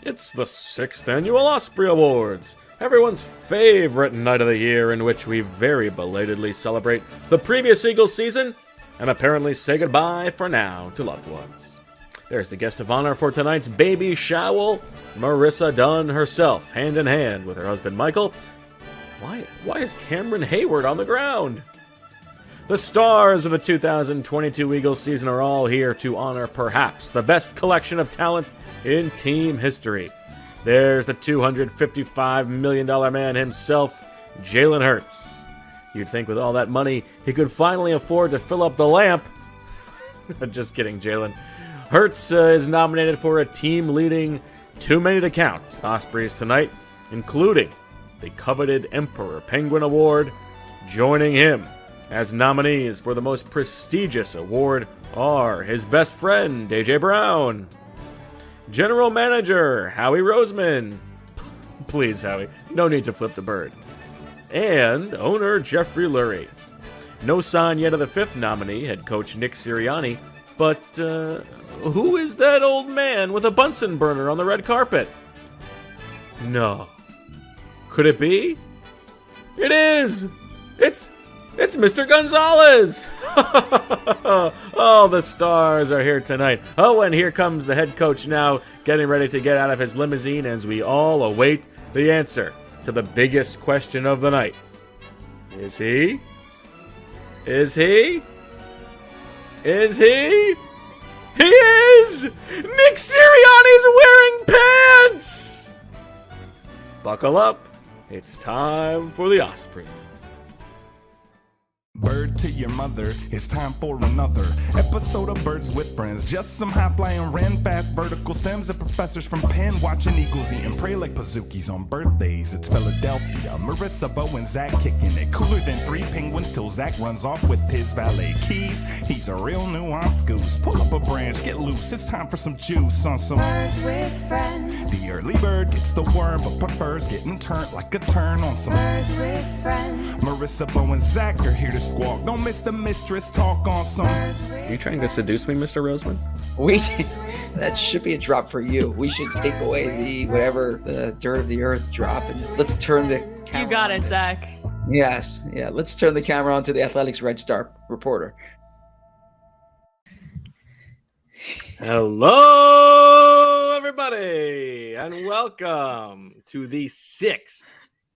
It's the 6th Annual Osprey Awards, everyone's favorite night of the year in which we very belatedly celebrate the previous Eagles season and apparently say goodbye for now to loved ones. There's the guest of honor for tonight's baby shower, Marissa Dunn herself, hand in hand with her husband Michael. Why is Cameron Hayward on the ground? The stars of the 2022 Eagles season are all here to honor perhaps the best collection of talent in team history. There's the $255 million man himself, Jalen Hurts. You'd think with all that money, he could finally afford to fill up the lamp. Just kidding, Jalen. Hurts is nominated for a team-leading too many to count Ospreys tonight, including the coveted Emperor Penguin Award. Joining him as nominees for the most prestigious award are his best friend, A.J. Brown, General Manager Howie Roseman, please Howie, no need to flip the bird, and owner Jeffrey Lurie. No sign yet of the 5th nominee, head coach Nick Sirianni, but who is that old man with a Bunsen burner on the red carpet? No. Could it be? It is! It's Mr. Gonzalez! Oh, the stars are here tonight. Oh, and here comes the head coach now, getting ready to get out of his limousine as we all await the answer to the biggest question of the night. Is he? Is he? Is he? He is! Nick Sirianni's wearing pants! Buckle up. It's time for the Osprey. Bird to your mother, it's time for another episode of Birds with Friends. Just some high-flying wren, fast vertical stems, and professors from Penn watching eagles eat and pray like bazookies on birthdays. It's Philadelphia, Marissa, Bo, and Zach kicking it. Cooler than 3 penguins till Zach runs off with his valet keys. He's a real nuanced goose. Pull up a branch, get loose. It's time for some juice on some Birds with Friends. The early bird gets the worm, but prefers getting turned like a turn on some Birds with Friends. Marissa, Bo, and Zach are here to squawk. Don't miss the mistress talk on some. Are you trying to seduce me, Mr. Roseman? That should be a drop for you. We should take away the dirt of the earth drop, and let's turn the camera. You got it, Zach. Yes, yeah. Let's turn the camera on to the Athletics Red Star reporter. Hello, everybody, and welcome to the 6th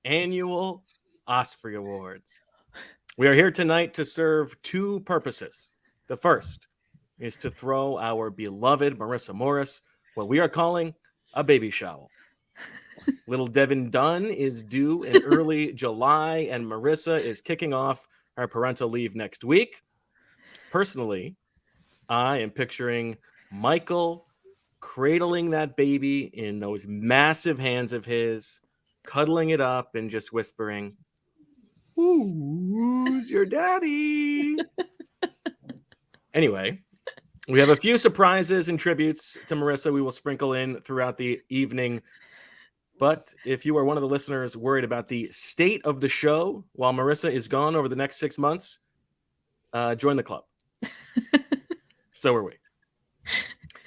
Annual Osprey Awards. We are here tonight to serve 2 purposes. The first is to throw our beloved Marissa Morris what we are calling a baby shower. Little Devin Dunn is due in early July, and Marissa is kicking off her parental leave next week. Personally, I am picturing Michael cradling that baby in those massive hands of his, cuddling it up and just whispering, "Who's your daddy?" Anyway, we have a few surprises and tributes to Marissa we will sprinkle in throughout the evening. But if you are one of the listeners worried about the state of the show while Marissa is gone over the next 6 months, join the club. So are we.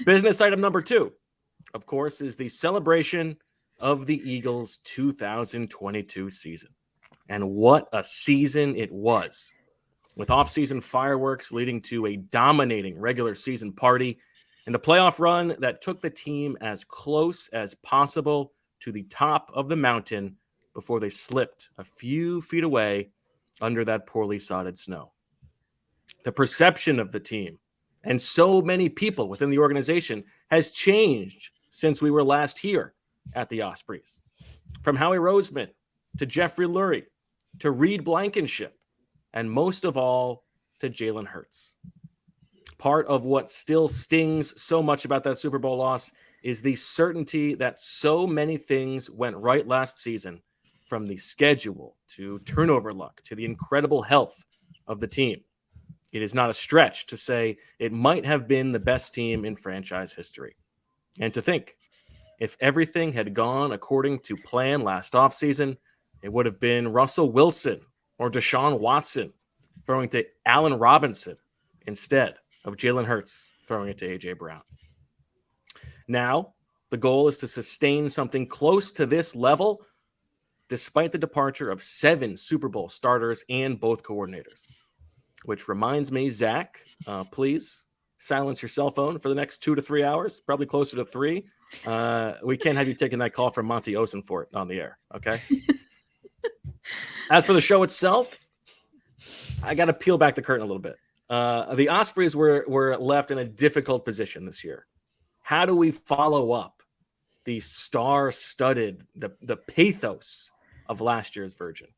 Business item number 2, of course, is the celebration of the Eagles' 2022 season. And what a season it was, with offseason fireworks leading to a dominating regular season party and a playoff run that took the team as close as possible to the top of the mountain before they slipped a few feet away under that poorly sodded snow. The perception of the team and so many people within the organization has changed since we were last here at the Ospreys. From Howie Roseman to Jeffrey Lurie, to Reed Blankenship, and most of all, to Jalen Hurts. Part of what still stings so much about that Super Bowl loss is the certainty that so many things went right last season, from the schedule to turnover luck to the incredible health of the team. It is not a stretch to say it might have been the best team in franchise history. And to think, if everything had gone according to plan last offseason, it would have been Russell Wilson or Deshaun Watson throwing to Allen Robinson instead of Jalen Hurts throwing it to A.J. Brown. Now, The goal is to sustain something close to this level despite the departure of 7 Super Bowl starters and both coordinators. Which reminds me, Zach, please silence your cell phone for the next 2 to 3 hours, probably closer to 3. We can't have you taking that call from Monty Osenfort on the air, okay? As for the show itself, I got to peel back the curtain a little bit. The Ospreys were left in a difficult position this year. How do we follow up the star-studded, the pathos of last year's version,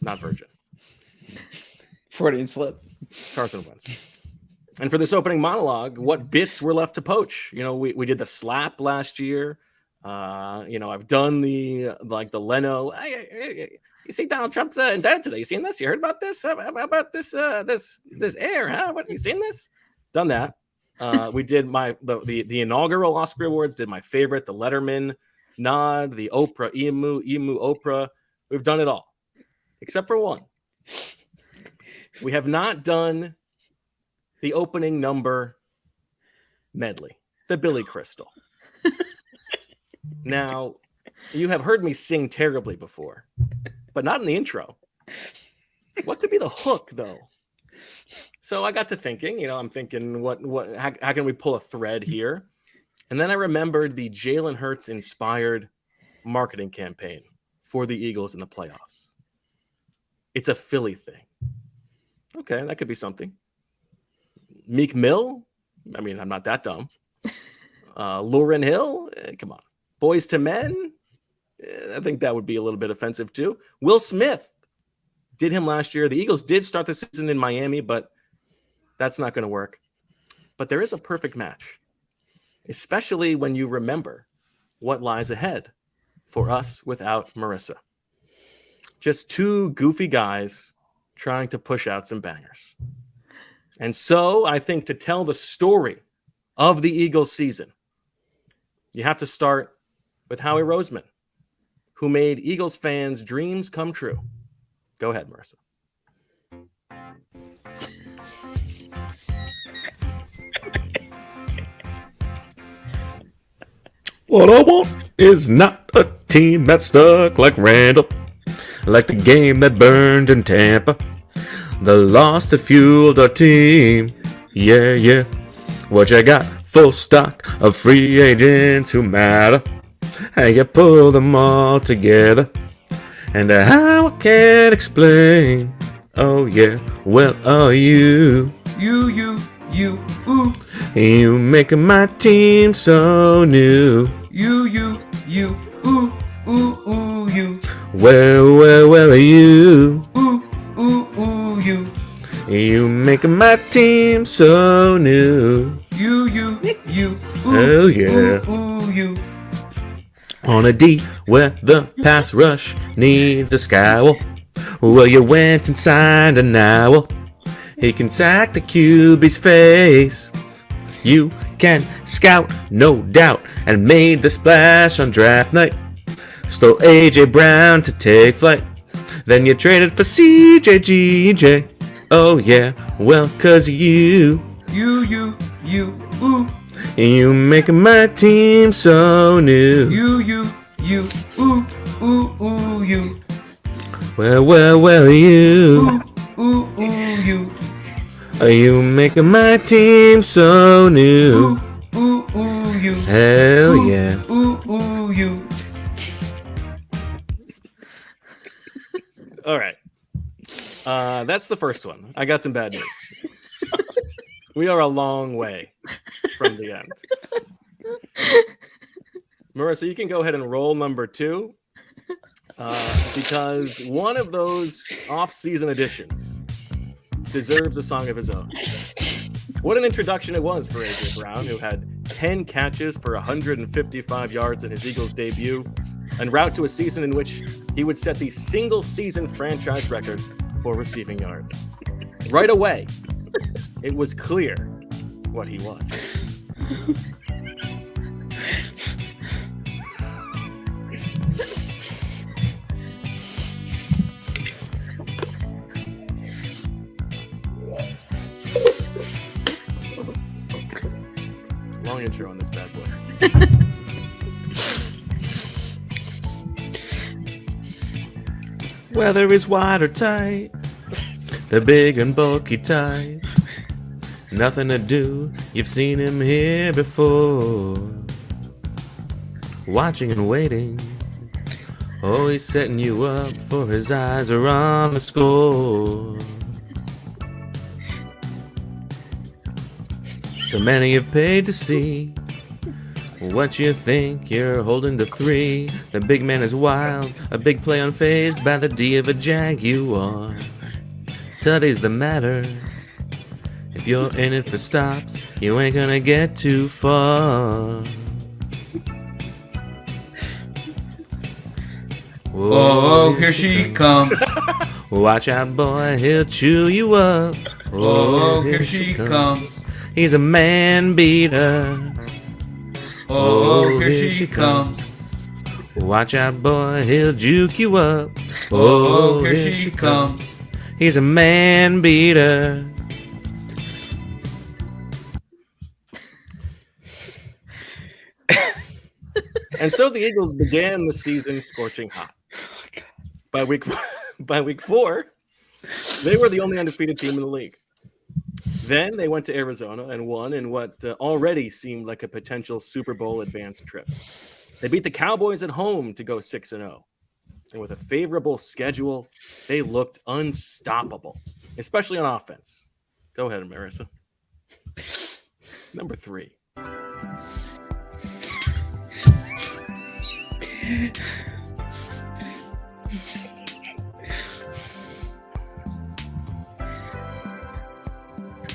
not virgin. Freudian slip. Carson Wentz. And for this opening monologue, what bits were left to poach? You know, we did the slap last year. I've done the Leno. You see Donald Trump's indicted today. You seen this? You heard about this? About this air, huh? What, you seen this? Done that. We did the inaugural Osprey Awards, did my favorite, the Letterman nod, the Oprah, Emu Oprah. We've done it all. Except for one. We have not done the opening number medley, the Billy Crystal. Now, you have heard me sing terribly before, but not in the intro. What could be the hook, though? So I got to thinking, I'm thinking, how can we pull a thread here? And then I remembered the Jalen Hurts inspired marketing campaign for the Eagles in the playoffs. It's a Philly thing. Okay, that could be something. Meek Mill? I mean, I'm not that dumb. Lauryn Hill? Come on. Boys to Men? I think that would be a little bit offensive too. Will Smith did him last year. The Eagles did start the season in Miami, but that's not going to work. But there is a perfect match, especially when you remember what lies ahead for us without Marissa. Just 2 goofy guys trying to push out some bangers. And so I think to tell the story of the Eagles season, you have to start with Howie Roseman, who made Eagles fans' dreams come true. Go ahead, Marissa. What I want is not a team that's stuck like Randall, like the game that burned in Tampa. The loss that fueled our team. Yeah. What you got? Full stock of free agents who matter. How you pull them all together. And how I can't explain. Oh yeah, well are you. You, ooh. You making my team so new. You, ooh, you. Well are you. Ooh, you. You making my team so new. You, ooh, oh yeah. Ooh, you. On a D where the pass rush needs a scowl. Well, you went and signed an owl. He can sack the QB's face. You can scout, no doubt, and made the splash on draft night. Stole A.J. Brown to take flight. Then you traded for CJGJ. Oh yeah, well, 'cause you. You, ooh. You making my team so new. You, ooh, you. Well, you. Ooh, you. Are you making my team so new? Ooh, you. Hell yeah. Ooh, you. All right. That's the first one. I got some bad news. We are a long way from the end. Marissa, you can go ahead and roll number 2 because one of those off-season editions deserves a song of his own. What an introduction it was for A.J. Brown, who had 10 catches for 155 yards in his Eagles debut, en route to a season in which he would set the single-season franchise record for receiving yards. Right away, it was clear what he was. Long intro on this bad boy. Whether he's wide or tight, the big and bulky type. Nothing to do, you've seen him here before. Watching and waiting. Oh, he's setting you up, for his eyes are on the score. So many have paid to see what you think, you're holding to 3. The big man is wild, a big play unfazed by the D of a Jaguar. Today's the matter. If you're in it for stops, you ain't gonna get too far. Whoa, here she comes. Watch out, boy, he'll chew you up. Oh, here she comes. He's a man beater. Oh, here she comes. Watch out, boy, he'll juke you up. Oh, here she comes. He's a man beater. And so the Eagles began the season scorching hot. By week 4, they were the only undefeated team in the league. Then they went to Arizona and won in what already seemed like a potential Super Bowl advanced trip. They beat the Cowboys at home to go 6-0. And with a favorable schedule, they looked unstoppable, especially on offense. Go ahead, Marissa. Number 3.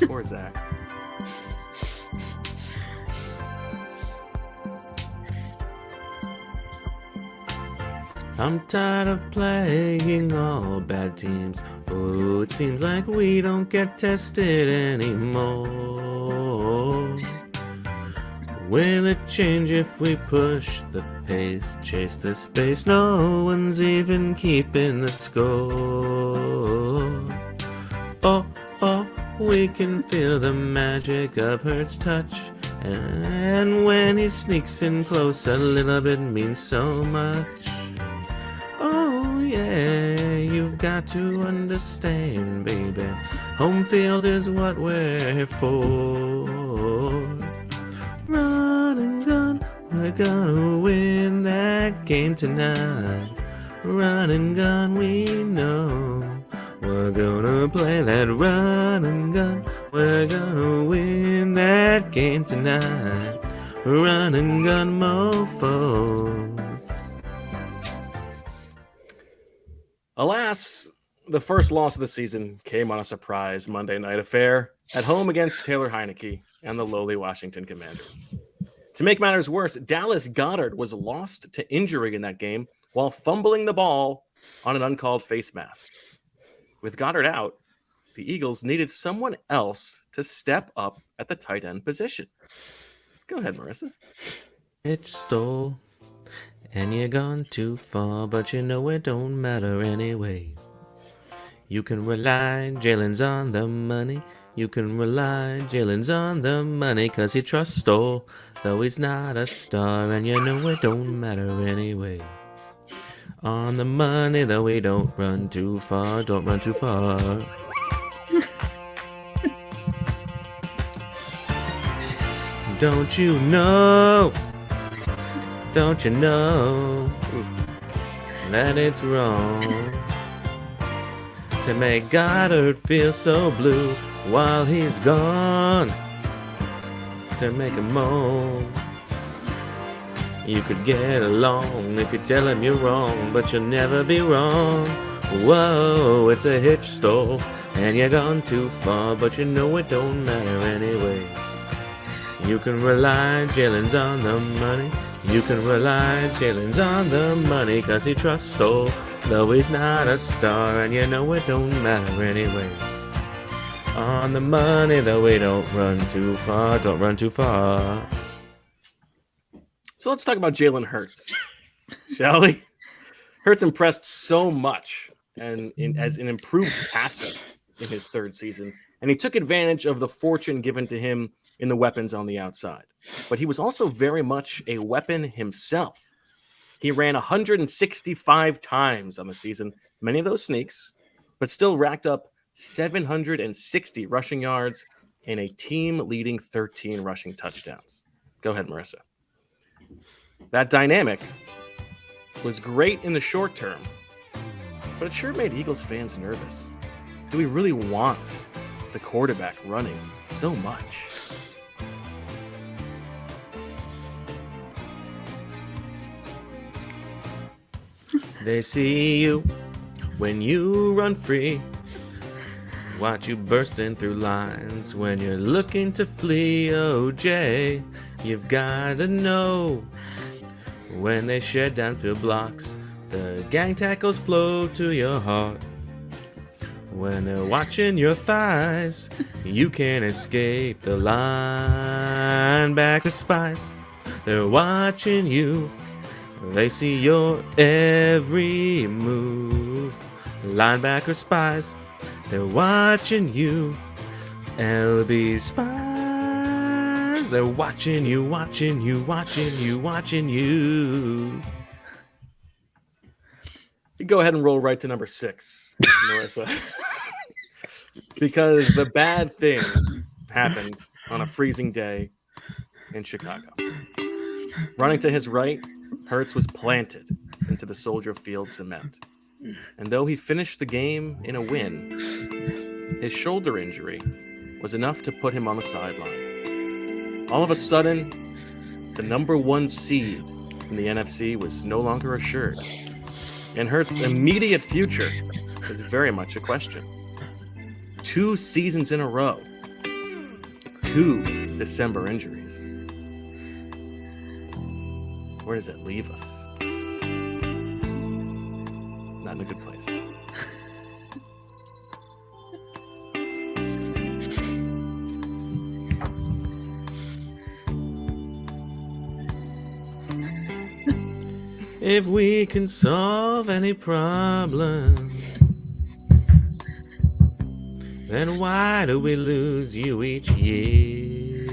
Poor Zach. I'm tired of playing all bad teams. Oh, it seems like we don't get tested anymore. Will it change if we push the pace, chase the space? No one's even keeping the score. Oh, we can feel the magic of Hurt's touch. And when he sneaks in close, a little bit means so much. Oh yeah, you've got to understand, baby. Home field is what we're here for. Run and gun, we're gonna win that game tonight. Run and gun, we know. We're gonna play that run and gun. We're gonna win that game tonight. Run and gun mofos. Alas, the first loss of the season came on a surprise Monday night affair at home against Taylor Heineke and the lowly Washington Commanders. To make matters worse, Dallas Goedert was lost to injury in that game while fumbling the ball on an uncalled face mask. With Goddard out, the Eagles needed someone else to step up at the tight end position. Go ahead, Marissa. It's stole, and you're gone too far, but you know it don't matter anyway. You can rely, Jalen's on the money. You can rely, Jalen's on the money, 'cause he trusts Stoll, though he's not a star, and you know it don't matter anyway. On the money, though we don't run too far, don't run too far. Don't you know that it's wrong to make Goddard feel so blue while he's gone, to make him moan? You could get along if you tell him you're wrong, but you'll never be wrong. Whoa, it's a hitch stole, and you're gone too far, but you know it don't matter anyway. You can rely, Jalen's on the money. You can rely, Jalen's on the money, 'cause he trusts Stoll, though he's not a star, and you know it don't matter anyway. On the money, though we don't run too far, don't run too far. So let's talk about Jalen Hurts, shall we? Hurts impressed so much as an improved passer in his third season, and he took advantage of the fortune given to him in the weapons on the outside. but he was also very much a weapon himself. He ran 165 times on the season, many of those sneaks, but still racked up 760 rushing yards and a team-leading 13 rushing touchdowns. Go ahead, Marissa. That dynamic was great in the short term, but it sure made Eagles fans nervous. Do we really want the quarterback running so much? They see you when you run free. Watch you bursting through lines when you're looking to flee. Oh, Jay, you've gotta know. When they shed down through blocks, the gang tackles flow to your heart. When they're watching your thighs, you can't escape the linebacker spies. They're watching you. They see your every move. Linebacker spies. They're watching you. LB spies. They're watching you, watching you, watching you, watching you. You go ahead and roll right to number 6, Marissa. Because the bad thing happened on a freezing day in Chicago. Running to his right, Hurts was planted into the Soldier Field cement. And though he finished the game in a win, his shoulder injury was enough to put him on the sideline. All of a sudden, the number 1 seed in the NFC was no longer assured. And Hurts' immediate future was very much a question. 2 seasons in a row, 2 December injuries. Where does that leave us? Not in a good place. If we can solve any problem, then why do we lose you each year?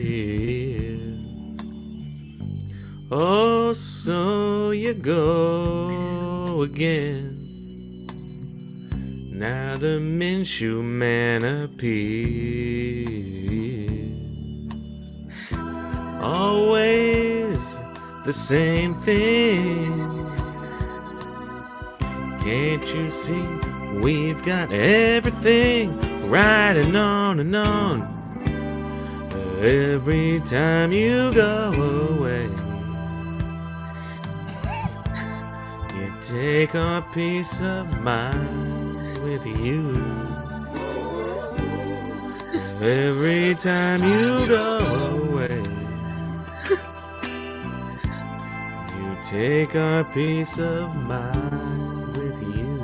Oh, so you go again. Now the Minshew man appears. Always the same thing. Can't you see we've got everything riding on and on? Every time you go away, you take our peace of mind with you. Every time you go away, you take our peace of mind with you.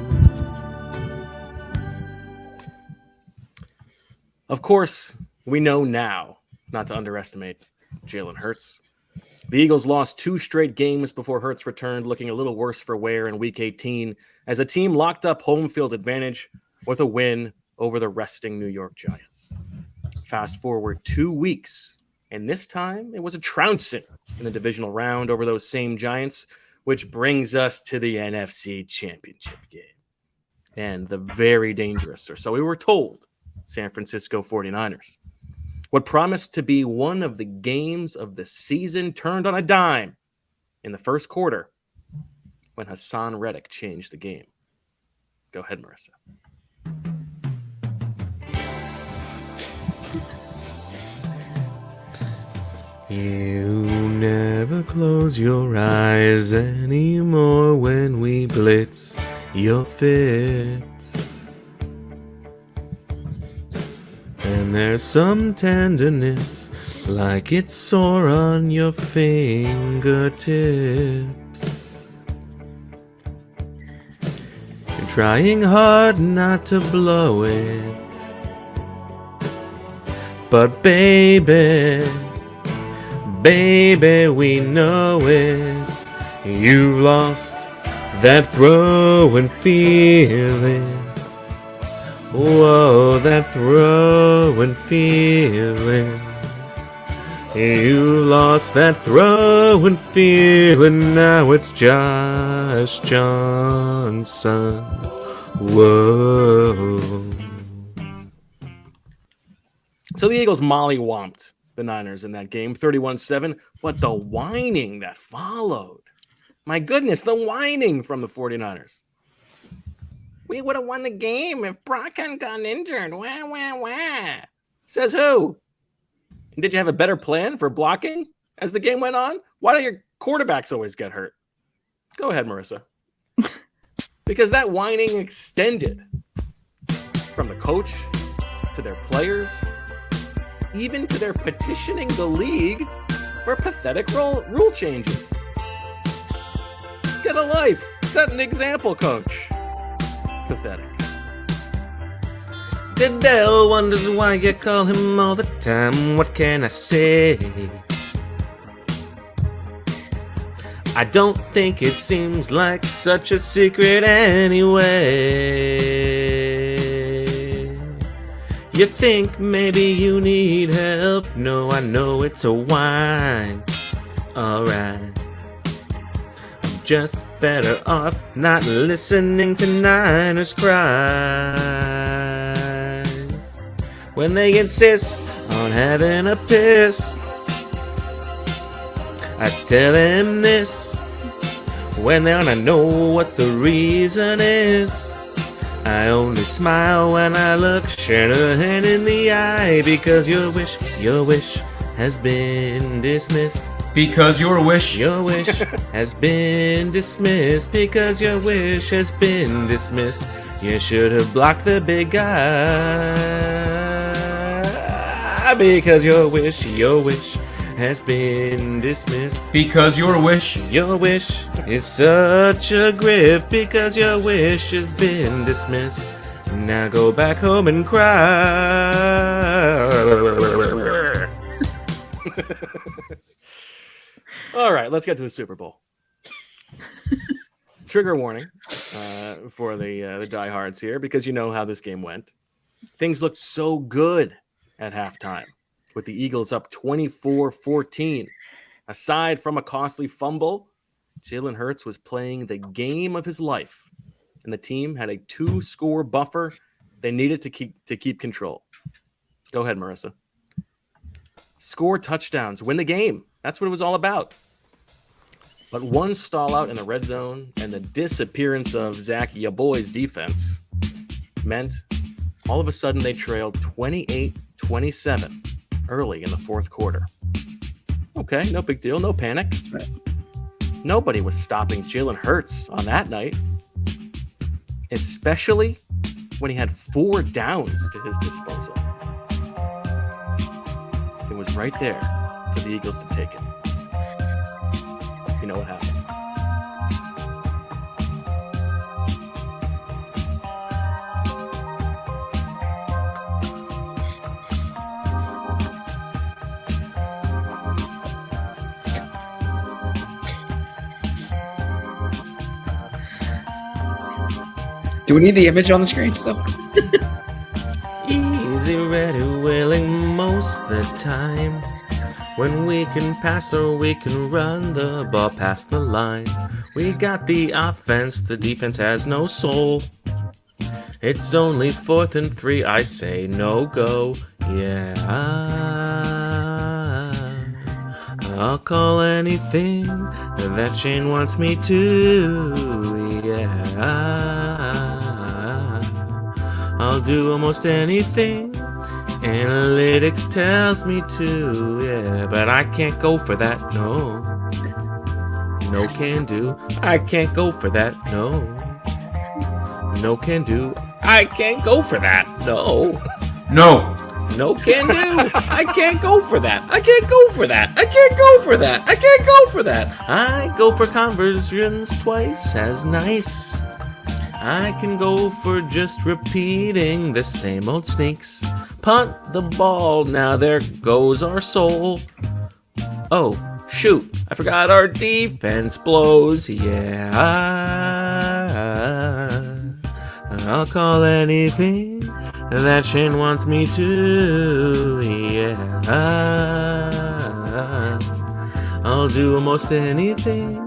Of course, we know now not to underestimate Jalen Hurts. The Eagles lost 2 straight games before Hurts returned, looking a little worse for wear in Week 18, as a team locked up home field advantage with a win over the resting New York Giants. Fast forward 2 weeks, and this time it was a trouncing in the divisional round over those same Giants, which brings us to the NFC Championship game. And the very dangerous, or so we were told, San Francisco 49ers. What promised to be one of the games of the season turned on a dime in the first quarter when Hassan Reddick changed the game. Go ahead, Marissa. You never close your eyes anymore when we blitz your fits. And there's some tenderness, like it's sore on your fingertips. You're trying hard not to blow it, but baby, we know it. You lost that throwing feeling. Whoa, that throwing feeling. You lost that throw and feeling, now it's Josh Johnson. Whoa. So the Eagles mollywomped the Niners in that game, 31-7, but the whining that followed. My goodness, the whining from the 49ers. We would have won the game if Brock hadn't gotten injured. Wah, wah, wah. Says who? And did you have a better plan for blocking as the game went on? Why do your quarterbacks always get hurt? Go ahead, Marissa. Because that whining extended from the coach to their players, even to their petitioning the league for pathetic rule changes. Get a life. Set an example, coach. Pathetic. Goodell wonders why you call him all the time. What can I say? I don't think it seems like such a secret anyway. You think maybe you need help? No, I know it's a whine. Alright. I'm just better off not listening to Niners cries when they insist on having a piss. I tell them this when they wanna know what the reason is. I only smile when I look Shanahan in the eye, because your wish has been dismissed. Because your wish. Your wish has been dismissed. Because your wish has been dismissed. You should have blocked the big guy. Because your wish has been dismissed. Because your wish. Your wish is such a grift. Because your wish has been dismissed. Now go back home and cry. All right, let's get to the Super Bowl. Trigger warning for the diehards here, because you know how this game went. Things looked so good at halftime, with the Eagles up 24-14. Aside from a costly fumble, Jalen Hurts was playing the game of his life, and the team had a 2-score buffer they needed to keep control. Go ahead, Marissa. Score touchdowns, win the game. That's what it was all about. But one stall out in the red zone and the disappearance of Zach Yaboy's defense meant all of a sudden they trailed 28-27 early in the fourth quarter. Okay, no big deal, no panic. That's right. Nobody was stopping Jalen Hurts on that night, especially when he had 4 downs to his disposal. It was right there for the Eagles to take it. You know what happened. Do we need the image on the screen still? Easy, ready, willing most the time. When we can pass or we can run the ball past the line. We got the offense, the defense has no soul. It's only 4th and 3, I say no go. Yeah, I'll call anything that Shane wants me to. Yeah, I'll do almost anything analytics tells me to, yeah, but I can't go for that, no. No can do, I can't go for that, no. No can do, I can't go for that, no. No. No can do, I can't go for that, I can't go for that, I can't go for that, I can't go for that. I go for conversions twice as nice. I can go for just repeating the same old sneaks. Punt the ball, now there goes our soul. Oh, shoot, I forgot our defense blows. Yeah, I'll call anything that Shane wants me to. Yeah, I'll do almost anything.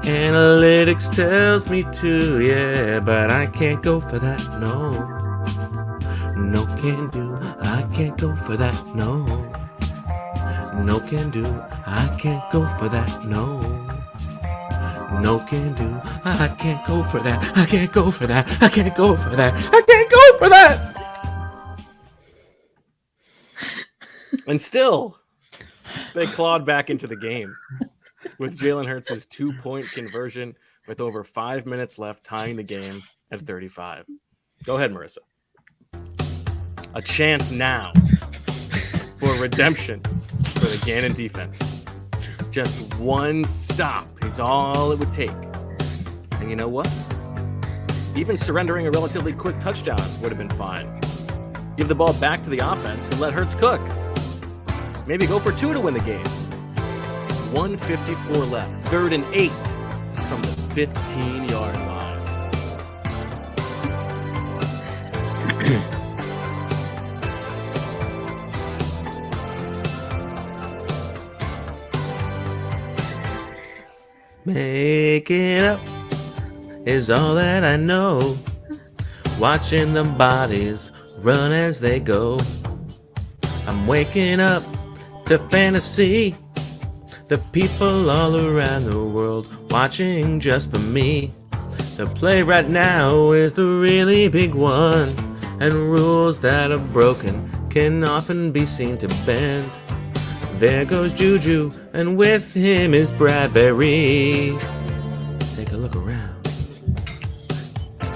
Analytics tells me to, yeah, but I can't go for that, no. No can do, I can't go for that, no. No can do, I can't go for that, no. No can do, I can't go for that, I can't go for that, I can't go for that, I can't go for that! And still, they clawed back into the game with Jalen Hurts' 2-point conversion with over 5 minutes left, tying the game at 35. Go ahead, Marissa. A chance now for redemption for the Gannon defense. Just one stop is all it would take. And you know what? Even surrendering a relatively quick touchdown would have been fine. Give the ball back to the offense and let Hurts cook. Maybe go for 2 to win the game. 1:54 left. 3rd and 8 from the 15-yard line. Make it up is all that I know. Watching the bodies run as they go. I'm waking up to fantasy. The people all around the world watching just for me. The play right now is the really big one, and rules that are broken can often be seen to bend. There goes Juju, and with him is Bradbury. Take a look around.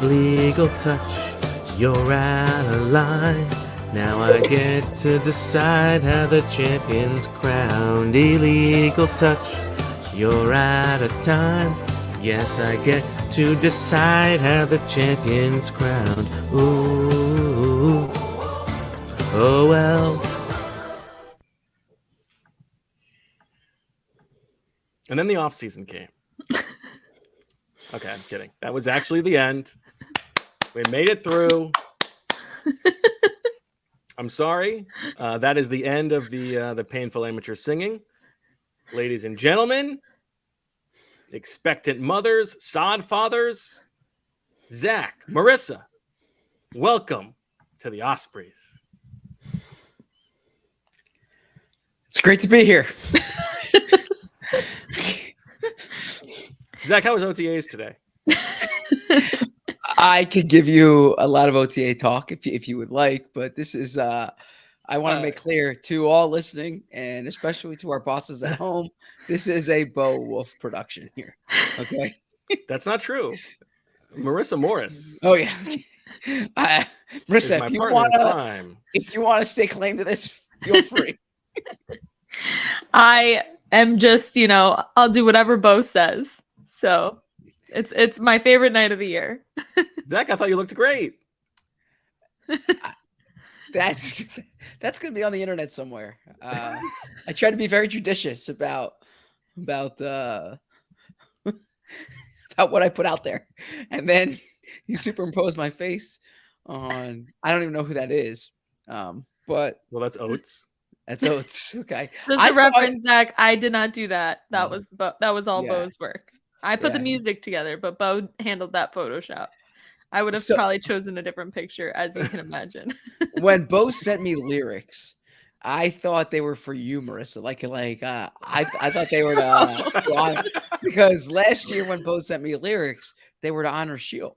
Legal touch, you're out of line. Now I get to decide how the champion's crowned. Illegal touch, you're out of time. Yes, I get to decide how the champion's crowned. Ooh, oh well. And then the offseason came. Okay, I'm kidding. That was actually the end. We made it through. I'm sorry. That is the end of the painful amateur singing. Ladies and gentlemen, expectant mothers, sod fathers, Zach, Marissa, welcome to the Ospreys. It's great to be here. Zach, how was OTAs today? I could give you a lot of OTA talk if you would like, but this is I want to make clear to all listening, and especially to our bosses at home, this is a Bo Wolf production here. Okay. That's not true. Marissa Morris. Oh yeah. Marissa, if you want to stay claim to this, feel free. I am just, I'll do whatever Bo says. So it's my favorite night of the year. Zach, I thought you looked great. That's gonna be on the internet somewhere. I try to be very judicious about about what I put out there, and then you superimpose my face on. I don't even know who that is. But that's Oates. That's Oates. Okay. Just a reference, Zach. I did not do that. That was all Bo's work. I put the music together, but Bo handled that Photoshop. I would have probably chosen a different picture, as you can imagine. When Bo sent me lyrics, I thought they were for you, Marissa. I thought they were to because last year when Bo sent me lyrics, they were to honor Shield,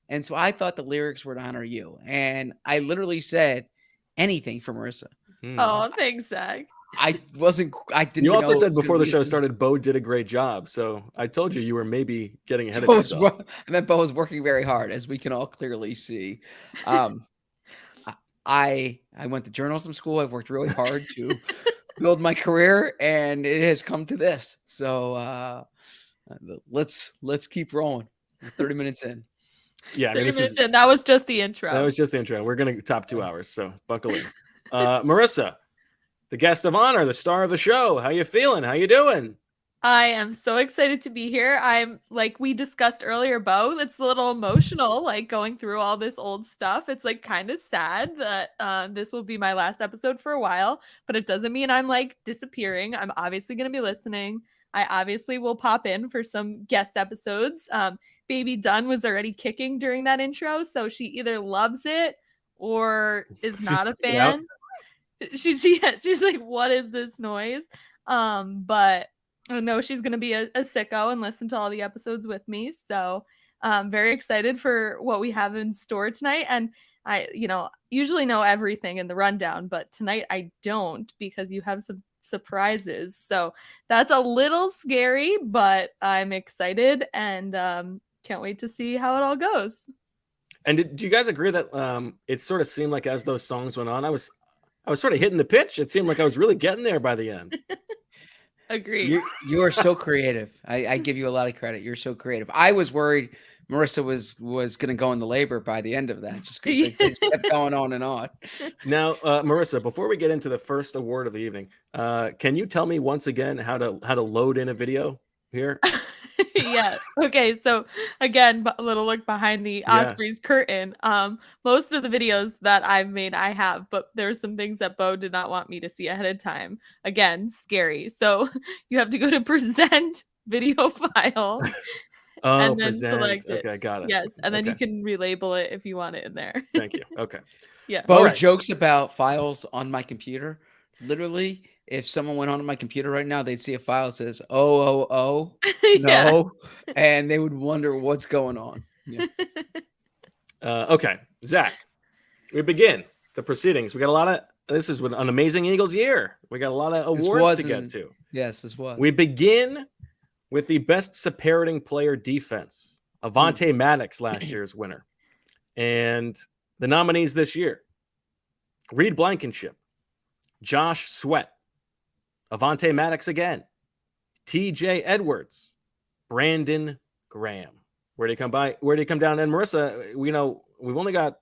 and so I thought the lyrics were to honor you. And I literally said anything for Marissa. Oh, thanks, Zach. I didn't. You also said before the show started, Bo did a great job. So I told you were maybe getting ahead of yourself. And then Bo was working very hard, as we can all clearly see. I went to journalism school. I've worked really hard to build my career, and it has come to this. So let's keep rolling. 30 minutes in. Yeah, 30 minutes in. That was just the intro. That was just the intro. We're gonna top 2 hours, so buckle in. Marissa, the guest of honor, the star of the show. How you feeling? How you doing? I am so excited to be here. I'm like we discussed earlier, Bo. It's a little emotional, like going through all this old stuff. It's like kind of sad that this will be my last episode for a while, but it doesn't mean I'm like disappearing. I'm obviously going to be listening. I obviously will pop in for some guest episodes. Baby Dunn was already kicking during that intro, so she either loves it or is not a fan. She's like, what is this noise? But I know she's gonna be a sicko and listen to all the episodes with me. So I'm very excited for what we have in store tonight. And I, usually know everything in the rundown, but tonight I don't because you have some surprises. So that's a little scary, but I'm excited and can't wait to see how it all goes. And do you guys agree that it sort of seemed like as those songs went on, I was sort of hitting the pitch. It seemed like I was really getting there by the end. Agreed. You are so creative. I give you a lot of credit. You're so creative. I was worried Marissa was going to go into labor by the end of that, just because it just kept going on and on. Now, Marissa, before we get into the first award of the evening, can you tell me once again how to load in a video here? Yeah. Okay. So again, a little look behind the Ospreys curtain. Most of the videos that I've made, I have, but there's some things that Bo did not want me to see ahead of time. Again, scary. So you have to go to present video file. And then present. select it. Okay, got it. Yes, and then you can relabel it if you want it in there. Thank you. Okay. Yeah. Bo jokes about files on my computer. Literally, if someone went onto my computer right now, they'd see a file that says no, and they would wonder what's going on. Yeah. Okay, Zach, we begin the proceedings. We got a lot of. This is an amazing Eagles year. We got a lot of awards to get to. Yes, this was. We begin with the best separating player defense, Avonte Maddox, last year's winner. And the nominees this year, Reed Blankenship, Josh Sweat, Avonte Maddox again, TJ Edwards, Brandon Graham. Where did he come down? And Marissa, we've only got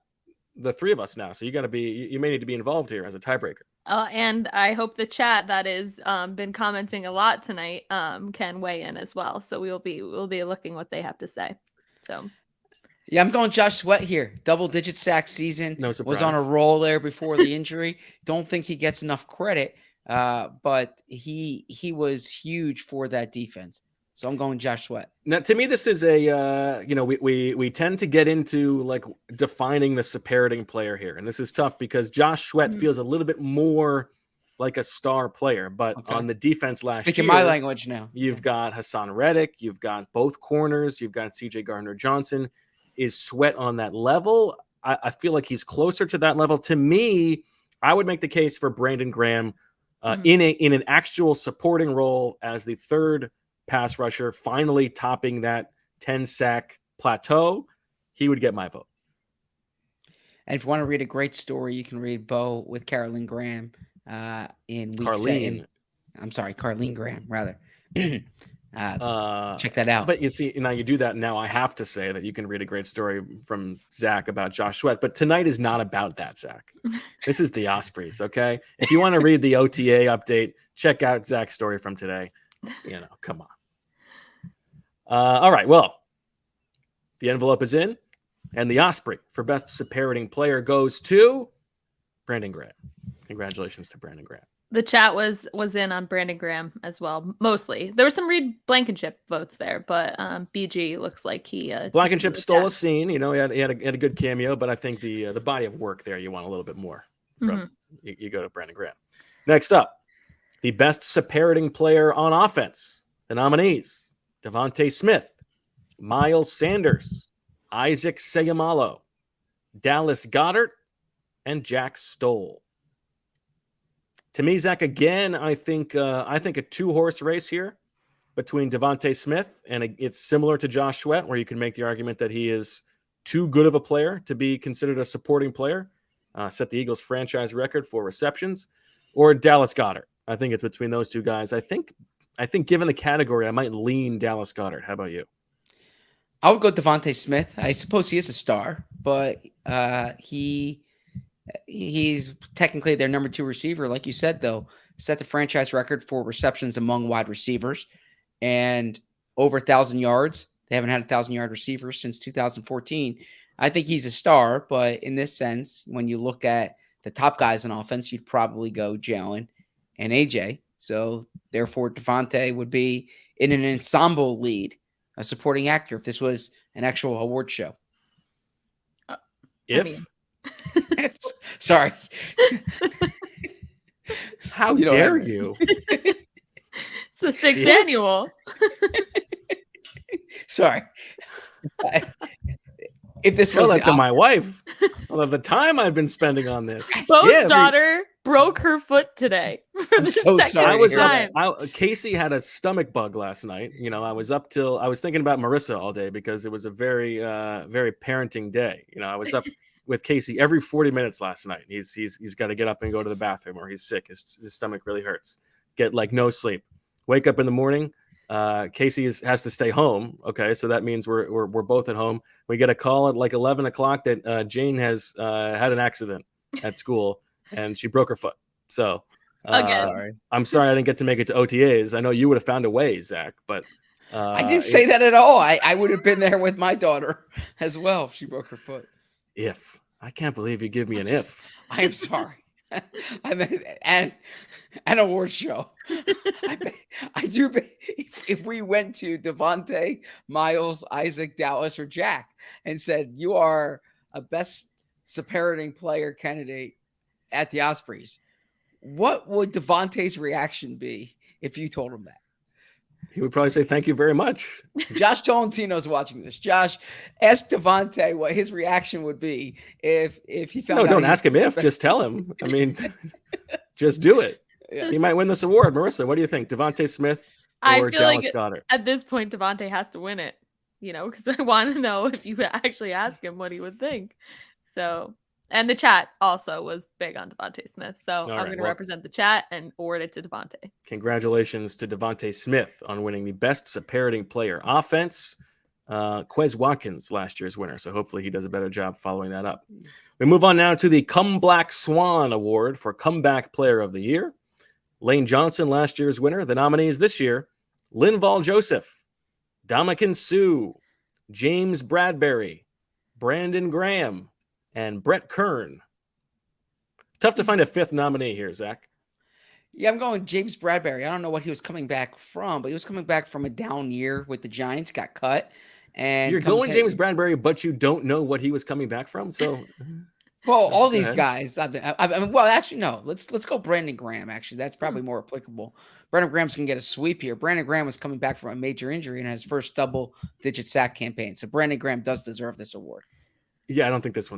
the three of us now, so you may need to be involved here as a tiebreaker. And I hope the chat that is been commenting a lot tonight can weigh in as well. So we'll be looking what they have to say. So yeah, I'm going Josh Sweat here. Double-digit sack season. No surprise. Was on a roll there before the injury. Don't think he gets enough credit, but he was huge for that defense. So I'm going Josh Sweat. Now, to me, this is we tend to get into like defining the separating player here. And this is tough because Josh Sweat feels a little bit more like a star player. But on the defense last year. Speaking my language now. You've got Hassan Reddick. You've got both corners. You've got CJ Gardner-Johnson. Is Sweat on that level? I feel like he's closer to that level. To me, I would make the case for Brandon Graham in an actual supporting role as the third pass rusher, finally topping that 10-sack plateau. He would get my vote. And if you want to read a great story, you can read Bo with Carolyn Graham in week Carleen Graham, rather. Check that out. But you see, now you do that. Now I have to say that you can read a great story from Zach about Josh Sweat. But tonight is not about that, Zach. This is the Ospreys, okay? If you want to read the OTA update, check out Zach's story from today. Come on. All right, well, the envelope is in, and the Osprey for best separating player goes to Brandon Graham. Congratulations to Brandon Graham. The chat was in on Brandon Graham as well, mostly. There were some Reed Blankenship votes there, but BG looks like he Blankenship stole a scene. He had a good cameo, but I think the body of work there you want a little bit more from. You go to Brandon Graham. Next up, the best separating player on offense. The nominees: Devontae Smith, Miles Sanders, Isaac Seumalo, Dallas Goedert, and Jack Stoll. To me, Zach, again, I think a two-horse race here between Devontae Smith, and it's similar to Josh Sweat, where you can make the argument that he is too good of a player to be considered a supporting player, set the Eagles' franchise record for receptions, or Dallas Goedert. I think it's between those two guys. I think given the category, I might lean Dallas Goedert. How about you? I would go Devontae Smith. I suppose he is a star, but he's technically their number 2 receiver. Like you said, though, set the franchise record for receptions among wide receivers and over 1,000 yards. They haven't had 1,000-yard receivers since 2014. I think he's a star, but in this sense, when you look at the top guys on offense, you'd probably go Jalen and AJ. So therefore, Devontae would be in an ensemble lead, a supporting actor, if this was an actual award show. If Sorry. how You don't dare have it. you? It's the sixth Yes. annual. Sorry. If this Tell was that the to my wife. All of the time I've been spending on this. Bo's Yeah, daughter broke her foot today. For I'm the so second sorry I to was hear time. Casey had a stomach bug last night. You know, I was up till I was thinking about Marissa all day because it was a very very parenting day. You know, I was up with Casey every 40 minutes last night. He's got to get up and go to the bathroom or he's sick. His stomach really hurts. Get like no sleep. Wake up in the morning. Casey has to stay home. Okay, so that means we're both at home. We get a call at like 11 o'clock that Jane has had an accident at school and she broke her foot. So Again. I'm sorry I didn't get to make it to OTAs. I know you would have found a way, Zach, but I didn't say that at all. I would have been there with my daughter as well if she broke her foot. If I can't believe you give me an if. I am sorry. I mean, and an award show. I do. If we went to Devontae, Miles, Isaac, Dallas, or Jack and said you are a best supporting player candidate at the Ospreys, what would Devontae's reaction be if you told him that? He would probably say thank you very much. Josh Tolentino's watching this. Josh, ask Devontae what his reaction would be if he found out. No, don't ask him if. Just tell him. I mean, just do it. Yes. He might win this award. Marissa, what do you think? Devontae Smith I or feel Dallas like Goddard? at this point, Devontae has to win it, you know, because I want to know if you actually ask him what he would think. So, and the chat also was big on Devontae Smith. So I'm going to represent the chat and award it to Devontae. Congratulations to Devontae Smith on winning the best supporting player offense. Quez Watkins, last year's winner. So hopefully he does a better job following that up. We move on now to the Come Black Swan Award for Comeback Player of the Year. Lane Johnson, last year's winner. The nominees this year: Linval Joseph, Dominican Sue, James Bradbury, Brandon Graham, and Brett Kern. Tough to find a fifth nominee here, Zach. Yeah, I'm going James Bradbury. I don't know what he was coming back from, but he was coming back from a down year with the Giants, got cut. And You're going James Bradbury, but you don't know what he was coming back from. So, well, all these ahead. guys. Well, actually, no. Let's go Brandon Graham. Actually, that's probably more applicable. Brandon Graham's gonna get a sweep here. Brandon Graham was coming back from a major injury and had his first double-digit sack campaign. So Brandon Graham does deserve this award. yeah, I think this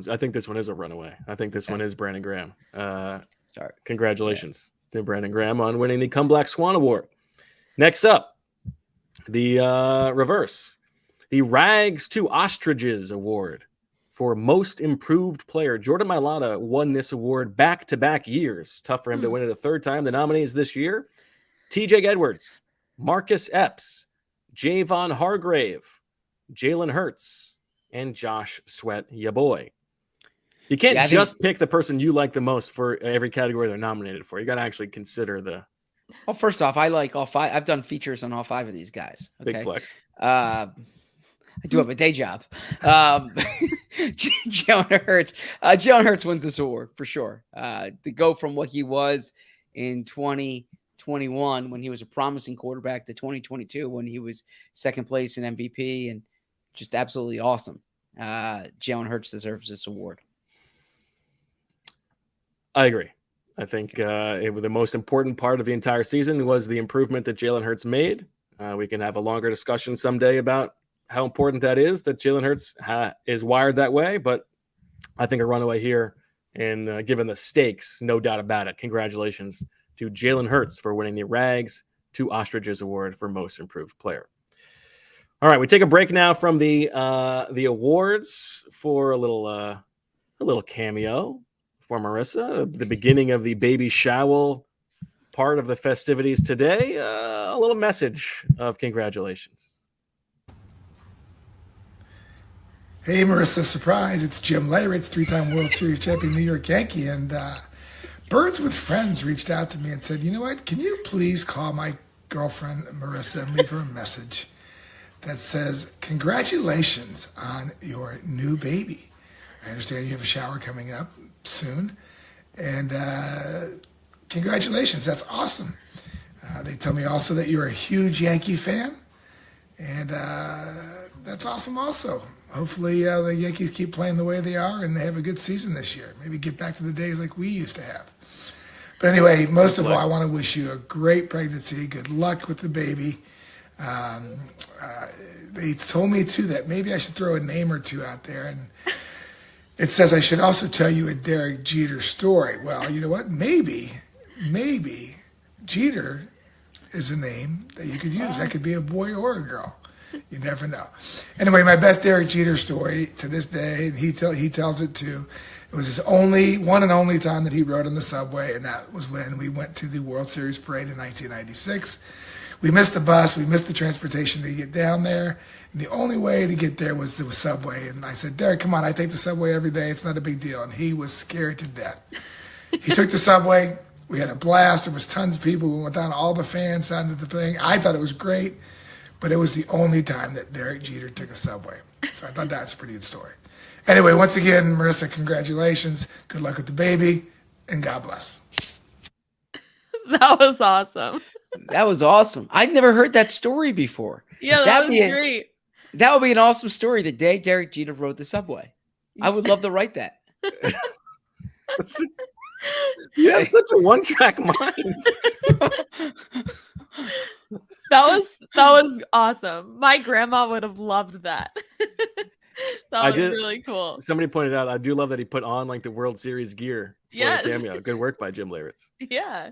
one is a runaway. I think this one is Brandon Graham. Sorry. Congratulations to Brandon Graham on winning the Come Black Swan Award. Next up, the reverse. The Rags to Ostriches Award for Most Improved Player. Jordan Mailata won this award back-to-back years. Tough for him to win it a third time. The nominees this year: TJ Edwards, Marcus Epps, Javon Hargrave, Jalen Hurts, and Josh Sweat, ya boy. You can't pick the person you like the most for every category they're nominated for. You got to actually consider the... Well, first off, I like all five. I've done features on all five of these guys. Okay? Big flex. I do have a day job. Jalen Hurts. Jalen Hurts wins this award for sure. To go from what he was in 2021 when he was a promising quarterback to 2022 when he was second place in MVP and just absolutely awesome. Jalen Hurts deserves this award. I agree. I think the most important part of the entire season was the improvement that Jalen Hurts made. We can have a longer discussion someday about how important that is, that Jalen Hurts is wired that way. But I think a runaway here, and given the stakes, no doubt about it. Congratulations to Jalen Hurts for winning the Rags to Ostriches Award for Most Improved Player. All right, we take a break now from the awards for a little cameo for Marissa. The beginning of the baby shower part of the festivities today. A little message of congratulations. Hey, Marissa, surprise. It's Jim Leyritz, three-time World Series champion New York Yankee. And Birds with Friends reached out to me and said, you know what, can you please call my girlfriend, Marissa, and leave her a message that says, congratulations on your new baby. I understand you have a shower coming up soon. And congratulations. That's awesome. They tell me also that you're a huge Yankee fan, and that's awesome also. Hopefully the Yankees keep playing the way they are and they have a good season this year. Maybe get back to the days like we used to have. But anyway, most of all, I want to wish you a great pregnancy. Good luck with the baby. They told me, too, that maybe I should throw a name or two out there. And it says I should also tell you a Derek Jeter story. Well, you know what? Maybe Jeter is a name that you could use. That could be a boy or a girl. You never know. Anyway, my best Derek Jeter story to this day, and he tells it too. It was his one and only time that he rode on the subway, and that was when we went to the World Series parade in 1996. We missed the bus. We missed the transportation to get down there. And the only way to get there was the subway. And I said, Derek, come on, I take the subway every day. It's not a big deal. And he was scared to death. He took the subway. We had a blast. There was tons of people. We went down, all the fans down to the thing. I thought it was great, but it was the only time that Derek Jeter took a subway. So I thought that's a pretty good story. Anyway, once again, Marissa, congratulations. Good luck with the baby, and God bless. That was awesome. That was awesome. I'd never heard that story before. Yeah, that was great. That would be an awesome story. The day Derek Jeter rode the subway. I would love to write that. You have such a one-track mind. That was awesome. My grandma would have loved that. That was really cool. Somebody pointed out, I do love that he put on like the World Series gear for the cameo. Good work by Jim Leyritz. Yeah.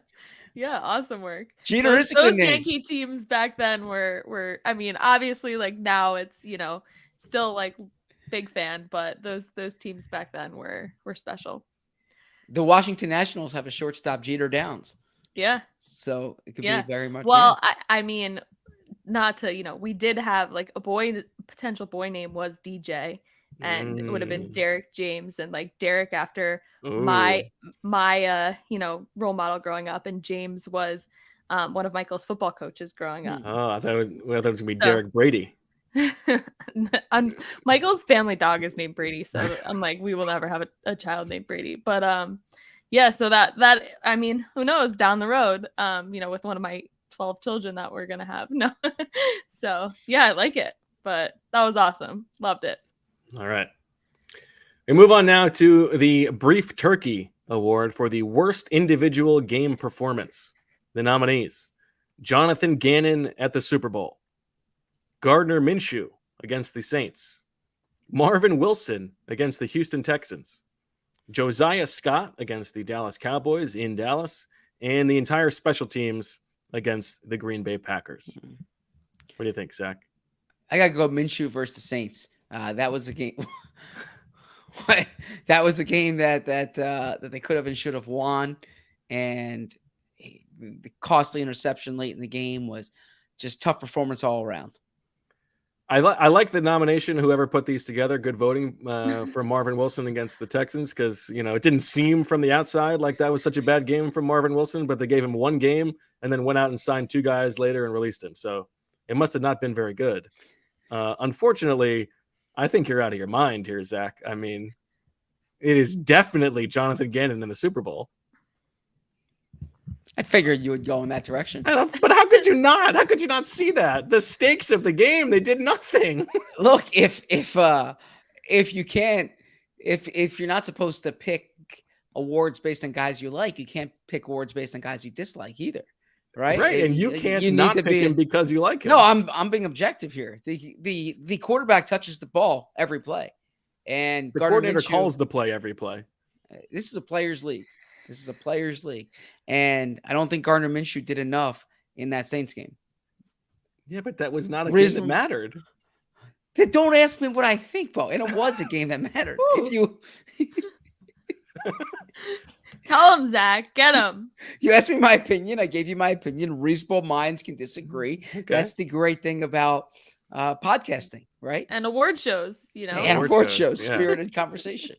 Yeah, awesome work. Jeter is a good name. Yankee teams back then were I mean, obviously like now it's, still like big fan, but those teams back then were special. The Washington Nationals have a shortstop, Jeter Downs. Yeah. So it could be very much. Well, I mean, not to, we did have like a potential boy name was DJ, and it would have been Derek James, and like Derek after my role model growing up, and James was one of Michael's football coaches growing up. Oh, I thought it was gonna be Derek Brady. Michael's family dog is named Brady, so I'm like, we will never have a child named Brady. But yeah, so that I mean, who knows down the road, with one of my 12 children that we're gonna have. No. So yeah, I like it. But that was awesome. Loved it. All right. We move on now to the Brief Turkey Award for the worst individual game performance. The nominees: Jonathan Gannon at the Super Bowl, Gardner Minshew against the Saints, Marvin Wilson against the Houston Texans, Josiah Scott against the Dallas Cowboys in Dallas, and the entire special teams against the Green Bay Packers. What do you think, Zach? I got to go Minshew versus the Saints. That was a game. That was a game that they could have and should have won, and the costly interception late in the game was just tough performance all around. I like the nomination. Whoever put these together, good voting for Marvin Wilson against the Texans, because it didn't seem from the outside like that was such a bad game from Marvin Wilson, but they gave him one game and then went out and signed two guys later and released him. So it must have not been very good. Unfortunately, I think you're out of your mind here, Zach. I mean, it is definitely Jonathan Gannon in the Super Bowl. I figured you would go in that direction. But how could you not? How could you not see that? The stakes of the game, they did nothing. Look, if you're not supposed to pick awards based on guys you like, you can't pick awards based on guys you dislike either. Right. Right. And you can't not pick him because you like him. No, I'm being objective here. The quarterback touches the ball every play. And the coordinator calls the play every play. This is a players' league. And I don't think Gardner Minshew did enough in that Saints game. Yeah, but that was not a game that mattered. Don't ask me what I think, Bo. And it was a game that mattered. If you tell him, Zach, get him. You asked me my opinion. I gave you my opinion. Reasonable minds can disagree. Okay. That's the great thing about podcasting, right? And award shows, And award shows, spirited conversation.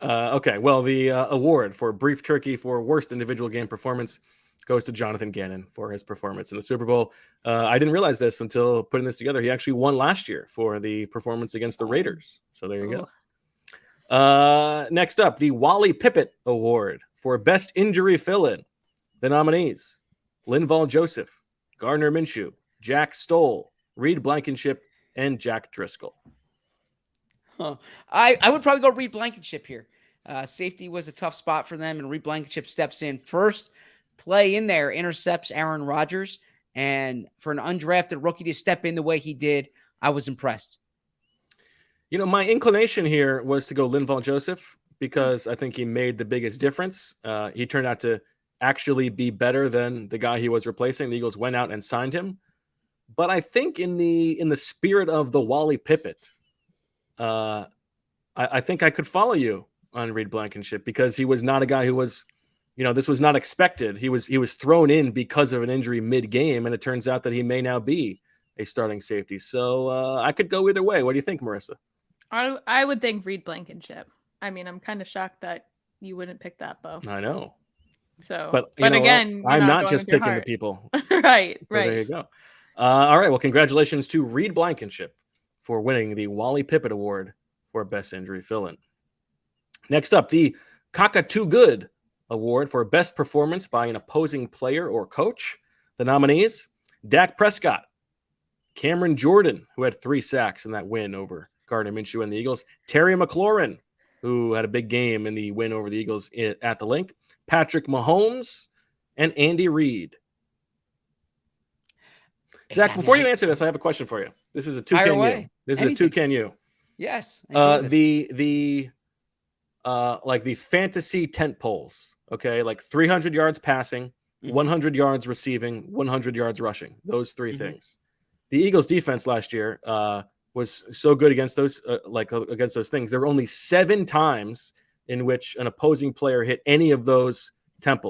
Okay, well, the award for Brief Turkey for worst individual game performance goes to Jonathan Gannon for his performance in the Super Bowl. I didn't realize this until putting this together. He actually won last year for the performance against the Raiders. So there you go. Next up, the Wally Pippett Award for best injury fill-in. The nominees: Linval Joseph, Gardner Minshew, Jack Stoll, Reed Blankenship, and Jack Driscoll. Huh. I would probably go Reed Blankenship here. Safety was a tough spot for them, and Reed Blankenship steps in first play in there, intercepts Aaron Rodgers, and for an undrafted rookie to step in the way he did, I was impressed. My inclination here was to go Linval Joseph because I think he made the biggest difference. He turned out to actually be better than the guy he was replacing. The Eagles went out and signed him. But I think in the spirit of the Wally Pippett, I think I could follow you on Reed Blankenship because he was not a guy who was, this was not expected. He was thrown in because of an injury mid-game, and it turns out that he may now be a starting safety. So I could go either way. What do you think, Marissa? I would think Reed Blankenship. I mean, I'm kind of shocked that you wouldn't pick that, Bo. I know. So, but again, I'm not just picking the people. Right. So there you go. All right. Well, congratulations to Reed Blankenship for winning the Wally Pippett Award for Best Injury Fill-In. Next up, the Cockatoo Good Award for Best Performance by an Opposing Player or Coach. The nominees, Dak Prescott, Cameron Jordan, who had 3 sacks in that win over Gardner Minshew and the Eagles, Terry McLaurin, who had a big game in the win over the Eagles at the Link, Patrick Mahomes, and Andy Reid. Zach, before you answer this, I have a question for you. This is a two can you. This is a two can you. Yes. The fantasy tent poles. Okay, like 300 yards passing, 100 yards receiving, 100 yards rushing. Those 3 things. The Eagles' defense last year was so good against those against those things. There were only 7 times in which an opposing player hit any of those tent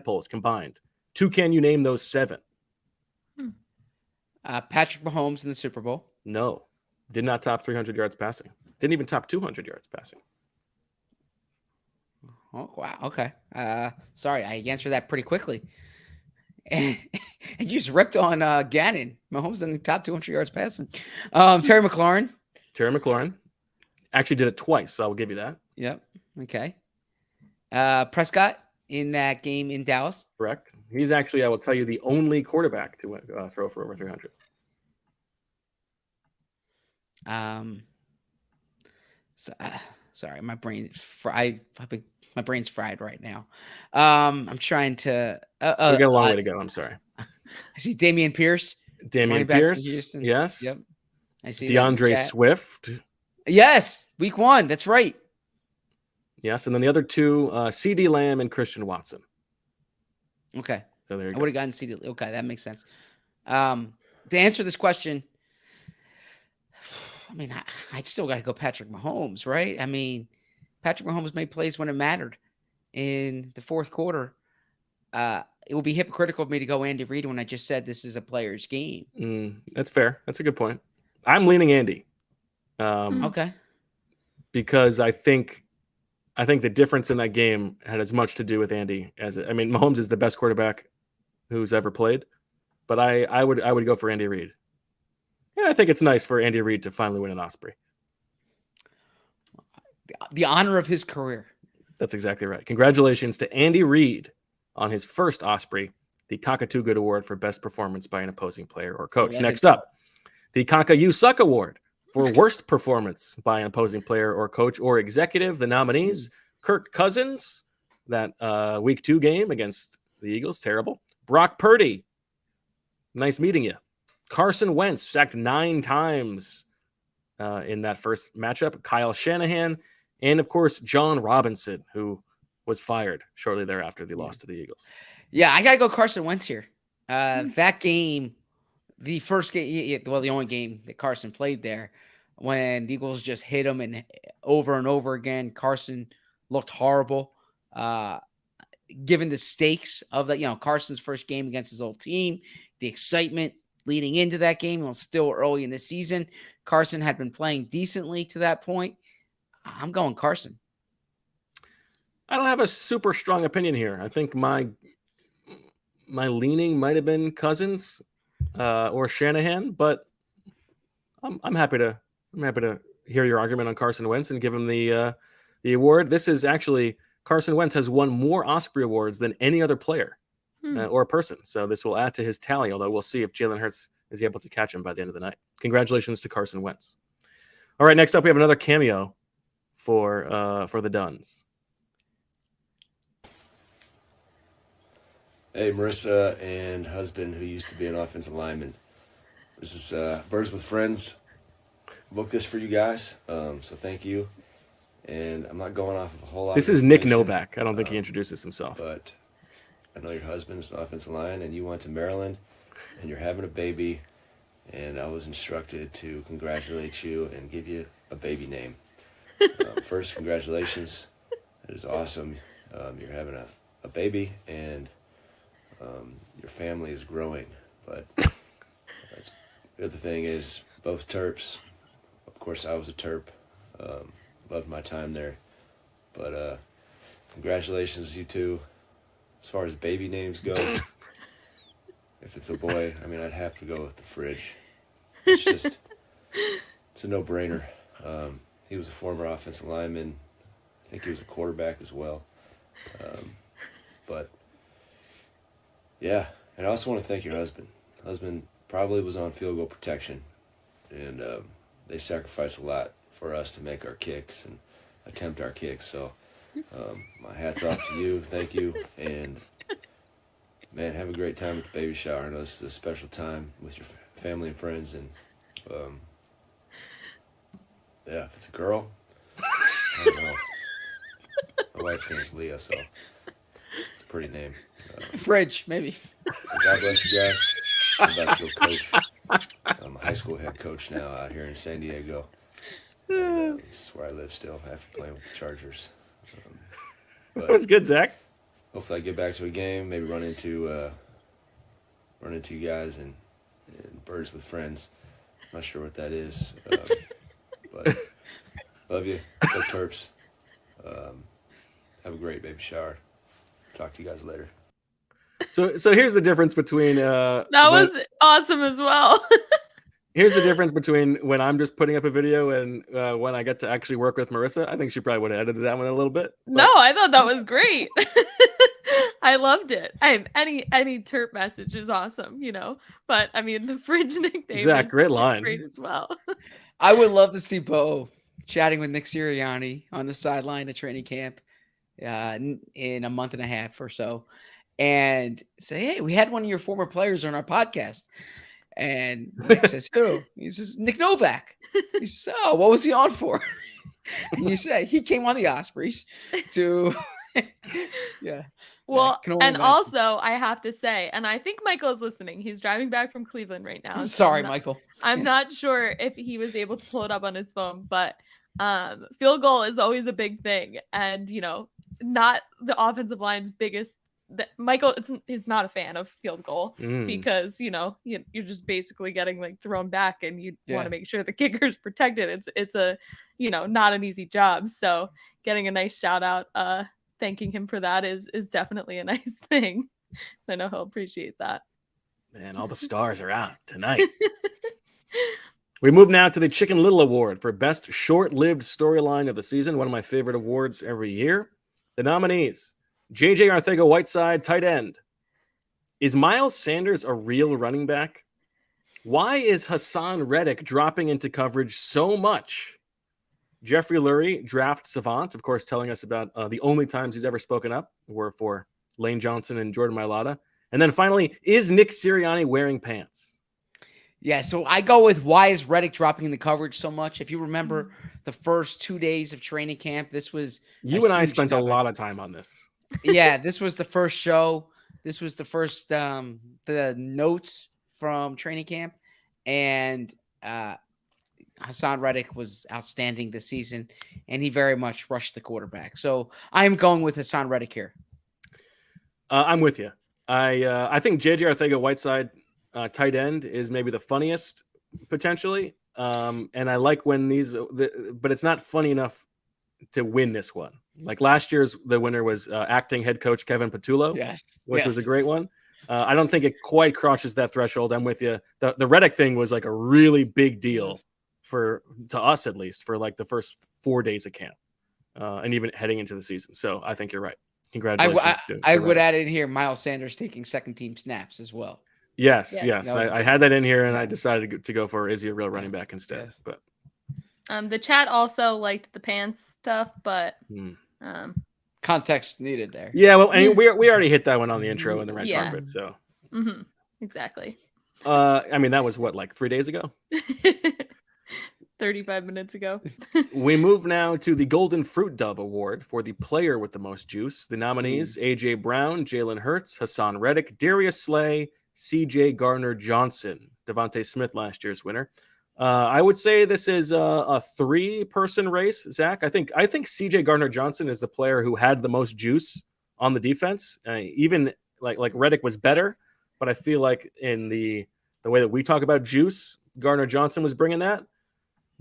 poles combined. Can you name those 7? Patrick Mahomes in the Super Bowl. No, did not top 300 yards passing. Didn't even top 200 yards passing. Oh, wow. Okay. Sorry, I answered that pretty quickly. And you just ripped on Gannon. Mahomes in the top 200 yards passing. Terry McLaurin. Terry McLaurin. Actually did it twice, so I will give you that. Yep. Okay. Prescott in that game in Dallas. Correct. He's actually, I will tell you, the only quarterback to throw for over 300. Sorry, my brain's fried. My brain's fried right now. I'm trying to. We got a long way to go. I'm sorry. I see Dameon Pierce. Dameon Pierce. Yes. Yep. I see DeAndre Swift. Yes, week 1. That's right. Yes, and then the other 2, CeeDee Lamb and Christian Watson. Okay. So there you go. I would have gotten CeeDee. Okay, that makes sense. To answer this question, I mean, I still got to go Patrick Mahomes, right? I mean, Patrick Mahomes made plays when it mattered in the fourth quarter. It would be hypocritical of me to go Andy Reid when I just said this is a player's game. That's fair. That's a good point. I'm leaning Andy. Okay. Because I think the difference in that game had as much to do with Andy Mahomes is the best quarterback who's ever played, but I would go for Andy Reid. Yeah, I think it's nice for Andy Reid to finally win an Osprey. The honor of his career. That's exactly right. Congratulations to Andy Reid on his first Osprey, the Cockatoo Good Award for Best Performance by an Opposing Player or Coach. Next up, the Cock You Suck Award for Worst Performance by an Opposing Player or Coach or Executive. The nominees, Kirk Cousins, that Week 2 game against the Eagles, terrible. Brock Purdy, nice meeting you. Carson Wentz, sacked 9 times in that first matchup. Kyle Shanahan, and, of course, John Robinson, who was fired shortly thereafter they lost to the Eagles. Yeah, I got to go Carson Wentz here. That game, the first game, the only game that Carson played there, when the Eagles just hit him and over again, Carson looked horrible. Given the stakes of that, Carson's first game against his old team, the excitement leading into that game, it was still early in the season. Carson had been playing decently to that point. I'm going Carson. I don't have a super strong opinion here. I think my leaning might have been Cousins or Shanahan, but I'm happy to hear your argument on Carson Wentz and give him the award. This is actually Carson Wentz has won more Osprey awards than any other player or a person. So this will add to his tally, although we'll see if Jalen Hurts is able to catch him by the end of the night. Congratulations to Carson Wentz. All right, next up we have another cameo for the Duns. Hey, Marissa and husband who used to be an offensive lineman. This is Birds with Friends. Booked this for you guys, so thank you. And I'm not going off of a whole lot. This is Nick Novak. I don't think he introduces himself. But I know your husband is an offensive line, and you went to Maryland, and you're having a baby. And I was instructed to congratulate you and give you a baby name. First, congratulations. It is awesome. You're having a baby, and your family is growing. But the other thing is, both Terps. Of course, I was a Terp. Loved my time there. But congratulations, you two. As far as baby names go, if it's a boy, I mean, I'd have to go with the Fridge. It's a no-brainer. He was a former offensive lineman. I think he was a quarterback as well. But, yeah. And I also want to thank your husband. Husband probably was on field goal protection. And they sacrificed a lot for us to make our kicks and attempt our kicks. So my hat's off to you. Thank you. And, man, have a great time at the baby shower. I know this is a special time with your family and friends. And, yeah, if it's a girl, I don't know. My wife's name is Leah, so it's a pretty name. Fridge, maybe. God bless you guys. I'm about to go coach. I'm a high school head coach now out here in San Diego. And, this is where I live still after playing with the Chargers. That was good, Zach. Hopefully I get back to a game, maybe run into you guys and Birds with Friends. I'm not sure what that is. But love you. Go Terps. Have a great baby shower. Talk to you guys later. So here's the difference between that was awesome as well. Here's the difference between when I'm just putting up a video and when I get to actually work with Marissa. I think she probably would have edited that one a little bit. No, I thought that was great. I loved it. Any Terp message is awesome, But I mean, the Fridge nickname Zach, is great line. great as well. I would love to see Bo chatting with Nick Sirianni on the sideline at training camp in a month and a half or so, and say, "Hey, we had one of your former players on our podcast." And Nick says, "Who?" He says, "Nick Novak." He says, "Oh, what was he on for?" And you say, "He came on the Ospreys to." Yeah. Well, yeah, and also I have to say, and I think Michael is listening. He's driving back from Cleveland right now. I'm sorry, Michael. I'm not sure if he was able to pull it up on his phone, but field goal is always a big thing, and not the offensive line's biggest. Michael is not a fan of field goal because you're just basically getting thrown back, and you want to make sure the kicker's protected. It's a not an easy job. So getting a nice shout out, thanking him for that is definitely a nice thing. So I know he'll appreciate that. Man, all the stars are out tonight. We move now to the Chicken Little Award for Best Short-Lived Storyline of the Season, one of my favorite awards every year. The nominees: J.J. Arcega-Whiteside, tight end. Is Miles Sanders a real running back? Why is Hassan Reddick dropping into coverage so much? Jeffrey Lurie, draft savant, of course, telling us about the only times he's ever spoken up were for Lane Johnson and Jordan Mailata. And then finally, is Nick Sirianni wearing pants? Yeah, so I go with why is Reddick dropping in the coverage so much? If you remember the first 2 days of training camp, this was you and I spent a lot of time on this. Yeah, this was the first show. This was the first the notes from training camp, and Hassan Reddick was outstanding this season, and he very much rushed the quarterback. So I'm going with Hassan Reddick here. I'm with you. I think J.J. Arcega-Whiteside, tight end, is maybe the funniest potentially, and I like when but it's not funny enough to win this one. Like last year's, the winner was acting head coach Kevin Patullo, which was a great one. I don't think it quite crosses that threshold. I'm with you. The Reddick thing was like a really big deal to us, at least, for like the first 4 days of camp, and even heading into the season. So I think you're right. Congratulations. I would add in here Miles Sanders taking second team snaps as well. Yes. Yes. I had that in here, and I decided to go for is he a real running back instead. Yes. But The chat also liked the pants stuff, but context needed there. yeah, well, and we already hit that one on the intro and the red carpet. So exactly. I mean, that was what, like 3 days ago? 35 minutes ago. We move now to the Golden Fruit Dove Award for the player with the most juice. The nominees: A.J. Brown, Jalen Hurts, Hassan Reddick, Darius Slay, C.J. Gardner-Johnson, Devontae Smith, last year's winner. I would say this is a three-person race, Zach. I think C.J. Gardner-Johnson is the player who had the most juice on the defense. Even like Reddick was better, but I feel like in the way that we talk about juice, Gardner-Johnson was bringing that.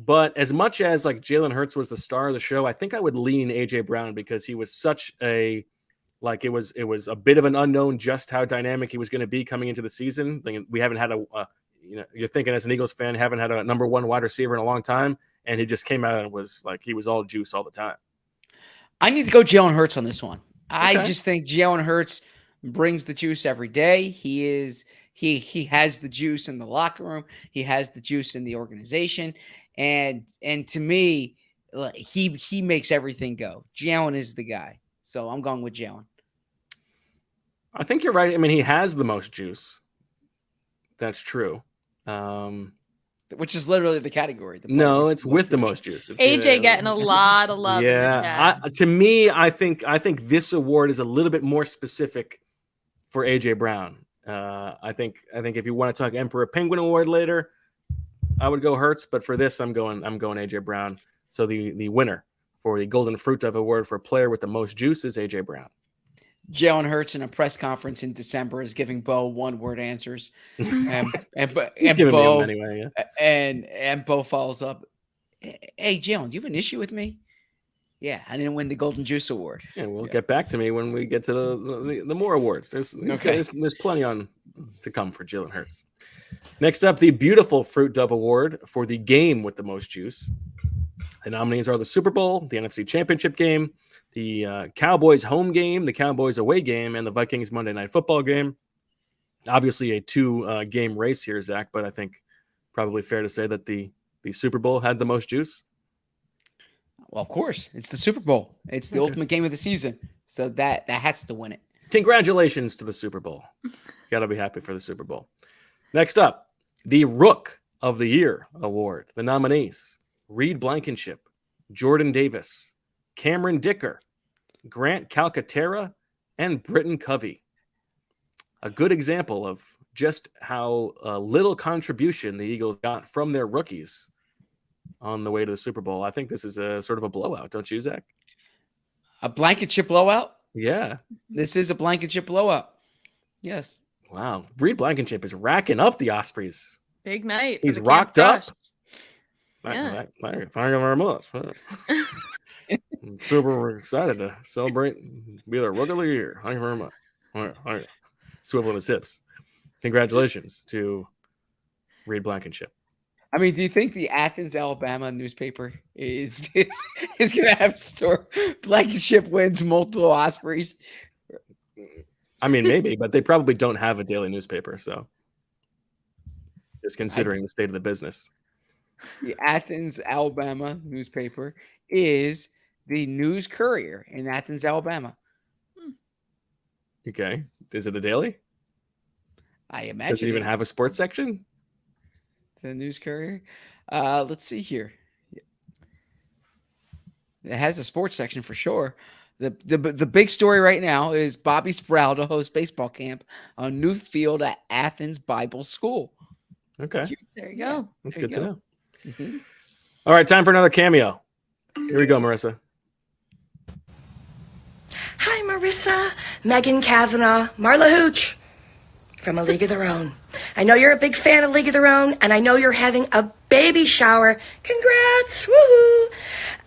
But as much as like Jalen Hurts was the star of the show, I think I would lean A.J. Brown because he was such a it was a bit of an unknown just how dynamic he was going to be coming into the season. We haven't had you're thinking as an Eagles fan, haven't had a number one wide receiver in a long time, and he just came out and was like he was all juice all the time. I need to go Jalen Hurts on this one. Okay. I just think Jalen Hurts brings the juice every day. He has the juice in the locker room. He has the juice in the organization. And to me, he makes everything go. Jalen is the guy. So I'm going with Jalen. I think you're right. I mean, he has the most juice. That's true. Which is literally the category. No, it's with the most juice. It's, AJ getting a lot of love. Yeah. To me, I think this award is a little bit more specific for AJ Brown. I think if you want to talk Emperor Penguin Award later, I would go Hurts, but for this, I'm going AJ Brown. So the winner for the Golden Fruit Dove Award for player with the most juice is AJ Brown. Jalen Hurts in a press conference in December is giving Bo one-word answers, and Bo anyway, yeah. and Bo follows up. Hey, Jalen, do you have an issue with me? Yeah, I didn't win the Golden Juice Award. Yeah, we'll get back to me when we get to the more awards. There's plenty on to come for Jalen Hurts. Next up, the Beautiful Fruit Dove Award for the game with the most juice. The nominees are the Super Bowl, the NFC Championship game, the Cowboys home game, the Cowboys away game, and the Vikings Monday Night Football game. Obviously a two-game race here, Zach, but I think probably fair to say that the Super Bowl had the most juice. Well, of course. It's the Super Bowl. It's the ultimate game of the season. So that has to win it. Congratulations to the Super Bowl. Got to be happy for the Super Bowl. Next up, the Rook of the Year Award. The nominees: Reed Blankenship, Jordan Davis, Cameron Dicker, Grant Calcaterra, and Britton Covey. A good example of just how little contribution the Eagles got from their rookies on the way to the Super Bowl. I think this is a sort of a blowout, don't you, Zach? A Blankenship blowout? Yeah. This is a Blankenship blowout. Yes. Wow. Reed Blankenship is racking up the Ospreys. Big night. He's rocked up. Yeah. Thank you very much. I'm super excited to celebrate, be the Rook of the Year. Thank you very much. All right. Swivel his hips. Congratulations to Reed Blankenship. I mean, do you think the Athens, Alabama newspaper is going to have a store? Blankenship wins multiple Ospreys. I mean, maybe, but they probably don't have a daily newspaper. So, just considering the state of the business, the Athens, Alabama newspaper is the News Courier in Athens, Alabama. Okay, is it a daily? I imagine. Does it even have a sports section? The News Courier. Let's see here. It has a sports section for sure. The big story right now is Bobby Sproul to host baseball camp on new field at Athens Bible School. Okay. There you go. That's good to know. Mm-hmm. All right, time for another cameo. Here we go, Marissa. Hi, Marissa, Megan Kavanaugh, Marla Hooch from A League of Their Own. I know you're a big fan of League of Their Own, and I know you're having a baby shower. Congrats, woohoo!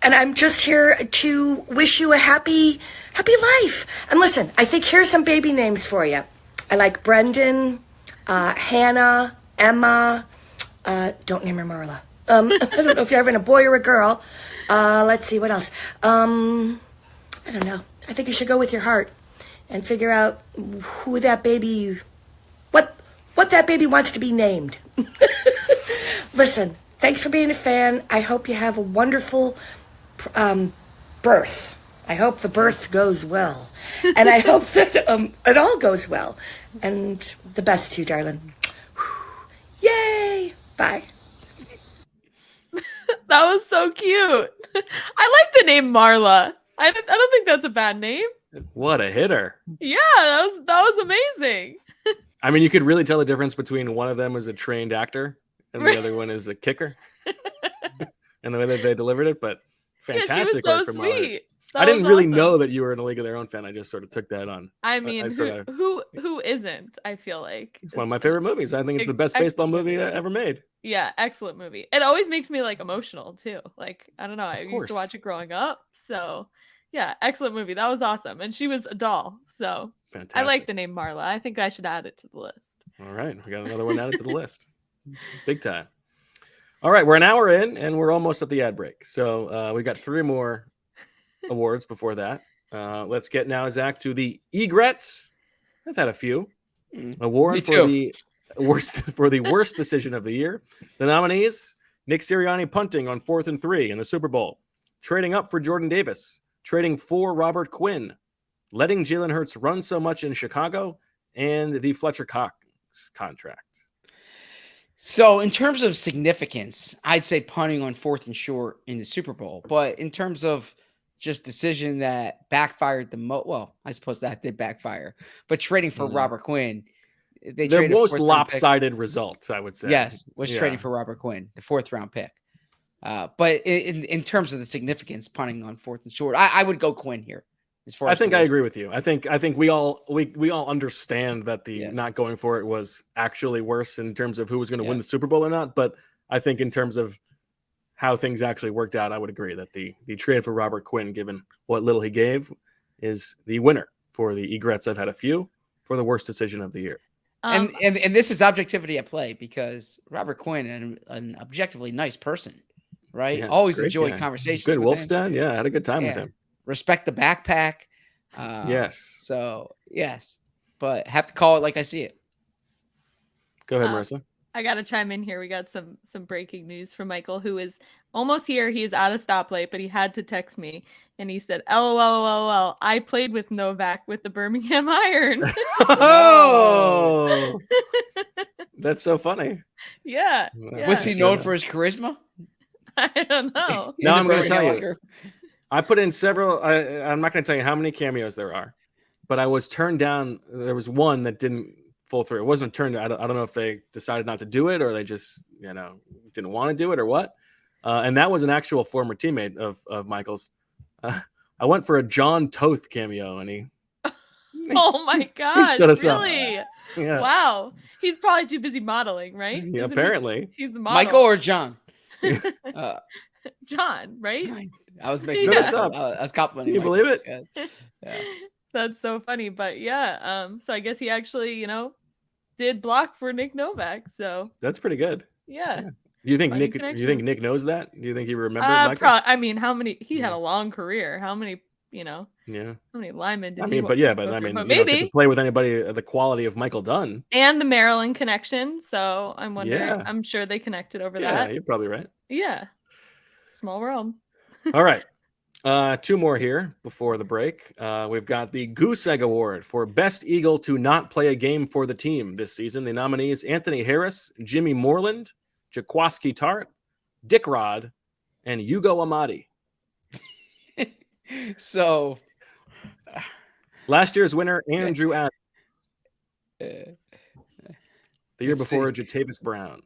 And I'm just here to wish you a happy life. And listen, I think here's some baby names for you. I like Brendan, Hannah, Emma. Don't name her Marla. I don't know if you're having a boy or a girl. Let's see, what else? I don't know. I think you should go with your heart and figure out who that baby, what that baby wants to be named. Listen, thanks for being a fan. I hope you have a wonderful birth. I hope the birth goes well. And I hope that it all goes well. And the best to you, darling. Yay! Bye. That was so cute. I like the name Marla. I don't think that's a bad name. What a hitter. Yeah, that was amazing. I mean, you could really tell the difference between one of them is a trained actor and the other one is a kicker. And the way that they delivered it, but fantastic. Yeah, she was so work from Marla. sweet. I didn't really know that you were in A League of Their Own fan. I just sort of took that on. I mean, who isn't? I feel like it's one of my favorite movies. I think it's the best baseball movie ever made. Yeah, excellent movie. It always makes me like emotional too. Like, I don't know, I used to watch it growing up. So yeah, excellent movie. That was awesome. And she was a doll. So fantastic. I like the name Marla. I think I should add it to the list. All right. We got another one added to the list. Big time. All right. We're an hour in and we're almost at the ad break. So we got 3 more awards before that. Let's get now, Zach, to the egrets. I've had a few. Award for the worst decision of the year. The nominees: Nick Sirianni punting on 4th and 3 in the Super Bowl, trading up for Jordan Davis, trading for Robert Quinn, letting Jalen Hurts run so much in Chicago, and the Fletcher Cox contract. So in terms of significance, I'd say punting on 4th and short in the Super Bowl. But in terms of just decision that backfired the most, well, I suppose that did backfire. But trading for Robert Quinn, the most lopsided result, I would say. Yes, was trading for Robert Quinn, the 4th round pick. But in terms of the significance, punting on 4th and short, I would go Quinn here. As far I as think I agree with you. I think we all understand that the not going for it was actually worse in terms of who was going to win the Super Bowl or not. But I think in terms of how things actually worked out, I would agree that the trade for Robert Quinn, given what little he gave, is the winner for the egrets. I've had a few for the worst decision of the year. And this is objectivity at play because Robert Quinn, an objectively nice person, right? Yeah, always enjoyed conversations. Good with Wolfstein. him. Yeah, I had a good time with him. Respect the backpack. Yes. So yes, but have to call it like I see it. Go ahead, Marissa. I got to chime in here. We got some breaking news from Michael, who is almost here. He's at a stoplight, but he had to text me. And he said, LOL, I played with Novak with the Birmingham Iron. Oh, that's so funny. Yeah. Was he known for his charisma? I don't know. Now I'm going to tell you. I put in several. I'm not going to tell you how many cameos there are, but I was turned down. There was one that didn't full through. It wasn't turned. I don't know if they decided not to do it or they just didn't want to do it or what. And that was an actual former teammate of Michael's. I went for a John Toth cameo, and he. Oh my God! Stood us really? Up. Yeah. Wow. He's probably too busy modeling, right? Yeah, apparently. He's the model. Michael or John? John, right? I was making us up. I was complimenting. Can you believe it? Yeah. That's so funny. But yeah, so I guess he actually, did block for Nick Novak. So that's pretty good. Yeah. Do you think Nick knows that? Do you think he remembers? I mean, how many? He had a long career. How many? Yeah. How many linemen did he? But maybe to play with anybody the quality of Michael Dunn and the Maryland connection. So I'm wondering. Yeah. I'm sure they connected over that. Yeah, you're probably right. Yeah. Small world. All right. 2 more here before the break. We've got the Goose Egg Award for Best Eagle to not play a game for the team this season. The nominees: Anthony Harris, Jimmy Moreland, Jaquaski Tart, Dick Rod, and Hugo Amadi. So last year's winner, Andrew Adams. The year before, Jatavis Brown.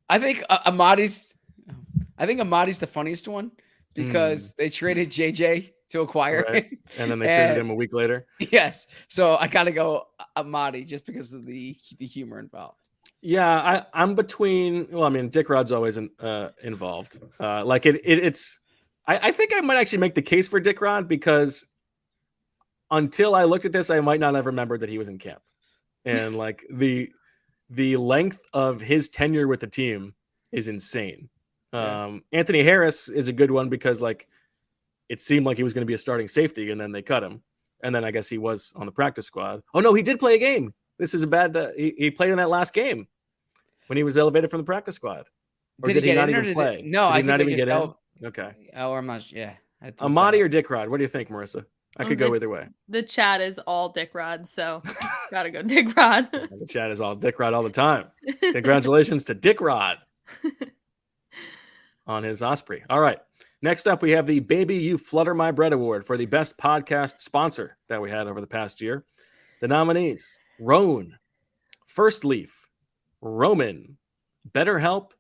I think Amadi's the funniest one because they traded JJ to acquire him. And then they traded him a week later. Yes. So I gotta go Amadi just because of the humor involved. Yeah, I'm between. Well, I mean, Dick Rod's always involved. I think I might actually make the case for Dick Rod because until I looked at this, I might not have remembered that he was in camp, and like the length of his tenure with the team is insane. Yes. Anthony Harris is a good one because like it seemed like he was going to be a starting safety, and then they cut him. And then I guess he was on the practice squad. Oh, no, he did play a game. This is a bad he played in that last game when he was elevated from the practice squad. Or did he not even play? No, I did he not think even get in? Okay. Oh, I'm not. Yeah. Amadi or Dick Rod? What do you think, Marissa? I could go either way. The chat is all Dick Rod, so gotta go Dick Rod. The chat is all Dick Rod all the time. Congratulations to Dick Rod on his Osprey. All right. Next up, we have the Baby You Flutter My Bread Award for the best podcast sponsor that we had over the past year. The nominees: Roan, First Leaf, Roman, BetterHelp,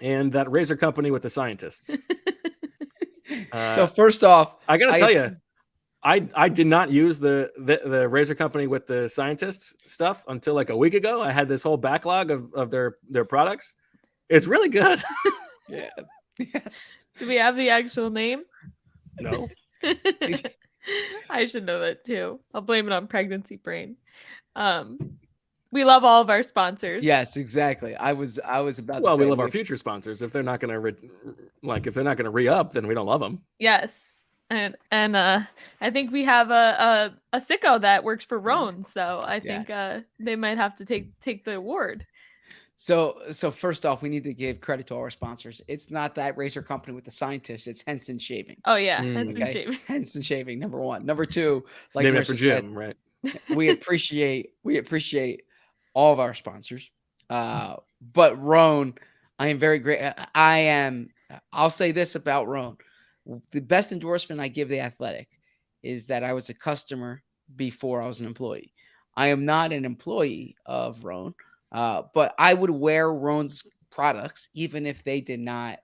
and that razor company with the scientists. So first off, I got to tell you, I did not use the razor company with the scientists stuff until like a week ago. I had this whole backlog of their products. It's really good. Yeah. Yes. Do we have the actual name? No. I should know that too. I'll blame it on pregnancy brain. We love all of our sponsors. Yes, exactly. I was about to say. Well, we love our future sponsors. If they're not going to re-up, then we don't love them. Yes. And I think we have a sicko that works for Roan, so I think they might have to take the award. So first off, we need to give credit to all our sponsors. It's not that razor company with the scientists. It's Henson Shaving. Oh yeah, Henson Shaving. Henson Shaving, number one. Number two, like named after Jim, right? We appreciate all of our sponsors. But Roan, I am very great. I'll say this about Roan. The best endorsement I give the Athletic is that I was a customer before I was an employee. I am not an employee of Roan, but I would wear Roan's products even if they did not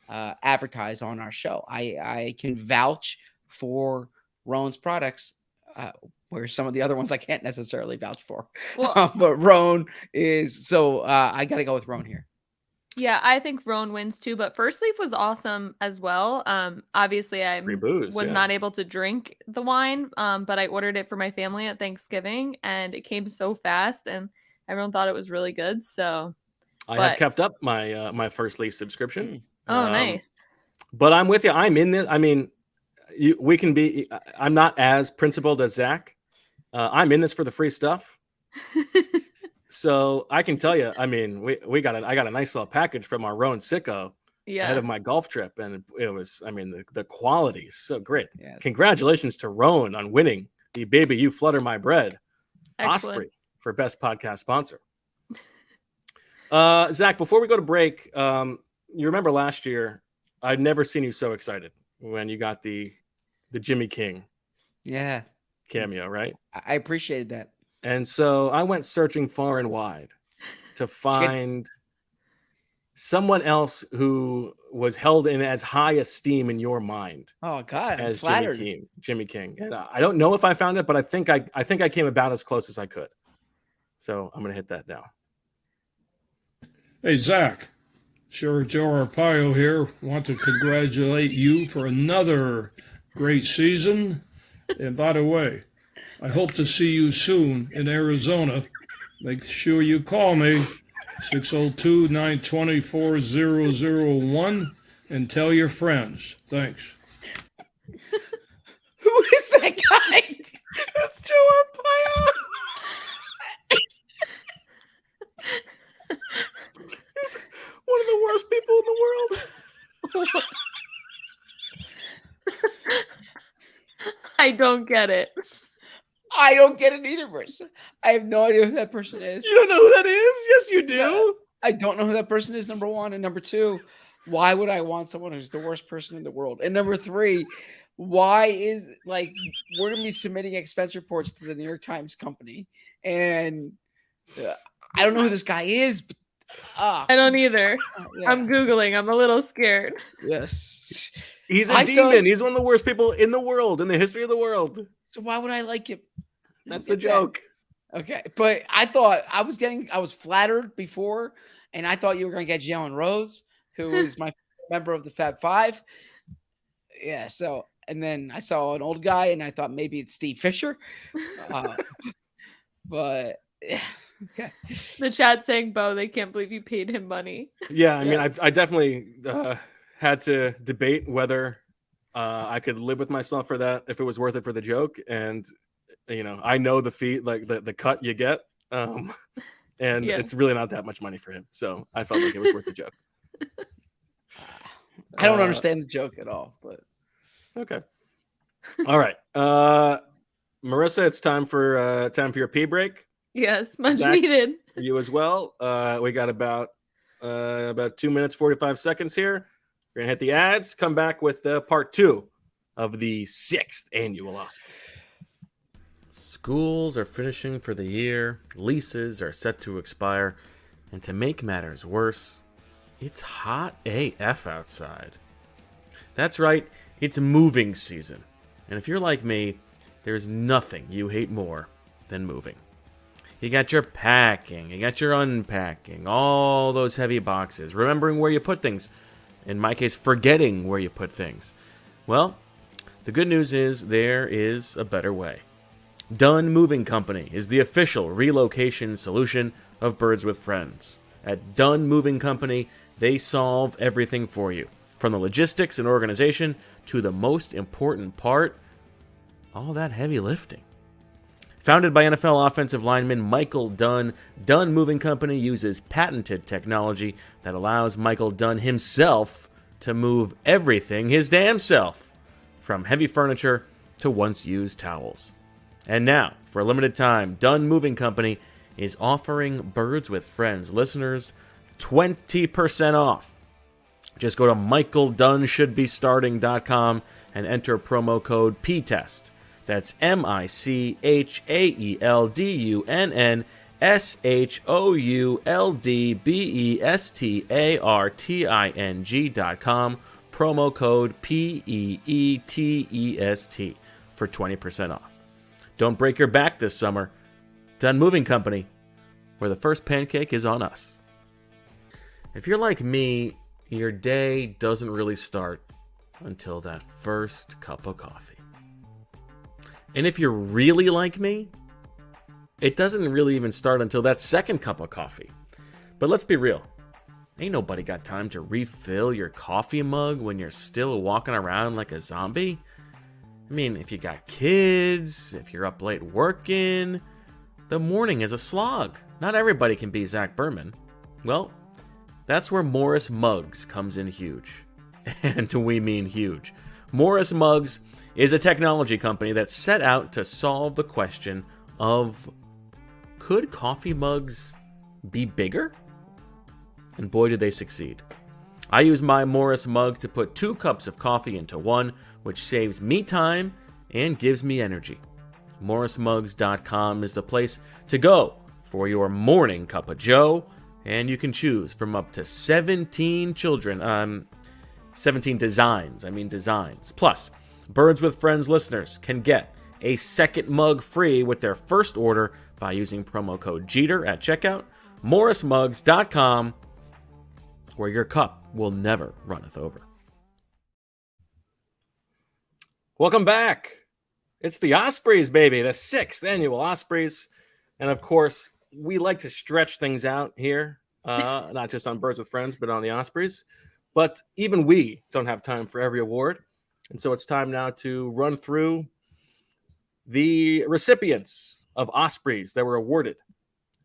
advertise on our show. I can vouch for Roan's products, where some of the other ones I can't necessarily vouch for. Well, but Roan is so I got to go with Roan here. Yeah, I think Roan wins too, but First Leaf was awesome as well. Obviously, I was not able to drink the wine, but I ordered it for my family at Thanksgiving, and it came so fast, and everyone thought it was really good. So I have kept up my my First Leaf subscription. Oh, nice. But I'm with you. I'm in this. I mean, we can be. I'm not as principled as Zach. I'm in this for the free stuff. So I can tell you, I mean, I got a nice little package from our Roan Sicko ahead of my golf trip, and it was, I mean, the quality is so great. Yes. Congratulations to Roan on winning the Baby You Flutter My Bread Osprey for best podcast sponsor. Zach, before we go to break, you remember last year, I'd never seen you so excited when you got the Jimmy King cameo, right? I appreciated that. And so I went searching far and wide to find someone else who was held in as high esteem in your mind. Oh God, I'm as flattered. Jimmy King. And I don't know if I found it, but I think I came about as close as I could. So I'm gonna hit that now. Hey Zach, Sheriff Joe Arpaio here. Want to congratulate you for another great season. And by the way, I hope to see you soon in Arizona. Make sure you call me, 602-924-001, and tell your friends. Thanks. Who is that guy? That's Joe Arpaio. He's one of the worst people in the world. I don't get it. I don't get it either, Marissa. I have no idea who that person is. You don't know who that is? Yes, you do. No, I don't know who that person is, number one. And number two, why would I want someone who's the worst person in the world? And number three, why is, like, we're going to be submitting expense reports to the New York Times company. And I don't know who this guy is. But, I don't either. Yeah. I'm Googling. I'm a little scared. Yes. He's a demon. He's one of the worst people in the world, in the history of the world. So why would I like him? That's the joke. Okay. But I thought I was flattered before, and I thought you were going to get Jalen Rose, who is my member of the Fab Five. Yeah. So, and then I saw an old guy, and I thought maybe it's Steve Fisher. But yeah. Okay. The chat saying, Bo, they can't believe you paid him money. Yeah. I mean, I definitely had to debate whether I could live with myself for that if it was worth it for the joke. And, I know the fee, like the cut you get. And it's really not that much money for him. So I felt like it was worth the joke. I don't understand the joke at all, but okay. All right. Marissa, it's time for your pee break. Yes, much Zach, needed. You as well. We got about 2 minutes, 45 seconds here. We're going to hit the ads, come back with part 2 of the 6th Annual Ospreys. Schools are finishing for the year, leases are set to expire, and to make matters worse, it's hot AF outside. That's right, it's moving season. And if you're like me, there's nothing you hate more than moving. You got your packing, you got your unpacking, all those heavy boxes, remembering where you put things. In my case, forgetting where you put things. Well, the good news is there is a better way. Dunn Moving Company is the official relocation solution of Birds with Friends. At Dunn Moving Company, they solve everything for you. From the logistics and organization to the most important part, all that heavy lifting. Founded by NFL offensive lineman Michael Dunn, Dunn Moving Company uses patented technology that allows Michael Dunn himself to move everything his damn self, from heavy furniture to once-used towels. And now, for a limited time, Dunn Moving Company is offering Birds with Friends listeners 20% off. Just go to michaeldunnshouldbestarting.com and enter promo code PTEST. That's MichaelDunnShouldBestarting.com. Promo code PEETEST for 20% off. Don't break your back this summer. Dunn Moving Company, where the first pancake is on us. If you're like me, your day doesn't really start until that first cup of coffee. And if you're really like me, it doesn't really even start until that second cup of coffee. But let's be real. Ain't nobody got time to refill your coffee mug when you're still walking around like a zombie. I mean, if you got kids, if you're up late working, the morning is a slog. Not everybody can be Zach Berman. Well, that's where Morris Mugs comes in huge. And we mean huge. Morris Mugs is a technology company that set out to solve the question of, could coffee mugs be bigger? And boy, did they succeed. I use my Morris mug to put 2 cups of coffee into one, which saves me time and gives me energy. MorrisMugs.com is the place to go for your morning cup of joe, and you can choose from up to 17 designs. Plus, Birds with Friends listeners can get a second mug free with their first order by using promo code Jeter at checkout. MorrisMugs.com, where your cup will never runneth over. Welcome back. It's the Ospreys, baby, the 6th Annual Ospreys. And of course, we like to stretch things out here, not just on Birds with Friends, but on the Ospreys. But even we don't have time for every award. And so it's time now to run through the recipients of Ospreys that were awarded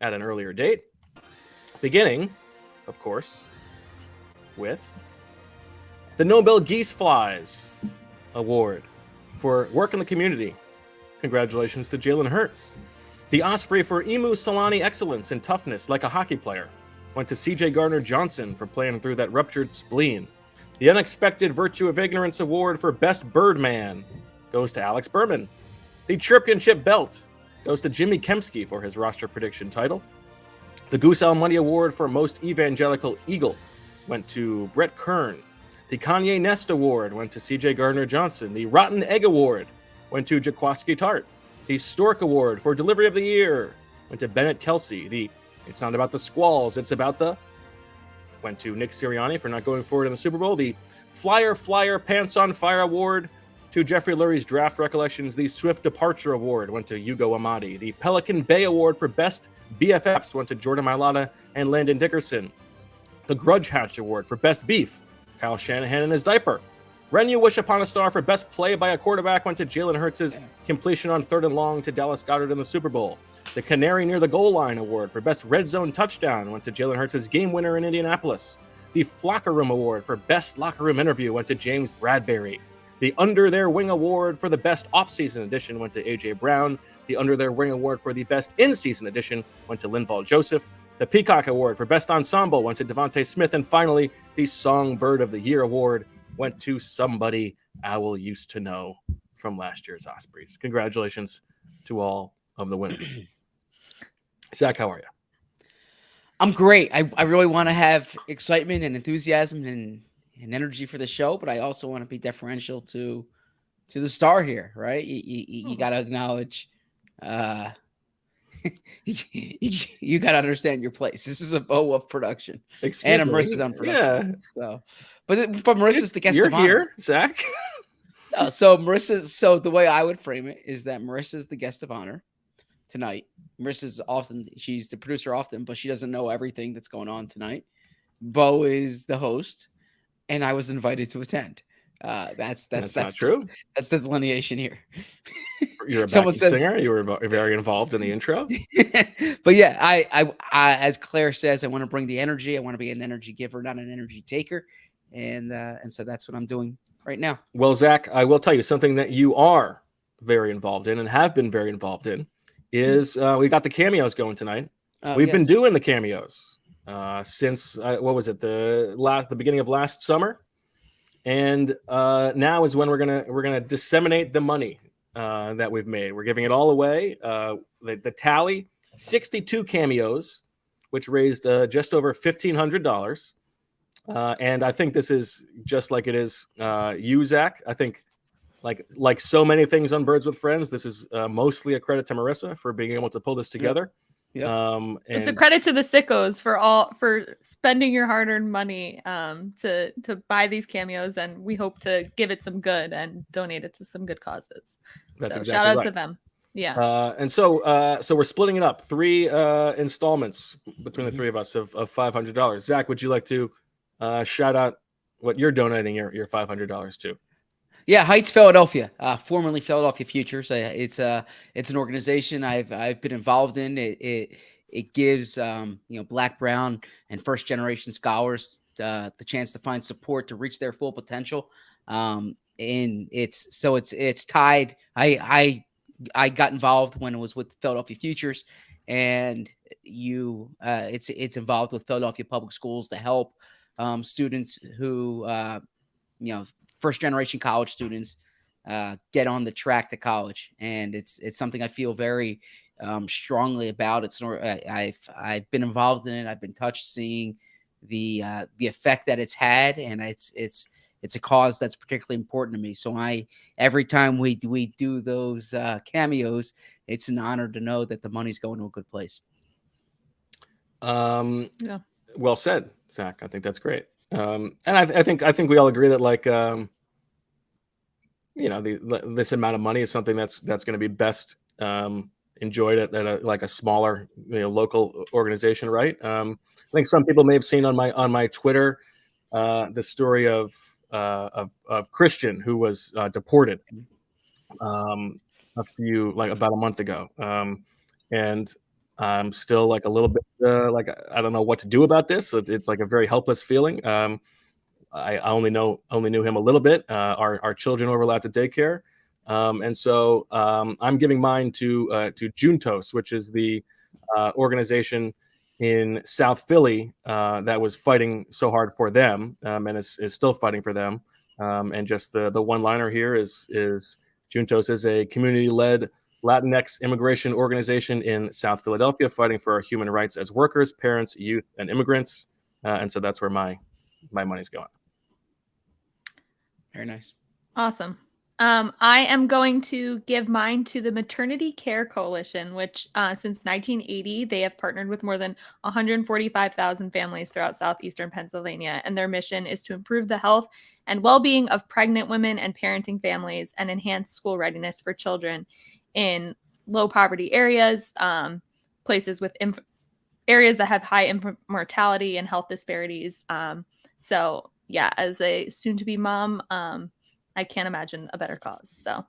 at an earlier date. Beginning, of course, with the Nobel Geese Flies Award for work in the community. Congratulations to Jalen Hurts. The Osprey for Emu Salani excellence and toughness like a hockey player went to CJ Gardner-Johnson for playing through that ruptured spleen. The Unexpected Virtue of Ignorance Award for Best Birdman goes to Alex Berman. The Championship Belt goes to Jimmy Kemsky for his roster prediction title. The Goose Owl Money Award for Most Evangelical Eagle went to Brett Kern. The Kanye Nest Award went to CJ Gardner-Johnson. The Rotten Egg Award went to Jaquaski Tart. The Stork Award for Delivery of the Year went to Bennett Kelsey. The It's Not About the Squalls, It's About the went to Nick Sirianni for not going forward in the Super Bowl. The Flyer Pants on Fire Award to Jeffrey Lurie's Draft Recollections. The Swift Departure Award went to Hugo Amadi. The Pelican Bay Award for Best BFFs went to Jordan Mailata and Landon Dickerson. The Grudge Hatch Award for Best Beef, Kyle Shanahan and his diaper. Ren You Wish Upon a Star for best play by a quarterback went to Jalen Hurts' completion on 3rd and long to Dallas Goedert in the Super Bowl. The Canary Near the Goal Line Award for best red zone touchdown went to Jalen Hurts' game winner in Indianapolis. The Flocker Room Award for best locker room interview went to James Bradbury. The Under Their Wing Award for the best off-season edition went to A.J. Brown. The Under Their Wing Award for the best in-season edition went to Linval Joseph. The Peacock Award for best ensemble went to Devontae Smith. And finally, the Songbird of the Year Award went to somebody Owl used to know from last year's Ospreys. Congratulations to all of the winners. Zach, how are you? I'm great. I really want to have excitement and enthusiasm and energy for the show, but I also want to be deferential to the star here, right? You got to acknowledge, you got to understand your place. This is a Beowulf production, and a Marissa's on production. Yeah. So, but Marissa's the guest of honor. You're here, Zach. So the way I would frame it is that Marissa's the guest of honor tonight. She's the producer often, but she doesn't know everything that's going on tonight. Bo is the host, and I was invited to attend. That's not true. That's the delineation here. You're a backing singer. You were very involved in the intro. But yeah, I as Claire says, I want to bring the energy. I want to be an energy giver, not an energy taker, and so that's what I'm doing right now. Well, Zach, I will tell you something that you are very involved in and have been very involved in is we got the cameos going tonight. We've been doing the cameos since what was it, the beginning of last summer, and now is when we're gonna disseminate the money that we've made. We're giving it all away. The tally: 62 cameos, which raised just over $1,500. And I think this is just like it is you, Zach. I think like so many things on Birds with Friends, this is mostly a credit to Marissa for being able to pull this together. Yep. And it's a credit to the sickos for spending your hard-earned money to buy these cameos, and we hope to give it some good and donate it to some good causes. That's so exactly shout out right. to them. Yeah. And so we're splitting it up, 3 installments between the three of us of $500. Zach, would you like to shout out what you're donating your $500 to? Yeah, Heights Philadelphia, formerly Philadelphia Futures. It's an organization I've been involved in. It gives Black, Brown, and first generation scholars the chance to find support to reach their full potential. And it's tied. I got involved when it was with Philadelphia Futures, and it's involved with Philadelphia Public Schools to help students who first generation college students get on the track to college. And it's something I feel very strongly about. I've been involved in it. I've been touched seeing the effect that it's had, and it's a cause that's particularly important to me. So every time we do those cameos, it's an honor to know that the money's going to a good place. Yeah. Well said, Zach. I think that's great. And I think we all agree that this amount of money is something that's going to be best enjoyed at a smaller local organization, right? I think some people may have seen on my Twitter the story of Christian, who was deported about a month ago, and I'm still a little bit I don't know what to do about this. It's like a very helpless feeling. I only knew him a little bit. Our children overlapped at daycare, and so I'm giving mine to Juntos, which is the organization in South Philly that was fighting so hard for them, and is still fighting for them. And just the one-liner here is Juntos is a community-led Latinx immigration organization in South Philadelphia fighting for our human rights as workers, parents, youth, and immigrants. And so that's where my money's going. Very nice. Awesome. I am going to give mine to the Maternity Care Coalition, which since 1980, they have partnered with more than 145,000 families throughout southeastern Pennsylvania. And their mission is to improve the health and well-being of pregnant women and parenting families and enhance school readiness for children in low poverty areas, places with areas that have high mortality and health disparities. So yeah, as a soon-to-be mom, I can't imagine a better cause. So,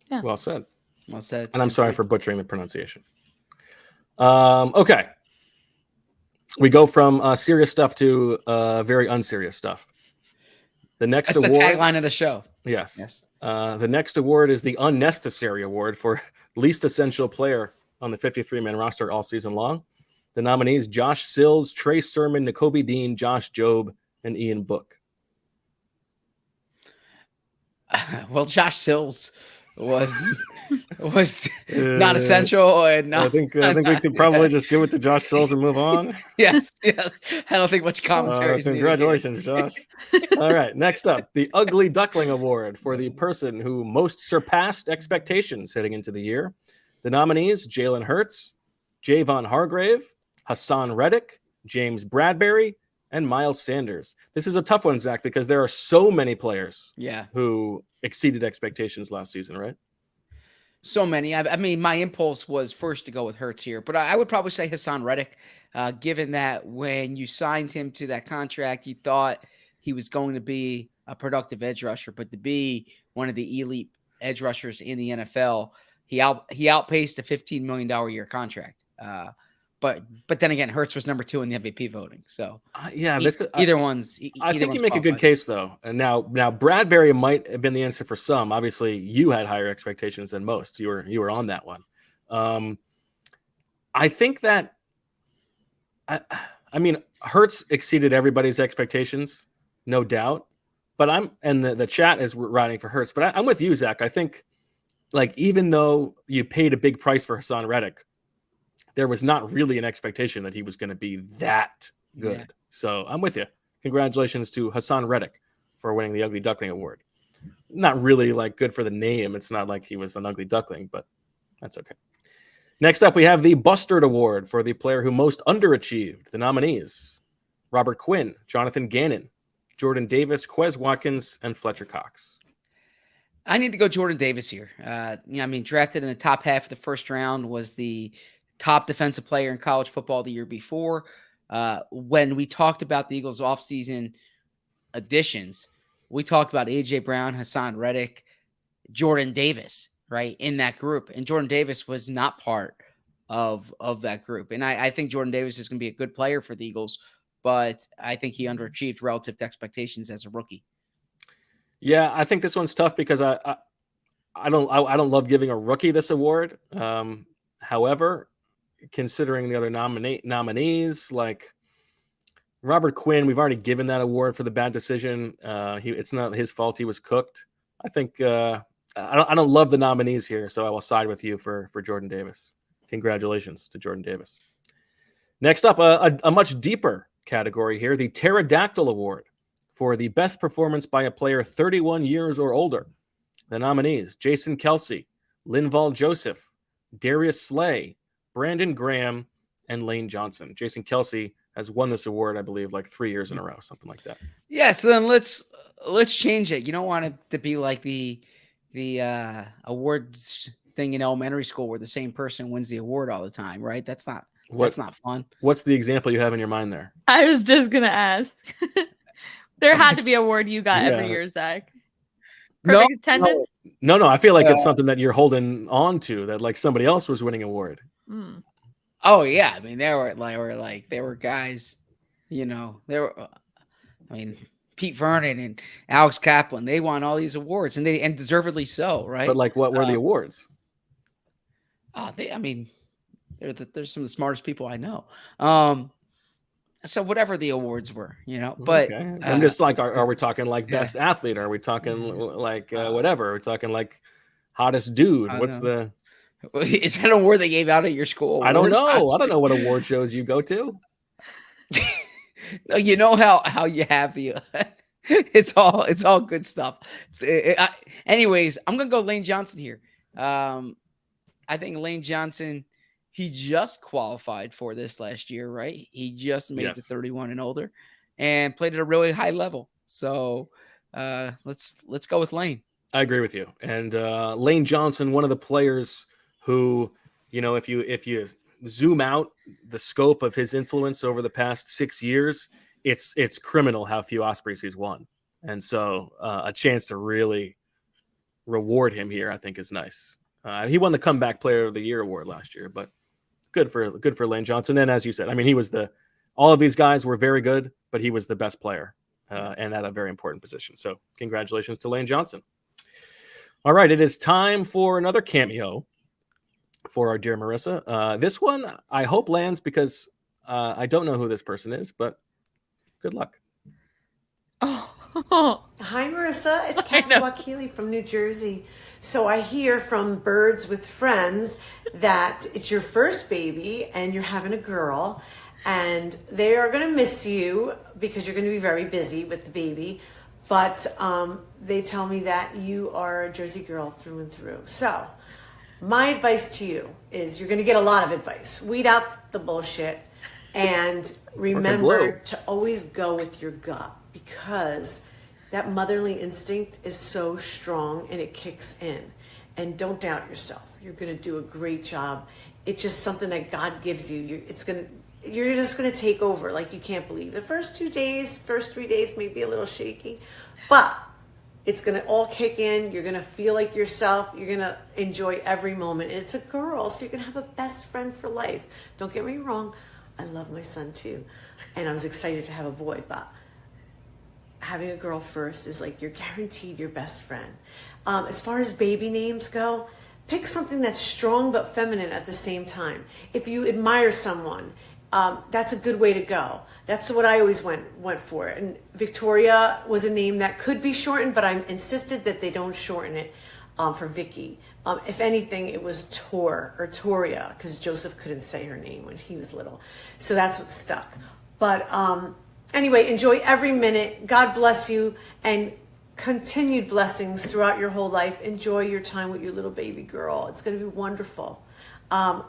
yeah. Well said. Well said. And I'm sorry for butchering the pronunciation. Okay. We go from serious stuff to very unserious stuff. The next That's award, the tagline of the show. Yes. Yes. The next award is the unnecessary award for least essential player on the 53-man roster all season long. The nominees: Josh Sills, Trey Sermon, Nakobe Dean, Josh Jobe, and Ian Book. Well, Josh Sills was not essential, and not, I think we could probably just give it to Josh Sills and move on. yes. I don't think much commentary. Congratulations, Josh. All right, next up, the Ugly Duckling Award for the person who most surpassed expectations heading into the year. The nominees: Jalen Hurts, Javon Hargrave, Hassan Reddick, James Bradbury, and Miles Sanders. This is a tough one, Zach, because there are so many players who exceeded expectations last season, right? So many. I mean, my impulse was first to go with Hurts here, but I would probably say Hassan Reddick, given that when you signed him to that contract, you thought he was going to be a productive edge rusher, but to be one of the elite edge rushers in the NFL, he outpaced a $15 million a year contract. But then again, Hurts was number 2 in the MVP voting. So either one's. I think you make a good case though. And now Bradbury might have been the answer for some. Obviously, you had higher expectations than most. You were on that one. I think that. I mean, Hurts exceeded everybody's expectations, no doubt. But the chat is riding for Hurts. But I'm with you, Zach. I think, like, even though you paid a big price for Hassan Reddick, there was not really an expectation that he was going to be that good. Yeah. So I'm with you. Congratulations to Hassan Reddick for winning the Ugly Duckling Award. Not really like good for the name. It's not like he was an ugly duckling, but that's okay. Next up, we have the Bustard Award for the player who most underachieved. The nominees: Robert Quinn, Jonathan Gannon, Jordan Davis, Quez Watkins, and Fletcher Cox. I need to go Jordan Davis here. Drafted in the top half of the first round, was the top defensive player in college football the year before. When we talked about the Eagles offseason additions, we talked about A.J. Brown, Hassan Reddick, Jordan Davis, right, in that group. And Jordan Davis was not part of that group. And I think Jordan Davis is going to be a good player for the Eagles, but I think he underachieved relative to expectations as a rookie. Yeah, I think this one's tough because I don't love giving a rookie this award. However, considering the other nominees, like Robert Quinn, we've already given that award for the bad decision. It's not his fault. He was cooked. I think I don't love the nominees here, so I will side with you for Jordan Davis. Congratulations to Jordan Davis. Next up, a much deeper category here, the Pterodactyl Award for the best performance by a player 31 years or older. The nominees: Jason Kelsey, Linval Joseph, Darius Slay, Brandon Graham, and Lane Johnson. Jason Kelsey has won this award, I believe, like 3 years in a row, something like that. Yeah, so then let's change it. You don't want it to be like the awards thing in elementary school where the same person wins the award all the time, right? That's not fun. What's the example you have in your mind there? I was just gonna ask. There had to be an award you got every year, Zach. Perfect attendance? No. I feel like it's something that you're holding on to, that like somebody else was winning award. Mm. Oh yeah, I mean there were guys, Pete Vernon and Alex Kaplan, they won all these awards and deservedly so, right? But like, what were the awards? They're some of the smartest people I know. So whatever the awards were, but okay. I'm just like, are we talking like best athlete? Are we talking like whatever? Are we talking like hottest dude? Is that an award they gave out at your school? I don't know. I don't know what award shows you go to. You know how you have the it's all good stuff. Anyways, I'm gonna go Lane Johnson here. I think Lane Johnson, he just qualified for this last year, right? He just made the 31 and older and played at a really high level. So let's go with Lane. I agree with you. And Lane Johnson, one of the players who, if you zoom out the scope of his influence over the past 6 years, it's criminal how few Ospreys he's won. And so a chance to really reward him here, I think, is nice. He won the Comeback Player of the Year award last year, but good for Lane Johnson. And as you said, I mean, all of these guys were very good, but he was the best player and at a very important position. So congratulations to Lane Johnson. All right, it is time for another cameo for our dear Marissa. This one I hope lands because I don't know who this person is, but good luck. Oh. Hi, Marissa. It's Kathy Wakili from New Jersey. So I hear from Birds with Friends that it's your first baby and you're having a girl, and they are going to miss you because you're going to be very busy with the baby. But they tell me that you are a Jersey girl through and through. So my advice to you is you're going to get a lot of advice. Weed out the bullshit and remember to always go with your gut, because that motherly instinct is so strong and it kicks in. And don't doubt yourself. You're going to do a great job. It's just something that God gives you. You're just going to take over like you can't believe. The first 3 days may be a little shaky, but it's going to all kick in. You're going to feel like yourself. You're going to enjoy every moment. And it's a girl, so you're going to have a best friend for life. Don't get me wrong. I love my son too. And I was excited to have a boy, but having a girl first is like you're guaranteed your best friend. As far as baby names go, pick something that's strong but feminine at the same time. If you admire someone, that's a good way to go. That's what I always went for. And Victoria was a name that could be shortened, but I insisted that they don't shorten it for Vicky. If anything, it was Tor or Toria, because Joseph couldn't say her name when he was little. So that's what stuck. But anyway, enjoy every minute. God bless you, and continued blessings throughout your whole life. Enjoy your time with your little baby girl. It's going to be wonderful.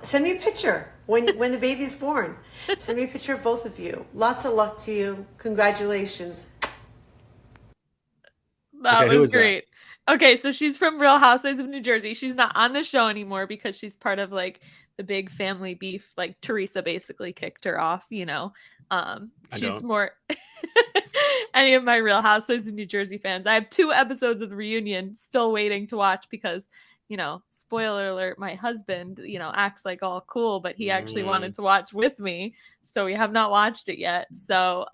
Send me a picture when the baby's born. Send me a picture of both of you. Lots of luck to you. Congratulations. That was great. Okay, so she's from Real Housewives of New Jersey. She's not on the show anymore because she's part of like the big family beef. Like Teresa basically kicked her off, you know. She's more any of my Real Housewives of New Jersey fans. I have 2 episodes of the reunion still waiting to watch because, you know, spoiler alert, my husband, you know, acts like all cool, but he actually wanted to watch with me. So we have not watched it yet. So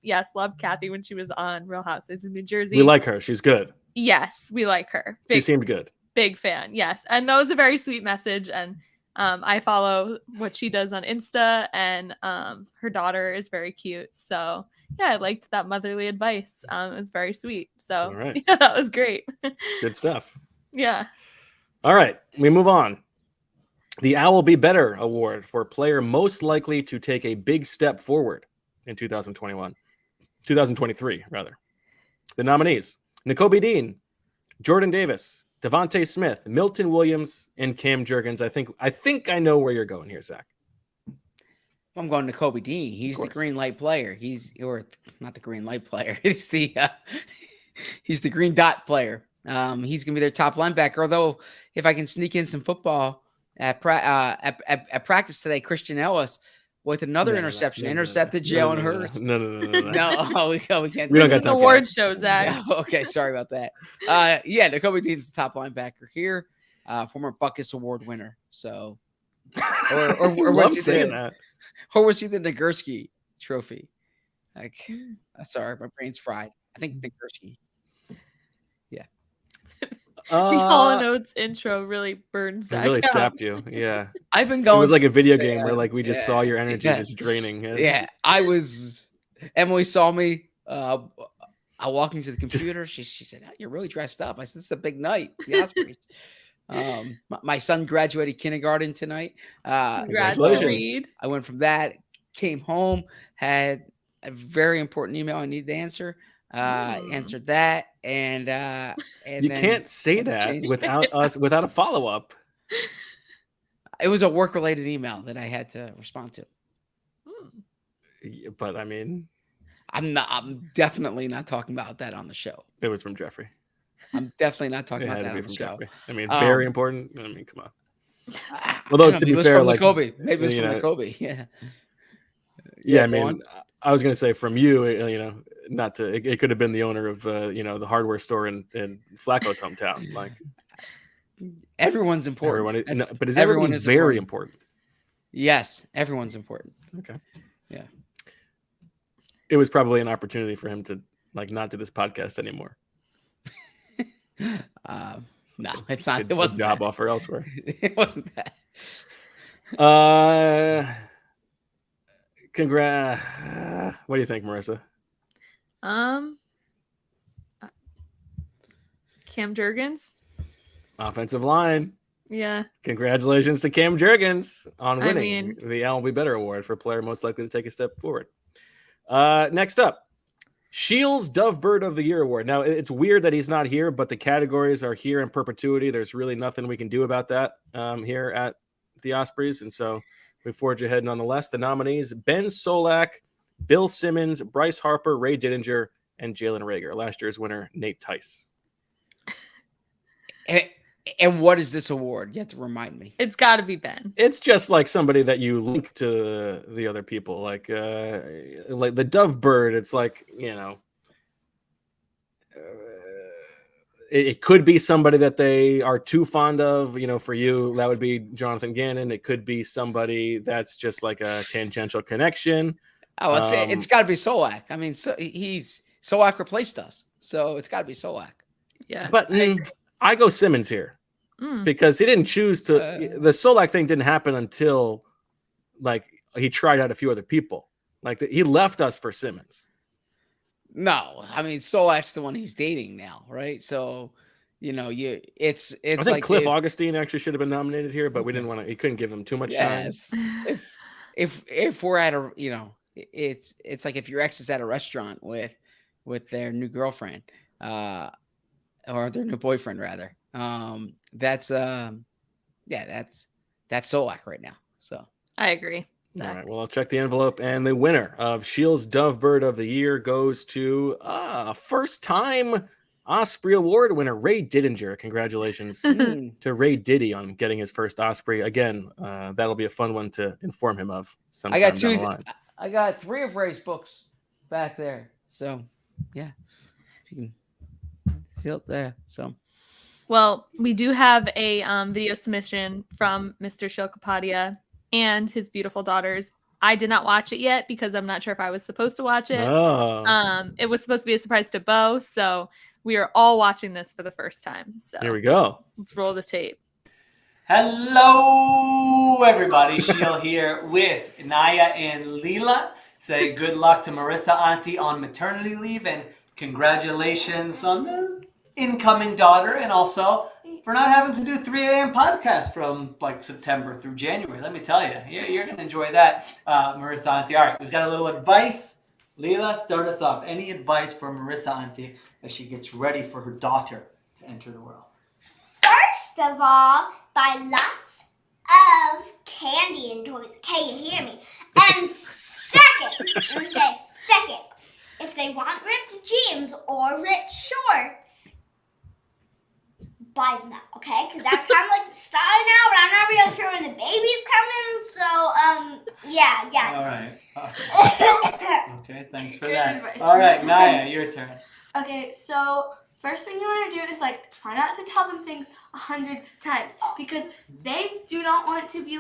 yes, loved Kathy when she was on Real Housewives of New Jersey. We like her. She's good. Yes, we like her. She seemed good. Big fan. Yes. And that was a very sweet message. And I follow what she does on Insta, and her daughter is very cute. So yeah, I liked that motherly advice. It was very sweet. So yeah, that was great. Good stuff. Yeah. All right, we move on. The I Will Be Better Award for player most likely to take a big step forward in 2023, rather. The nominees: Nakobe Dean, Jordan Davis, Devontae Smith, Milton Williams, and Cam Jurgens. I think I know where you're going here, Zach. I'm going to Kobe Dean. He's the green light player. Or not the green light player. He's the green dot player. He's gonna be their top linebacker. Although, if I can sneak in some football at practice today, Christian Ellis with another interception intercepted Jalen Hurts. No, we can't. We don't got an award show, Zach. No, okay, sorry about that. Yeah, Nakobe Dean's the top linebacker here, former Buckus Award winner. So, or was he the Nagurski Trophy? Like, sorry, my brain's fried. I think Nagurski. Yeah. The Hall & Oates intro really burns that. It really sapped you. Yeah. I've been going. It was like a video game where like we just saw your energy just draining. Yeah. Emily saw me. I walked into the computer. She said, "You're really dressed up." I said, "This is a big night. The Ospreys." My son graduated kindergarten tonight. Congratulations. I went from that, came home, had a very important email I needed to answer. Answered that, and you then can't say that without a follow-up. It was a work-related email that I had to respond to. But I mean, I'm definitely not talking about that on the show. It was from Jeffrey. I'm definitely not talking about that on the show. Jeffrey. I mean, very important. I mean, come on. Although to be fair, like maybe it's from Kobe. Yeah. Yeah, I mean, I was gonna say from you, you know, not to. It could have been the owner of the hardware store in Flacco's hometown. Like Everyone's important. But is everyone very important? Yes, everyone's important. Okay. Yeah. It was probably an opportunity for him to not do this podcast anymore. No, it's not. It wasn't a job that. offer elsewhere. It wasn't that. Congrats. What do you think, Marissa? Cam Jurgens. Offensive line. Yeah. Congratulations to Cam Jurgens on winning the Al Be Better Award for player most likely to take a step forward. Next up, Shields Dovebird of the Year Award. Now, it's weird that he's not here, but the categories are here in perpetuity. There's really nothing we can do about that here at the Ospreys, and so we forge ahead nonetheless. The nominees, Ben Solak, Bill Simmons, Bryce Harper, Ray Didinger, and Jalen Rager. Last year's winner, Nate Tice. And what is this award? You have to remind me. It's got to be Ben. It's just like somebody that you link to the other people, like the Dove Bird. It's like, it could be somebody that they are too fond of. For you, that would be Jonathan Gannon. It could be somebody that's just like a tangential connection. Oh, it's got to be Solak. I mean, Solak replaced us, so it's got to be Solak. Yeah, but I go Simmons here because he didn't choose to. The Solak thing didn't happen until he tried out a few other people. He left us for Simmons. No, I mean Solak's the one he's dating now, right? So, it's. I think Cliff Augustine actually should have been nominated here, but we didn't want to. He couldn't give him too much time. If we're at a, it's like if your ex is at a restaurant with their new girlfriend, or their new boyfriend rather. That's Solak right now. So I agree. All right. Well, I'll check the envelope, and the winner of Shields Dovebird of the Year goes to first-time Osprey Award winner Ray Didinger. Congratulations to Ray Diddy on getting his first Osprey. Again, that'll be a fun one to inform him of sometime down the line. I got 3 of Ray's books back there. So, yeah. If you can see it there. So, well, we do have a video submission from Mr. Kapadia and his beautiful daughters. I did not watch it yet because I'm not sure if I was supposed to watch it. Oh. It was supposed to be a surprise to Bo, so we are all watching this for the first time. So here we go. Let's roll the tape. Hello, everybody. Sheil here with Naya and Leela. Say good luck to Marissa Auntie on maternity leave and congratulations on the incoming daughter, and also for not having to do 3 a.m. podcast from September through January. Let me tell you, you're going to enjoy that, Marissa Auntie. All right, we've got a little advice. Leela, start us off. Any advice for Marissa Auntie as she gets ready for her daughter to enter the world? First of all, buy lots of candy and toys. Okay, you hear me? And second, if they want ripped jeans or ripped shorts, buy them out, okay? Because that's kind of the style now, but I'm not real sure when the baby's coming. So, yeah. All right. Okay, thanks for that. All right, Naya, your turn. Okay, so first thing you want to do is try not to tell them things 100 times because they do not want to be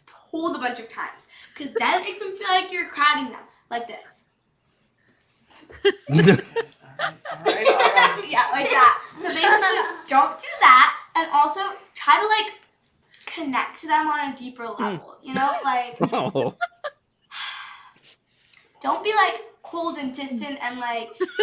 told a bunch of times because that makes them feel like you're crowding them like this. All right. Yeah, like that. So basically, don't do that, and also try to connect to them on a deeper level. Oh. Don't be cold and distant and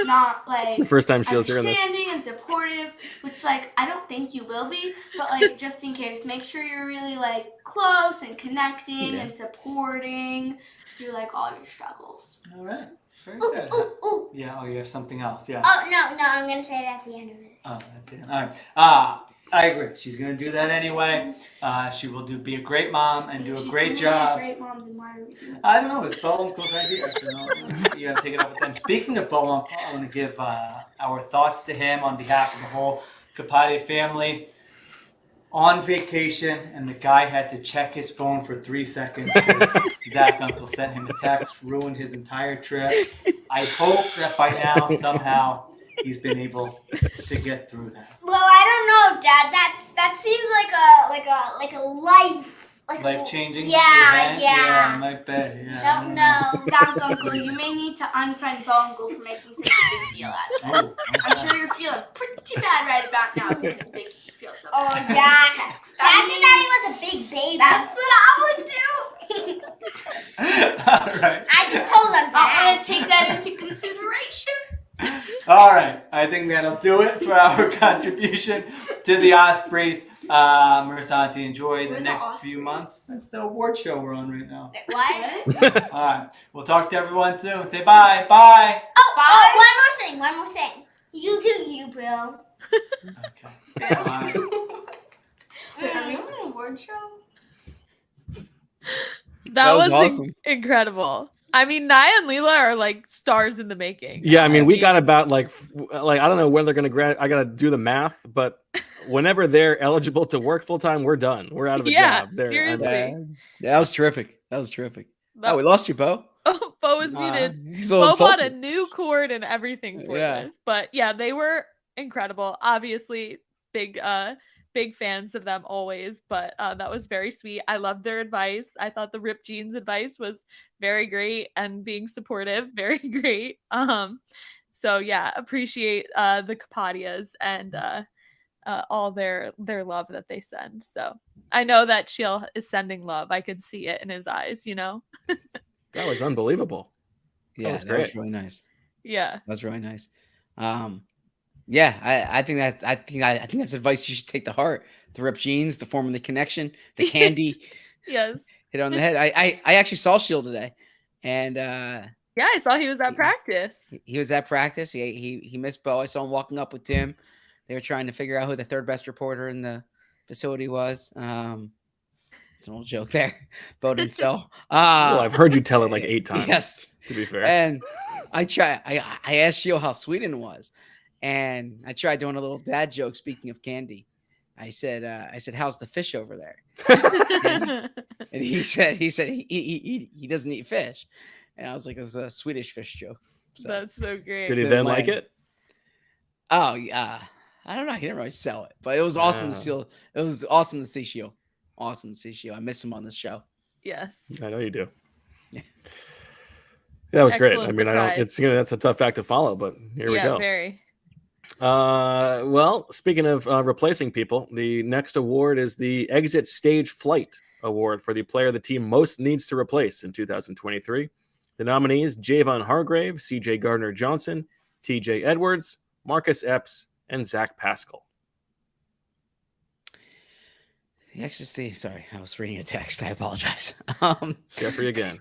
not The first time Shield's hearing this. understanding and supportive, which I don't think you will be, but just in case, make sure you're really close and connecting and supporting through all your struggles. All right. Very good. Ooh. Yeah, you have something else. Yeah. Oh, no, I'm going to say it at the end of it. Oh, at the end. All right. I agree. She's going to do that anyway. She will be a great mom and do a great job. Be a great mom, then why are we doing I don't know. It's Bo Uncle's idea. So you got to take it up with them. Speaking of Bo Uncle, I want to give our thoughts to him on behalf of the whole Kapadia family. On vacation, and the guy had to check his phone for 3 seconds because Zach Uncle sent him a text, ruined his entire trip. I hope that by now somehow he's been able to get through that. Well, I don't know, Dad. That seems like a Life-changing? Yeah. Yeah, I bet. Yeah. Don't know. Zach, Uncle, you may need to unfriend Bo Uncle for making such a big deal out of this. I'm sure you're feeling pretty bad right about now because Big E feels so bad. Oh, yeah. Daddy was a big baby. That's what I would do. All right. I just told him that. I want to take that into consideration. All right. I think that'll do it for our contribution to the Ospreys. Marissa, Auntie, enjoy the next few months. That's the award show we're on right now. What? All right. We'll talk to everyone soon. Say bye. Bye. Oh, one more thing. You do you, bro. Okay. Bye. Wait, are we on an award show? That was awesome. Incredible. I mean, Naya and Leela are like stars in the making. Yeah, I mean, we got about like I don't know when they're gonna grad. I gotta do the math, but whenever they're eligible to work full time, we're done. We're out of a job. Seriously. That was terrific. Oh, we lost you, Bo. Oh, Bo is muted. He's a little Bo bought a salty. new cord and everything for this. But yeah, they were incredible. Obviously, big fans of them always. But that was very sweet. I loved their advice. I thought the ripped jeans advice was very great, and being supportive, very great. So yeah, appreciate the Kapadias and all their love that they send. So I know that Shiel is sending love. I could see it in his eyes, you know. That was unbelievable. Yeah, that was really nice. Yeah, that's really nice. Yeah, I think that's advice you should take to heart. The ripped jeans, the forming the connection, the candy. Yes. Hit on the head. I actually saw Shield today, and yeah, I saw he was at practice. He was at practice. He missed Bo. I saw him walking up with Tim. They were trying to figure out who the third best reporter in the facility was. It's an old joke there. Bo didn't sell. Well, I've heard you tell it like 8 times. Yes, to be fair. And I asked Shield how Sweden was, and I tried doing a little dad joke. Speaking of candy, I said, how's the fish over there? and he said he doesn't eat fish, and I was like, it was a Swedish fish joke. So. That's so great. Did he then like it? Oh yeah, I don't know. He didn't really sell it, but it was awesome to see. It was awesome to see Shield. Awesome to see Shield. I miss him on this show. Yes, I know you do. Yeah, that was great. I mean, surprise. That's a tough fact to follow, but here we go. Yeah, very. Well, speaking of replacing people, the next award is the Exit Stage Flight Award for the player the team most needs to replace in 2023. The nominees: Javon Hargrave, CJ Gardner-Johnson, TJ Edwards, Marcus Epps, and Zach Pascal. Sorry, I was reading a text. I apologize. Jeffrey again.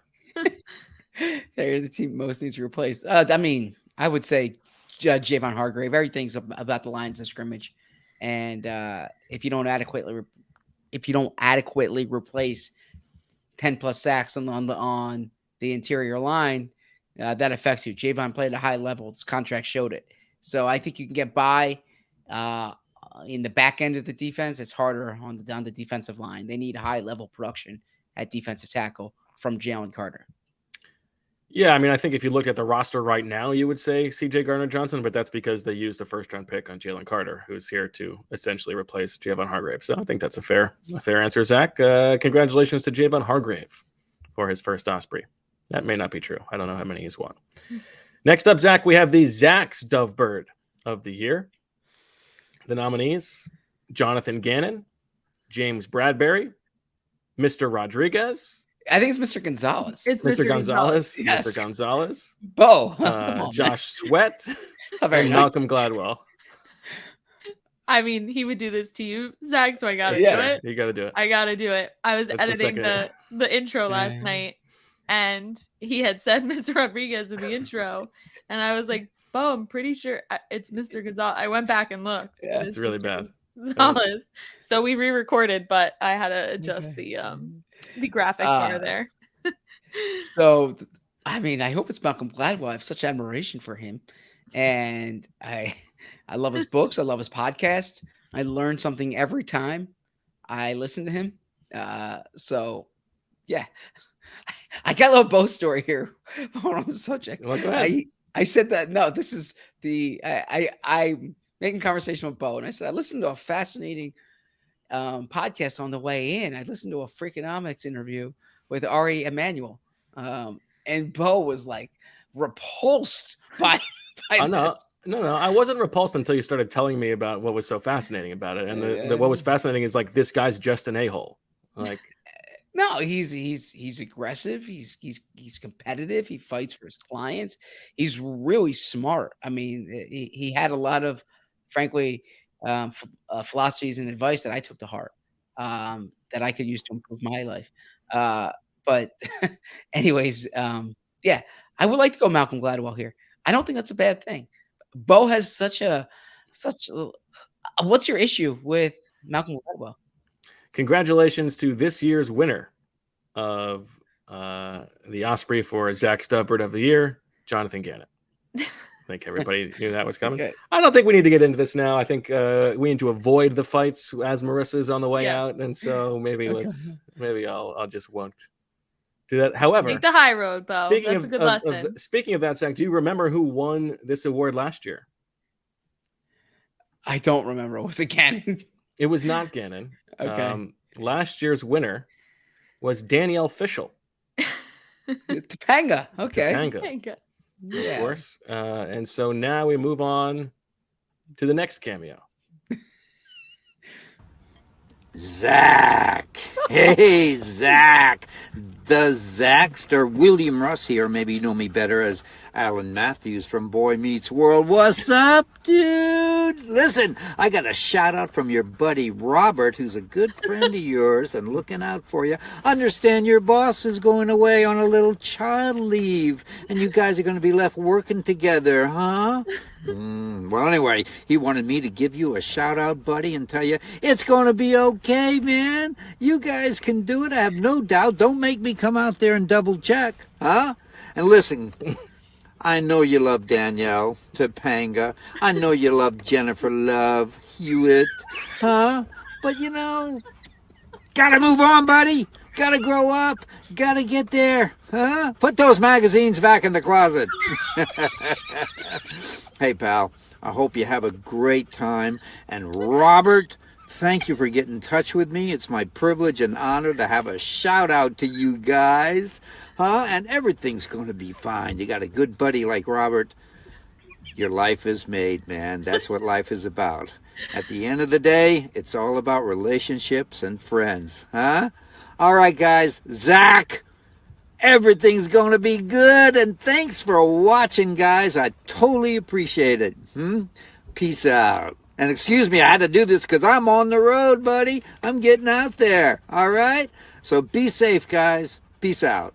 They're the team most needs to replace. I mean, I would say Javon Hargrave. Everything's about the lines of scrimmage, and if you don't adequately replace 10+ sacks on the interior line, that affects you. Javon played at a high level. His contract showed it. So I think you can get by in the back end of the defense. It's harder on the defensive line. They need high level production at defensive tackle from Jalen Carter. Yeah, I mean, I think if you looked at the roster right now, you would say CJ Gardner-Johnson, but that's because they used a first-round pick on Jalen Carter, who's here to essentially replace Javon Hargrave. So I think that's a fair answer, Zach. Congratulations to Javon Hargrave for his first Osprey. That may not be true. I don't know how many he's won. Next up, Zach, we have the Zach's Dovebird of the year. The nominees: Jonathan Gannon, James Bradbury, Mr. Rodriguez. I think it's Mr. Gonzalez. It's Mr. Gonzalez. Yes. Mr. Gonzalez. Bo. Josh Sweat. Not very and nice. Malcolm Gladwell. I mean, he would do this to you, Zach, so I gotta Yeah, do it. you gotta do it. I gotta do it. I was That's the editing second. the intro last night, and he had said Mr. Rodriguez in the intro, and I was like, Bo, I'm pretty sure it's Mr. Gonzalez. I went back and looked. Yeah, it's really bad. Gonzalez. So we re-recorded, but I had to adjust the graphic bar there. So, I mean, I hope it's Malcolm Gladwell. I have such admiration for him, and I love his books. I love his podcast. I learn something every time I listen to him. So, yeah, I got a little Bo story here on the subject. Well, go ahead. I said that. No, this is I'm making conversation with Bo, and I said I listened to a fascinating podcast on the way in. I listened to a Freakonomics interview with Ari Emanuel, and Bo was like repulsed by No, I wasn't repulsed until you started telling me about what was so fascinating about it, and what was fascinating is like this guy's just an a-hole. Like, no, he's aggressive. He's competitive. He fights for his clients. He's really smart. I mean, he had a lot of, frankly, philosophies and advice that I took to heart, that I could use to improve my life. But anyways, yeah, I would like to go Malcolm Gladwell here. I don't think that's a bad thing. Bo has such a what's your issue with Malcolm Gladwell? congratulations to this year's winner of the Osprey for Zach Stubbard of the Year, Jonathan Gannett. I think everybody knew that was coming. Okay. I don't think we need to get into this now. I think we need to avoid the fights as Marissa's on the way out, and so maybe I'll just won't do that. However, Take the high road, Bo. That's a good lesson. Speaking of that, Zach, do you remember who won this award last year? I don't remember. Was it Gannon? It was not Gannon. Okay. Last year's winner was Danielle Fishel. Topanga. Okay. Topanga. Of course. And so now we move on to the next cameo. Zach. Hey, Zach. The Zackster. William Russ here. Maybe you know me better as Alan Matthews from Boy Meets World. What's up, dude? Listen, I got a shout out from your buddy Robert, who's a good friend of yours and looking out for you. Understand your boss is going away on a little child leave, and you guys are going to be left working together, huh? Well, anyway, he wanted me to give you a shout out, buddy, and tell you it's going to be okay, man. You guys can do it, I have no doubt. Don't make me come out there and double check, huh? And listen, I know you love Danielle, Topanga. I know you love Jennifer Love, Hewitt, huh? But you know, gotta move on, buddy. Gotta grow up. Gotta get there, huh? Put those magazines back in the closet. Hey, pal, I hope you have a great time. And Robert, thank you for getting in touch with me. It's my privilege and honor to have a shout out to you guys. Huh? And everything's going to be fine. You got a good buddy like Robert. Your life is made, man. That's what life is about. At the end of the day, it's all about relationships and friends. Huh? All right, guys. Zach, everything's going to be good. And thanks for watching, guys. I totally appreciate it. Peace out. And excuse me, I had to do this because I'm on the road, buddy. I'm getting out there. All right? So be safe, guys. Peace out.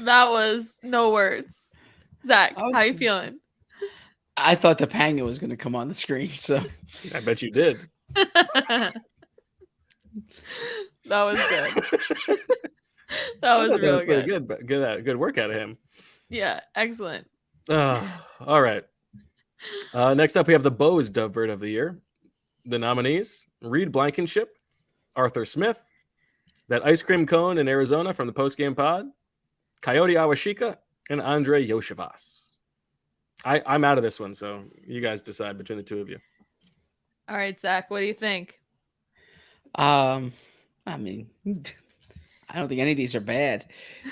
That was no words. Zach, how you feeling? I thought Topanga was going to come on the screen, so I bet you did. That was good. That was really pretty good. But good work out of him. Yeah, excellent. All right. Next up, we have the Bose Dubbird of the Year. The nominees: Reed Blankenship, Arthur Smith, that ice cream cone in Arizona from the postgame pod, Coyote Awashika, and Andre Yoshivas. I'm out of this one, so you guys decide between the two of you. All right, Zach, what do you think? I mean, I don't think any of these are bad.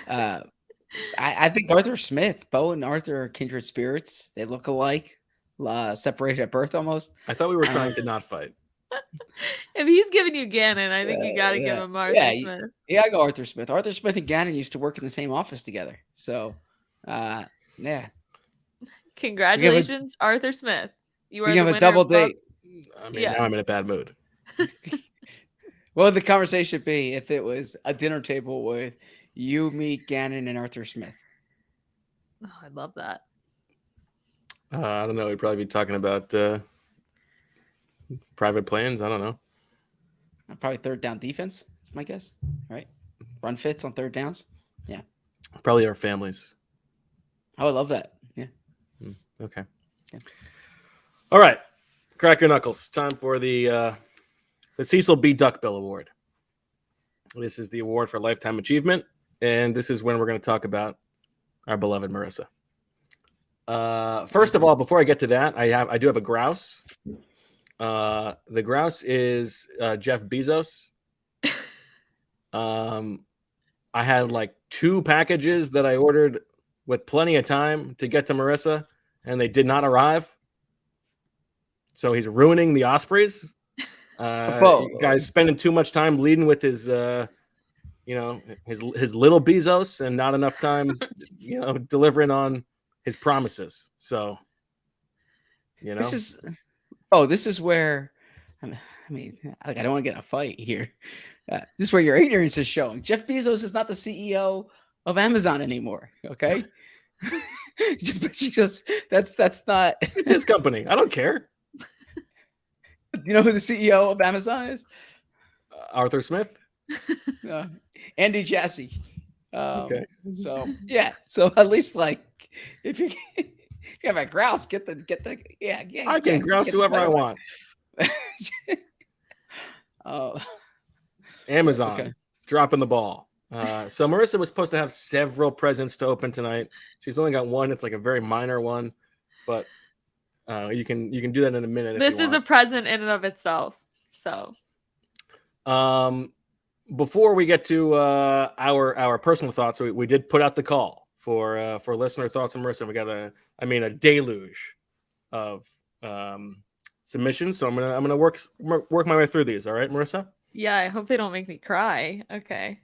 I think Arthur Smith, Bo and Arthur are kindred spirits. They look alike, separated at birth almost. I thought we were trying to not fight. If he's giving you Gannon, I think you got to give him Arthur Smith. Yeah, I go Arthur Smith. Arthur Smith and Gannon used to work in the same office together. So, yeah. Congratulations, Arthur Smith. You are we have a double date. I mean, now I'm in a bad mood. What would the conversation be if it was a dinner table with you, me, Gannon, and Arthur Smith? Oh, I love that. I don't know. We'd probably be talking about private plans. I don't know. Probably third down defense. That's my guess. Right? Run fits on third downs. Yeah. Probably our families. I would love that. Yeah. Okay. Yeah. All right. Crack your knuckles. Time for the Cecil B. Duckbill Award. This is the award for lifetime achievement and this is when we're going to talk about our beloved Marissa. First of all, before I get to that, I do have a grouse. The grouse is Jeff Bezos. I had like 2 packages that I ordered with plenty of time to get to Marissa, and they did not arrive. So he's ruining the Ospreys. Guy's spending too much time leading with his his little Bezos and not enough time, delivering on his promises. So, this is where, I mean, I don't want to get in a fight here. This is where your ignorance is showing. Jeff Bezos is not the CEO of Amazon anymore. Okay. That's not. It's his company. I don't care. You know who the CEO of Amazon is? Arthur Smith. Andy Jassy. Okay. So yeah. So at least like if you have a grouse, get the I can grouse whoever I want. Amazon dropping the ball. So Marissa was supposed to have several presents to open tonight. She's only got one. It's like a very minor one, but you can do that in a minute. This is a present in and of itself. So, before we get to our personal thoughts, we did put out the call for listener thoughts on Marissa. We got a deluge of submissions. So I'm gonna work my way through these. All right, Marissa. Yeah, I hope they don't make me cry. Okay.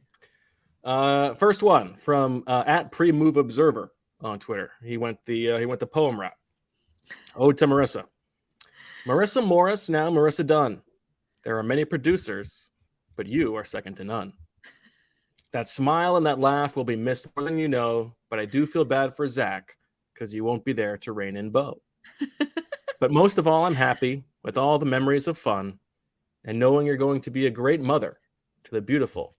First one from at Pre-Move Observer on Twitter. He went the poem route. Ode to Marissa. Marissa Morris, now Marissa Dunn. There are many producers, but you are second to none. That smile and that laugh will be missed more than you know, but I do feel bad for Zach because you won't be there to rein in Bo. But most of all, I'm happy with all the memories of fun and knowing you're going to be a great mother to the beautiful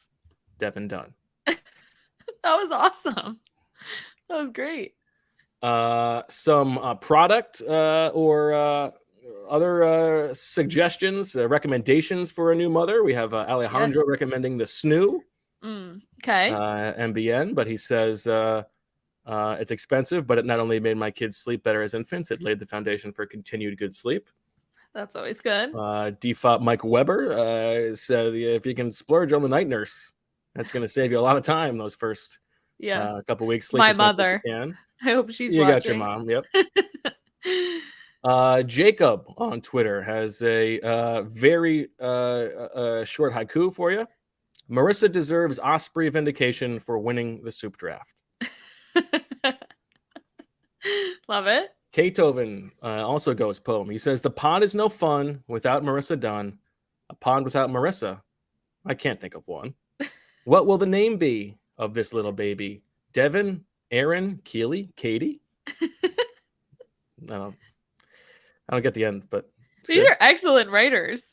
Devin Dunn. That was awesome. That was great. Some product or other suggestions, recommendations for a new mother. We have Alejandro recommending the Snoo. Okay. MBN, but he says it's expensive, but it not only made my kids sleep better as infants, it laid the foundation for continued good sleep. That's always good. Default Mike Weber said if you can splurge on the night nurse, that's going to save you a lot of time those first couple weeks. Sleep my mother. I hope she's watching. You got your mom. Yep. Jacob on Twitter has a very short haiku for you. Marissa deserves Osprey vindication for winning the soup draft. Love it. Katoven also goes poem. He says, the pod is no fun without Marissa Dunn. A pond without Marissa. I can't think of one. What will the name be of this little baby? Devin, Aaron, Keely, Katie? I don't get the end, but these are excellent writers.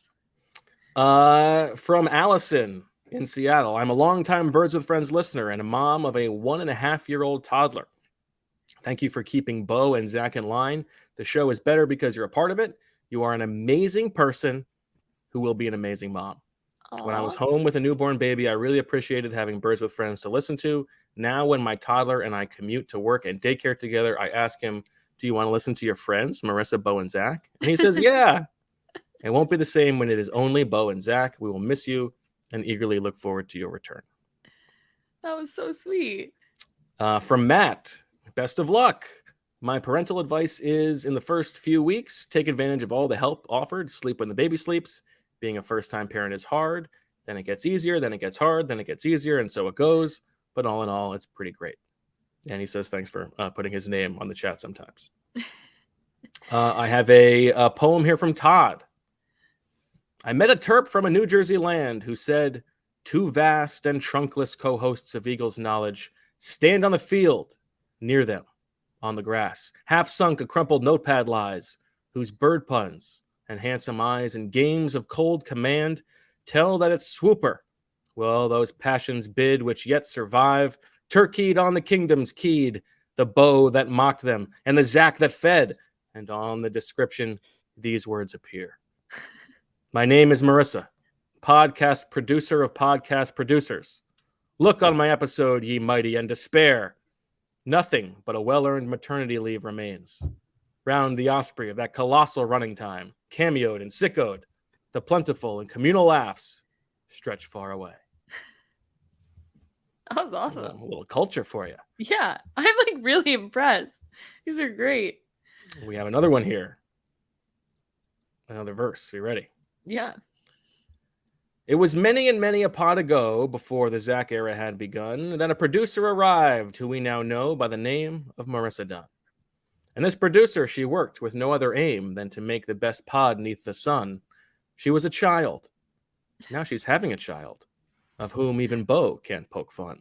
From Allison in Seattle. I'm a longtime Birds with Friends listener and a mom of a 1.5-year-old toddler. Thank you for keeping Bo and Zach in line. The show is better because you're a part of it. You are an amazing person who will be an amazing mom. Aww. When I was home with a newborn baby, I really appreciated having Birds with Friends to listen to. Now, when my toddler and I commute to work and daycare together, I ask him, do you want to listen to your friends, Marissa, Bo, and Zach? And he says, yeah. It won't be the same when it is only Bo and Zach. We will miss you and eagerly look forward to your return. That was so sweet. From Matt, best of luck. My parental advice is in the first few weeks, take advantage of all the help offered. Sleep when the baby sleeps. Being a first-time parent is hard. Then it gets easier. Then it gets hard. Then it gets easier. And so it goes. But all in all, it's pretty great. And he says thanks for putting his name on the chat sometimes. I have a poem here from Todd. I met a Terp from a New Jersey land who said, two vast and trunkless co-hosts of Eagles knowledge stand on the field near them on the grass. Half sunk, a crumpled notepad lies, whose bird puns and handsome eyes and games of cold command tell that it's swooper. Well, those passions bid which yet survive, turkeyed on the kingdoms keyed, the bow that mocked them, and the Zach that fed, and on the description these words appear. My name is Marissa, podcast producer of podcast producers. Look on my episode, ye mighty, and despair. Nothing but a well-earned maternity leave remains. Round the Osprey of that colossal running time, cameoed and sickoed, the plentiful and communal laughs stretch far away. That was awesome. A little culture for you. Yeah, I'm like really impressed. These are great. We have another one here. Another verse. You ready? Yeah. It was many and many a pod ago, before the Zach era had begun, that a producer arrived who we now know by the name of Marissa Dunn. And this producer, she worked with no other aim than to make the best pod neath the sun. She was a child. Now she's having a child, of whom even Bo can't poke fun.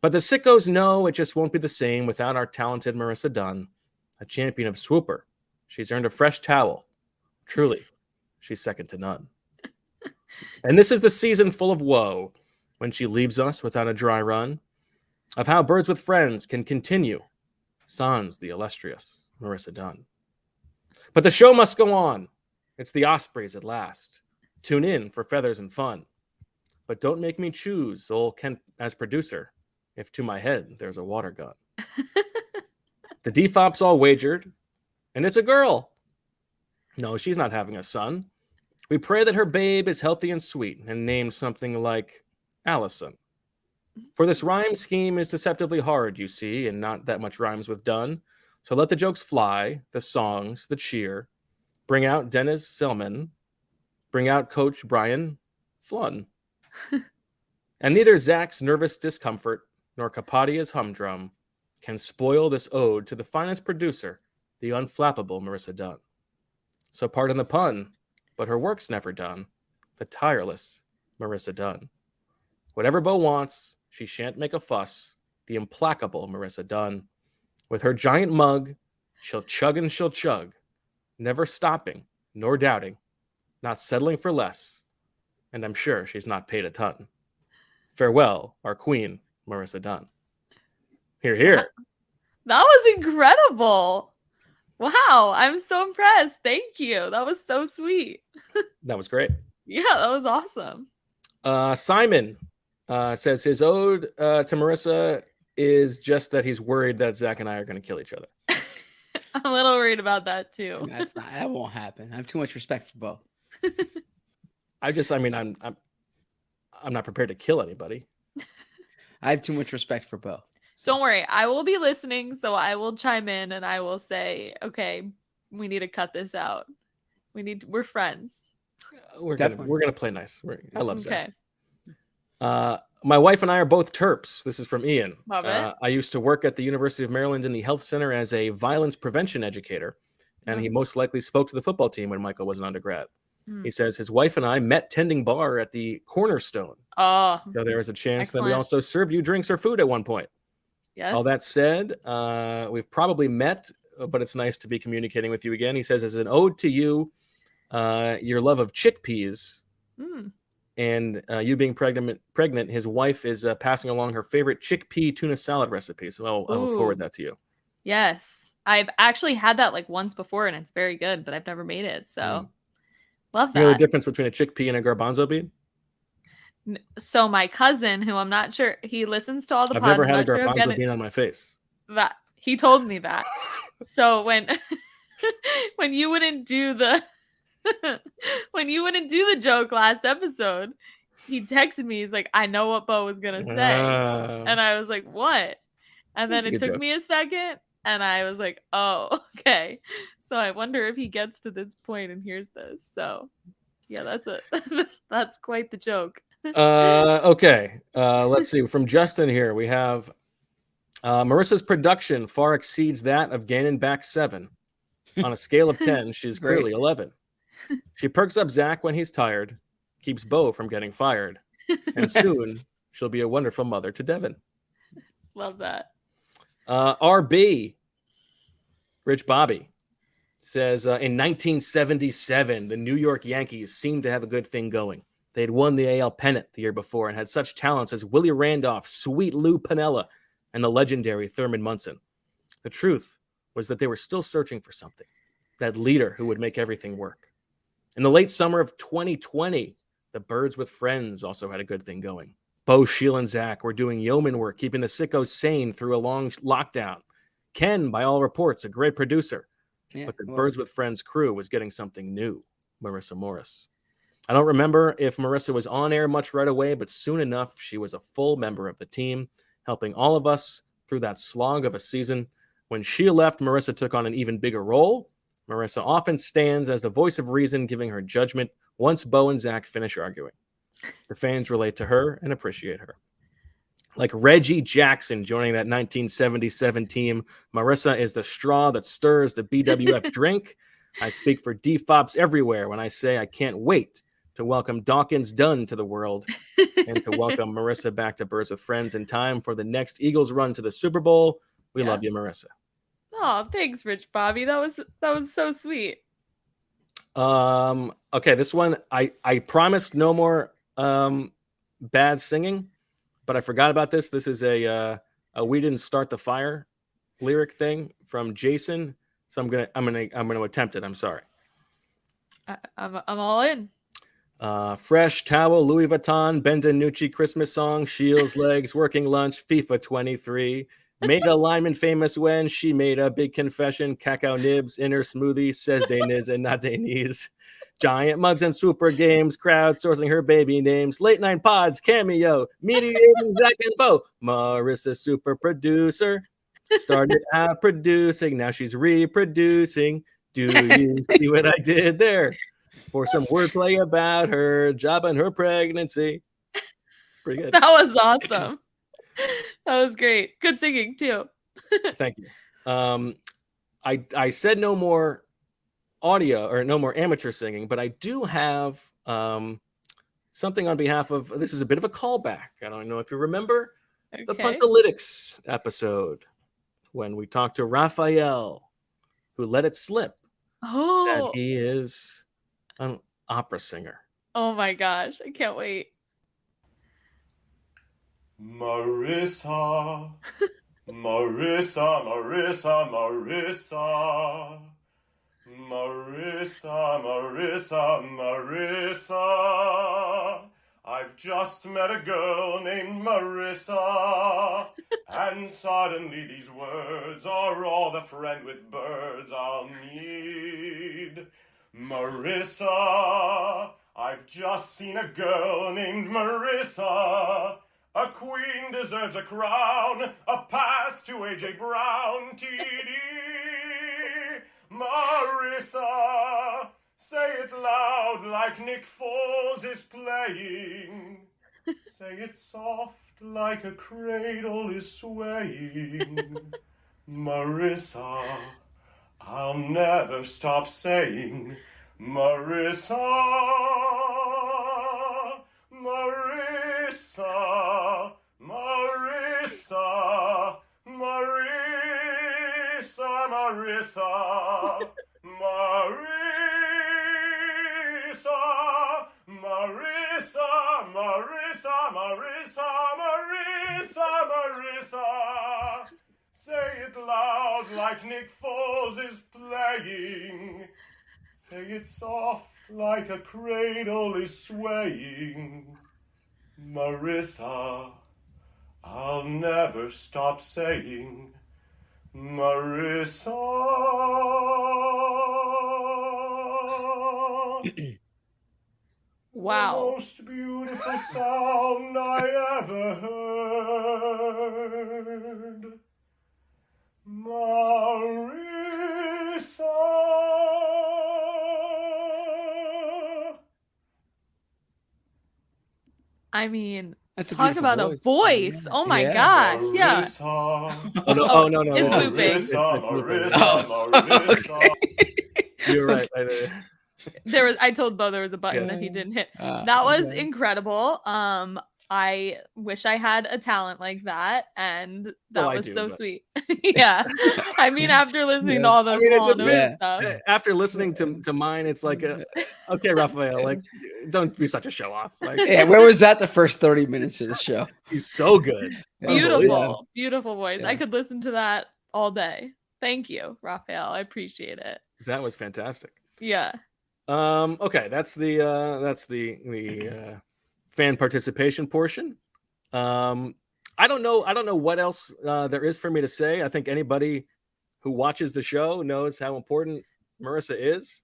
But the sickos know it just won't be the same without our talented Marissa Dunn, a champion of swooper. She's earned a fresh towel. Truly, she's second to none. And this is the season full of woe, when she leaves us without a dry run, of how Birds with Friends can continue, sans the illustrious Marissa Dunn. But the show must go on. It's the Ospreys at last. Tune in for feathers and fun. But don't make me choose old Kent as producer, if to my head there's a water gun. The defop's all wagered, and it's a girl. No, she's not having a son. We pray that her babe is healthy and sweet, and named something like Allison. For this rhyme scheme is deceptively hard, you see, and not that much rhymes with Dunn. So let the jokes fly, the songs, the cheer. Bring out Dennis Selman. Bring out Coach Brian Flunn. And neither Zach's nervous discomfort nor Kapadias' humdrum can spoil this ode to the finest producer, the unflappable Marissa Dunn. So pardon the pun, but her work's never done. The tireless Marissa Dunn. Whatever Bo wants, she shan't make a fuss. The implacable Marissa Dunn. With her giant mug, she'll chug and she'll chug, never stopping nor doubting, not settling for less. And I'm sure she's not paid a ton. Farewell, our queen, Marissa Dunn. Hear, hear. That was incredible. Wow, I'm so impressed. Thank you. That was so sweet. That was great. Yeah, that was awesome. Simon says his ode to Marissa is just that he's worried that Zach and I are going to kill each other. I'm a little worried about that too. That won't happen. I have too much respect for Bo. I'm not prepared to kill anybody. I have too much respect for Bo. Don't worry. I will be listening, so I will chime in and I will say, okay, we need to cut this out. We're friends. We're gonna play nice. I love Zach. Okay. My wife and I are both Terps. This is from Ian. Love it. I used to work at the University of Maryland in the health center as a violence prevention educator, and he most likely spoke to the football team when Michael was an undergrad. He says his wife and I met tending bar at the Cornerstone. Oh, so there was a chance that we excellent. also served you drinks or food at one point. Yes. All that said, we've probably met, but it's nice to be communicating with you again. He says, as an ode to you, your love of chickpeas, and you being pregnant, his wife is passing along her favorite chickpea tuna salad recipe. So I'll forward that to you. Yes. I've actually had that like once before, and it's very good, but I've never made it. So love that. You know the difference between a chickpea and a garbanzo bean? So my cousin, who I'm not sure, he listens to all the I've pods. never had a I'm not sure garbanzo bean on my face. That he told me that. So when you wouldn't do the joke last episode, he texted me. He's like, I know what Bo was gonna say, and I was like, what? And then it took me a second, and I was like, oh, okay. So I wonder if he gets to this point and hears this. So yeah, that's quite the joke. Okay. Let's see. From Justin here, we have Marissa's production far exceeds that of Gannon back 7. On a scale of 10, she's clearly 11. She perks up Zach when he's tired, keeps Bo from getting fired, and soon she'll be a wonderful mother to Devin. Love that. RB, Rich Bobby, says in 1977, the New York Yankees seemed to have a good thing going. They had won the AL pennant the year before and had such talents as Willie Randolph, Sweet Lou Piniella, and the legendary Thurman Munson. The truth was that they were still searching for something, that leader who would make everything work. In the late summer of 2020, the Birds with Friends also had a good thing going. Bo, Sheila, and Zach were doing yeoman work, keeping the sickos sane through a long lockdown. Ken, by all reports, a great producer. Yeah, But the it was. Birds with Friends crew was getting something new. Marissa Morris. I don't remember if Marissa was on air much right away, but soon enough, she was a full member of the team, helping all of us through that slog of a season. When she left, Marissa took on an even bigger role. Marissa often stands as the voice of reason, giving her judgment once Bo and Zach finish arguing. The fans relate to her and appreciate her. Like Reggie Jackson joining that 1977 team, Marissa is the straw that stirs the BWF drink. I speak for DFOPs everywhere when I say I can't wait to welcome Dawkins Dunn to the world and to welcome Marissa back to Birds with Friends in time for the next Eagles run to the Super Bowl. We love you, Marissa. Oh, thanks, Rich Bobby. That was so sweet. Okay, this one I promised no more bad singing, but I forgot about this. This is a "We Didn't Start the Fire" lyric thing from Jason. So I'm gonna attempt it. I'm sorry. I'm all in. Fresh towel, Louis Vuitton, Benvenucci Christmas song, Shields legs, working lunch, FIFA 23. Made a lineman famous when she made a big confession. Cacao nibs in her smoothie, says Deniz and not Deniz. Giant mugs and super games, crowdsourcing her baby names. Late night pods, Cameo, mediating Zach and Bo. Marissa, super producer. Started out producing, now she's reproducing. Do you see what I did there? For some wordplay about her job and her pregnancy. Pretty good. That was awesome. That was great. Good singing too. Thank you. I said no more audio or no more amateur singing, but I do have something on behalf of, this is a bit of a callback. I don't know if you remember the Punkalytics episode when we talked to Raphael, who let it slip that he is an opera singer. Oh my gosh, I can't wait. Marissa, Marissa, Marissa, Marissa, Marissa, Marissa, Marissa. I've just met a girl named Marissa, and suddenly these words are all the friend with birds I'll need. Marissa, I've just seen a girl named Marissa. A queen deserves a crown, a pass to A.J. Brown, TD. Marissa, say it loud like Nick Foles is playing. Say it soft like a cradle is swaying. Marissa, I'll never stop saying, Marissa, Marissa, Marissa, Marissa, Marissa, Marissa, Marissa, Marissa, Marissa, Marissa, Marissa. Say it loud like Nick Foles is playing. Say it soft like a cradle is swaying. Marissa, I'll never stop saying, Marissa. Wow. The most beautiful sound I ever heard. Marissa. I mean, That's a talk beautiful about voice. a voice. Oh my Yeah. gosh. Yeah. Oh, no. It's It's looping. looping. Marissa. You're right. I told Bo there was a button Yes. that he didn't hit. That was okay. incredible. I wish I had a talent like that, and that Well, I was do, so but- sweet. Yeah, I mean, after listening to all those it's small a notes bit, stuff, after listening to mine, it's like, okay, Raphael, like, don't be such a show off. Like, Yeah, where was that the first 30 minutes of the show? he's so good. beautiful, beautiful voice. I Yeah. could listen to that all day. Thank you, Raphael. I appreciate it. That was fantastic. Yeah. Okay, that's the fan participation portion. I don't know what else there is for me to say. I think anybody who watches the show knows how important Marissa is.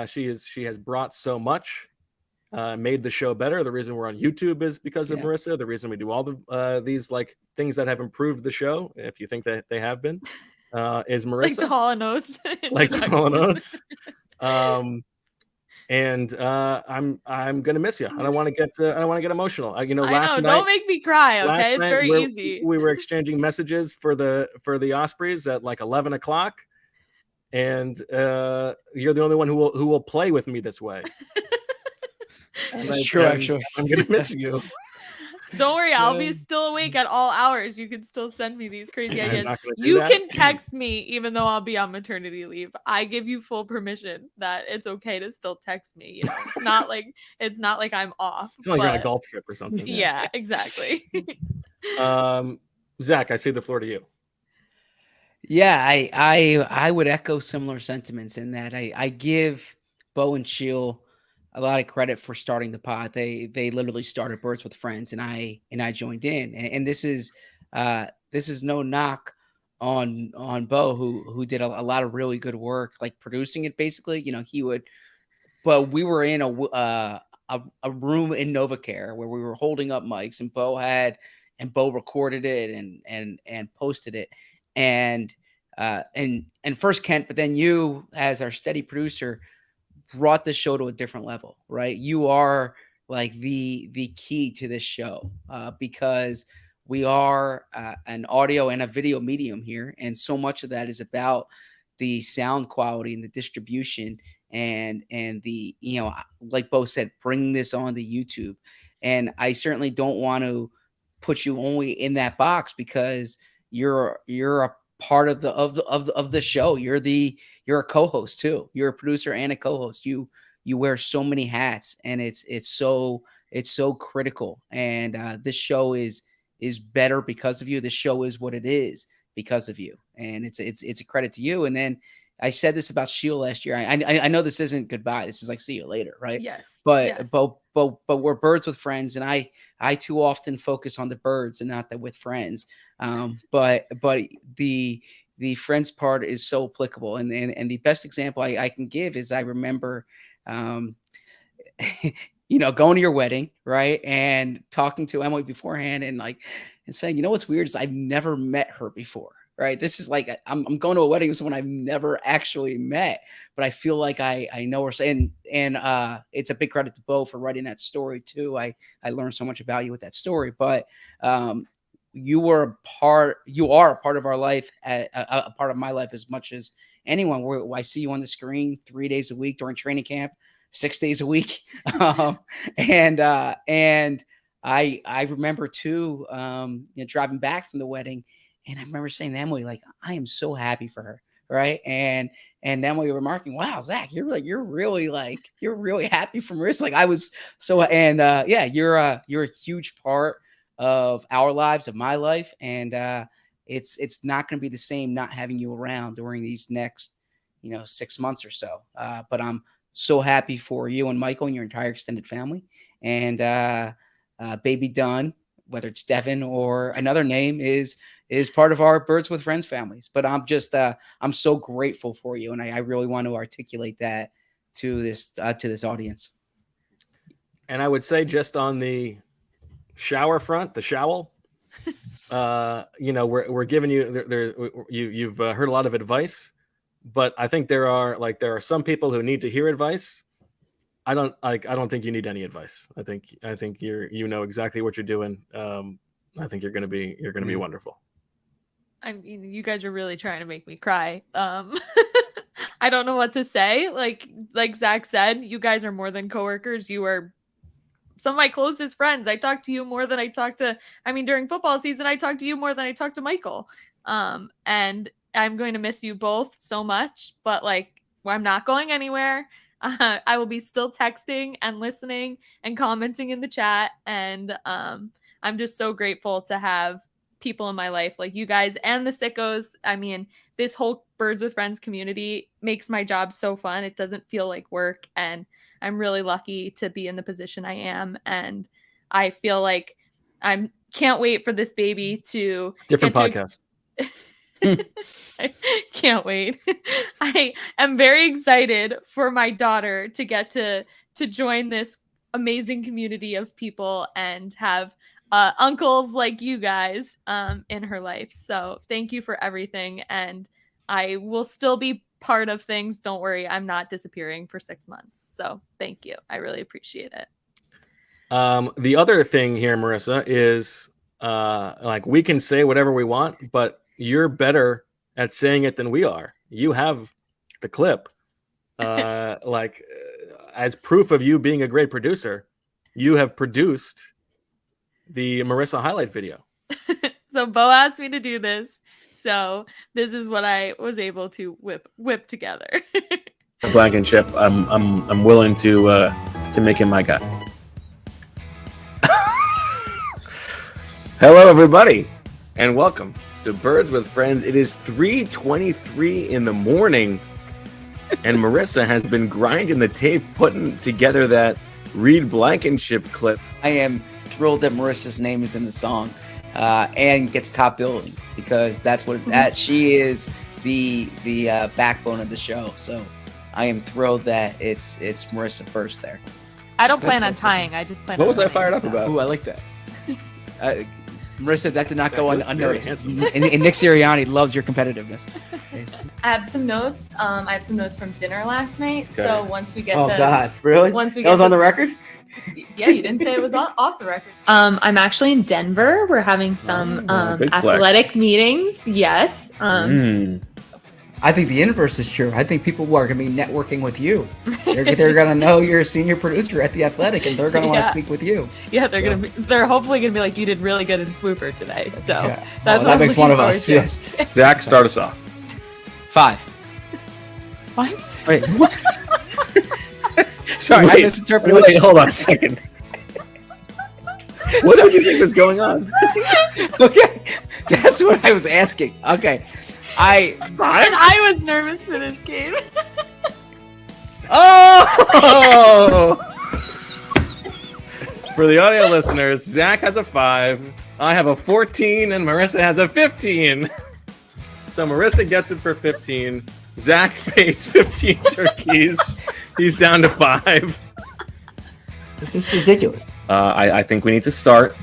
She has brought so much, made the show better. The reason we're on YouTube is because of Marissa. The reason we do all the these like things that have improved the show, if you think that they have been, is Marissa. Like the Hall & Oates. Like the Hall & Oates. And I'm gonna miss you. I don't want to get emotional. Last night, don't make me cry. last Okay, it's night very easy. we were exchanging messages for the Ospreys at like 11 o'clock, and you're the only one who will play with me this way. It's true, actually. I'm gonna miss you. Don't worry, I'll be still awake at all hours. You can still send me these crazy I'm ideas. not gonna do You that. can text me even though I'll be on maternity leave. I give you full permission that it's okay to still text me. It's not like I'm off. It's not like you're on a but- golf trip or something. Yeah, exactly. Zach, I see the floor to you. Yeah, I would echo similar sentiments in that I give Bo and Sheil a lot of credit for starting the pod. They literally started Birds with Friends, and I joined in. And this is no knock on Bo, who did a lot of really good work, like producing it. Basically, he would. But we were in a room in NovaCare where we were holding up mics, and Bo recorded it and posted it. And first Kent, but then you, as our steady producer, brought the show to a different level, right? You are like the key to this show because we are an audio and a video medium here, and so much of that is about the sound quality and the distribution and the like Bo said, bring this on to YouTube. And I certainly don't want to put you only in that box because you're a part of the show. You're a co-host too. You're a producer and a co-host. You wear so many hats, and it's so critical. And this show is better because of you. This show is what it is because of you, and it's a credit to you. And then I said this about Sheil last year. I know this isn't goodbye. This is like see you later, right? Yes. But yes. but we're birds with friends, and I too often focus on the birds and not the with friends. But the friends part is so applicable, and the best example I can give is I remember, going to your wedding, right, and talking to Emily beforehand, and saying, what's weird is I've never met her before. Right. This is like I'm going to a wedding with someone I've never actually met, but I feel like I know her. And it's a big credit to Bo for writing that story too. I learned so much about you with that story. But you are a part of our life, a part of my life as much as anyone. I see you on the screen 3 days a week during training camp, 6 days a week, and I remember too, driving back from the wedding. And I remember saying to Emily, I am so happy for her. Right. And Emily remarking, wow, Zach, you're really happy for Marissa. I was so, and you're a huge part of our lives, of my life. And it's not going to be the same not having you around during these next, 6 months or so. But I'm so happy for you and Michael and your entire extended family. And baby Dunn, whether it's Devin or another name, is part of our Birds with Friends families. But I'm just I'm so grateful for you, and I really want to articulate that to this audience. And I would say, just on the shower front, the showl, we're giving you you've heard a lot of advice, but I think there are some people who need to hear advice. I don't think you need any advice. I think you know exactly what you're doing. I think you're gonna be wonderful. I mean, you guys are really trying to make me cry. I don't know what to say. Like Zach said, you guys are more than coworkers. You are some of my closest friends. I talk to you more than I talk to, during football season, I talk to you more than I talk to Michael. And I'm going to miss you both so much, but I'm not going anywhere. I will be still texting and listening and commenting in the chat. And I'm just so grateful to have people in my life like you guys and the sickos. This whole Birds with Friends community makes my job so fun. It doesn't feel like work, and I'm really lucky to be in the position I am. And I feel like I'm can't wait for this baby to Different get to podcast. I can't wait. I am very excited for my daughter to get to join this amazing community of people and have uncles like you guys in her life. So thank you for everything. And I will still be part of things. Don't worry. I'm not disappearing for 6 months. So thank you. I really appreciate it. The other thing here, Marissa, is like we can say whatever we want, but you're better at saying it than we are. You have the clip. As proof of you being a great producer, you have produced the Marissa highlight video. So Bo asked me to do this. So this is what I was able to whip together. Blankenship, I'm willing to make him my guy. Hello, everybody, and welcome to Birds with Friends. It is 3:23 in the morning, and Marissa has been grinding the tape, putting together that Reed Blankenship clip. I am thrilled that Marissa's name is in the song and gets top billing because she is the backbone of the show. So I am thrilled that it's Marissa first there. I don't plan on tying. I just plan. What was I fired up about? Ooh, I like that. Marissa, that did not go unnoticed. And Nick Sirianni loves your competitiveness. I have some notes. I have some notes from dinner last night. Okay. So once we get God, really? Once we that was on the record? Yeah, you didn't say it was off the record. I'm actually in Denver. We're having some athletic meetings. Yes. I think the inverse is true. I think people are going to be networking with you. They're going to know you're a senior producer at The Athletic, and they're going to want to speak with you. Yeah, they're hopefully going to be like, you did really good in Swooper today. So that's that makes one of us. To. Yes. Zach, start us off. 5. What? Wait, what? Sorry, I misinterpreted. Wait, hold on a second. What did you think was going on? Okay, that's what I was asking. Okay. I was nervous for this game. Oh! For the audio listeners, Zach has a 5, I have a 14, and Marissa has a 15. So Marissa gets it for 15. Zach pays 15 turkeys. He's down to 5. This is ridiculous. I think we need to start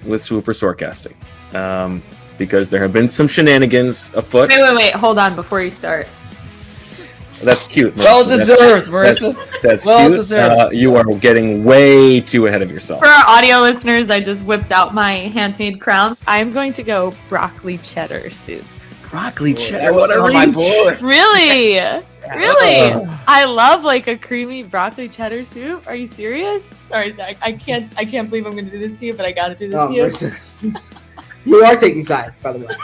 with Swooper Storecasting. Because there have been some shenanigans afoot. Wait. Hold on before you start. That's cute. Marissa. Well deserved, Marissa. That's well cute. Deserved. You are getting way too ahead of yourself. For our audio listeners, I just whipped out my handmade crown. I'm going to go broccoli cheddar soup. Broccoli cheddar. What a reach. Really? Really? I love like a creamy broccoli cheddar soup. Are you serious? Sorry, Zach. I can't believe I'm going to do this to you, but I got to do this to you. Marissa. You are taking sides, by the way.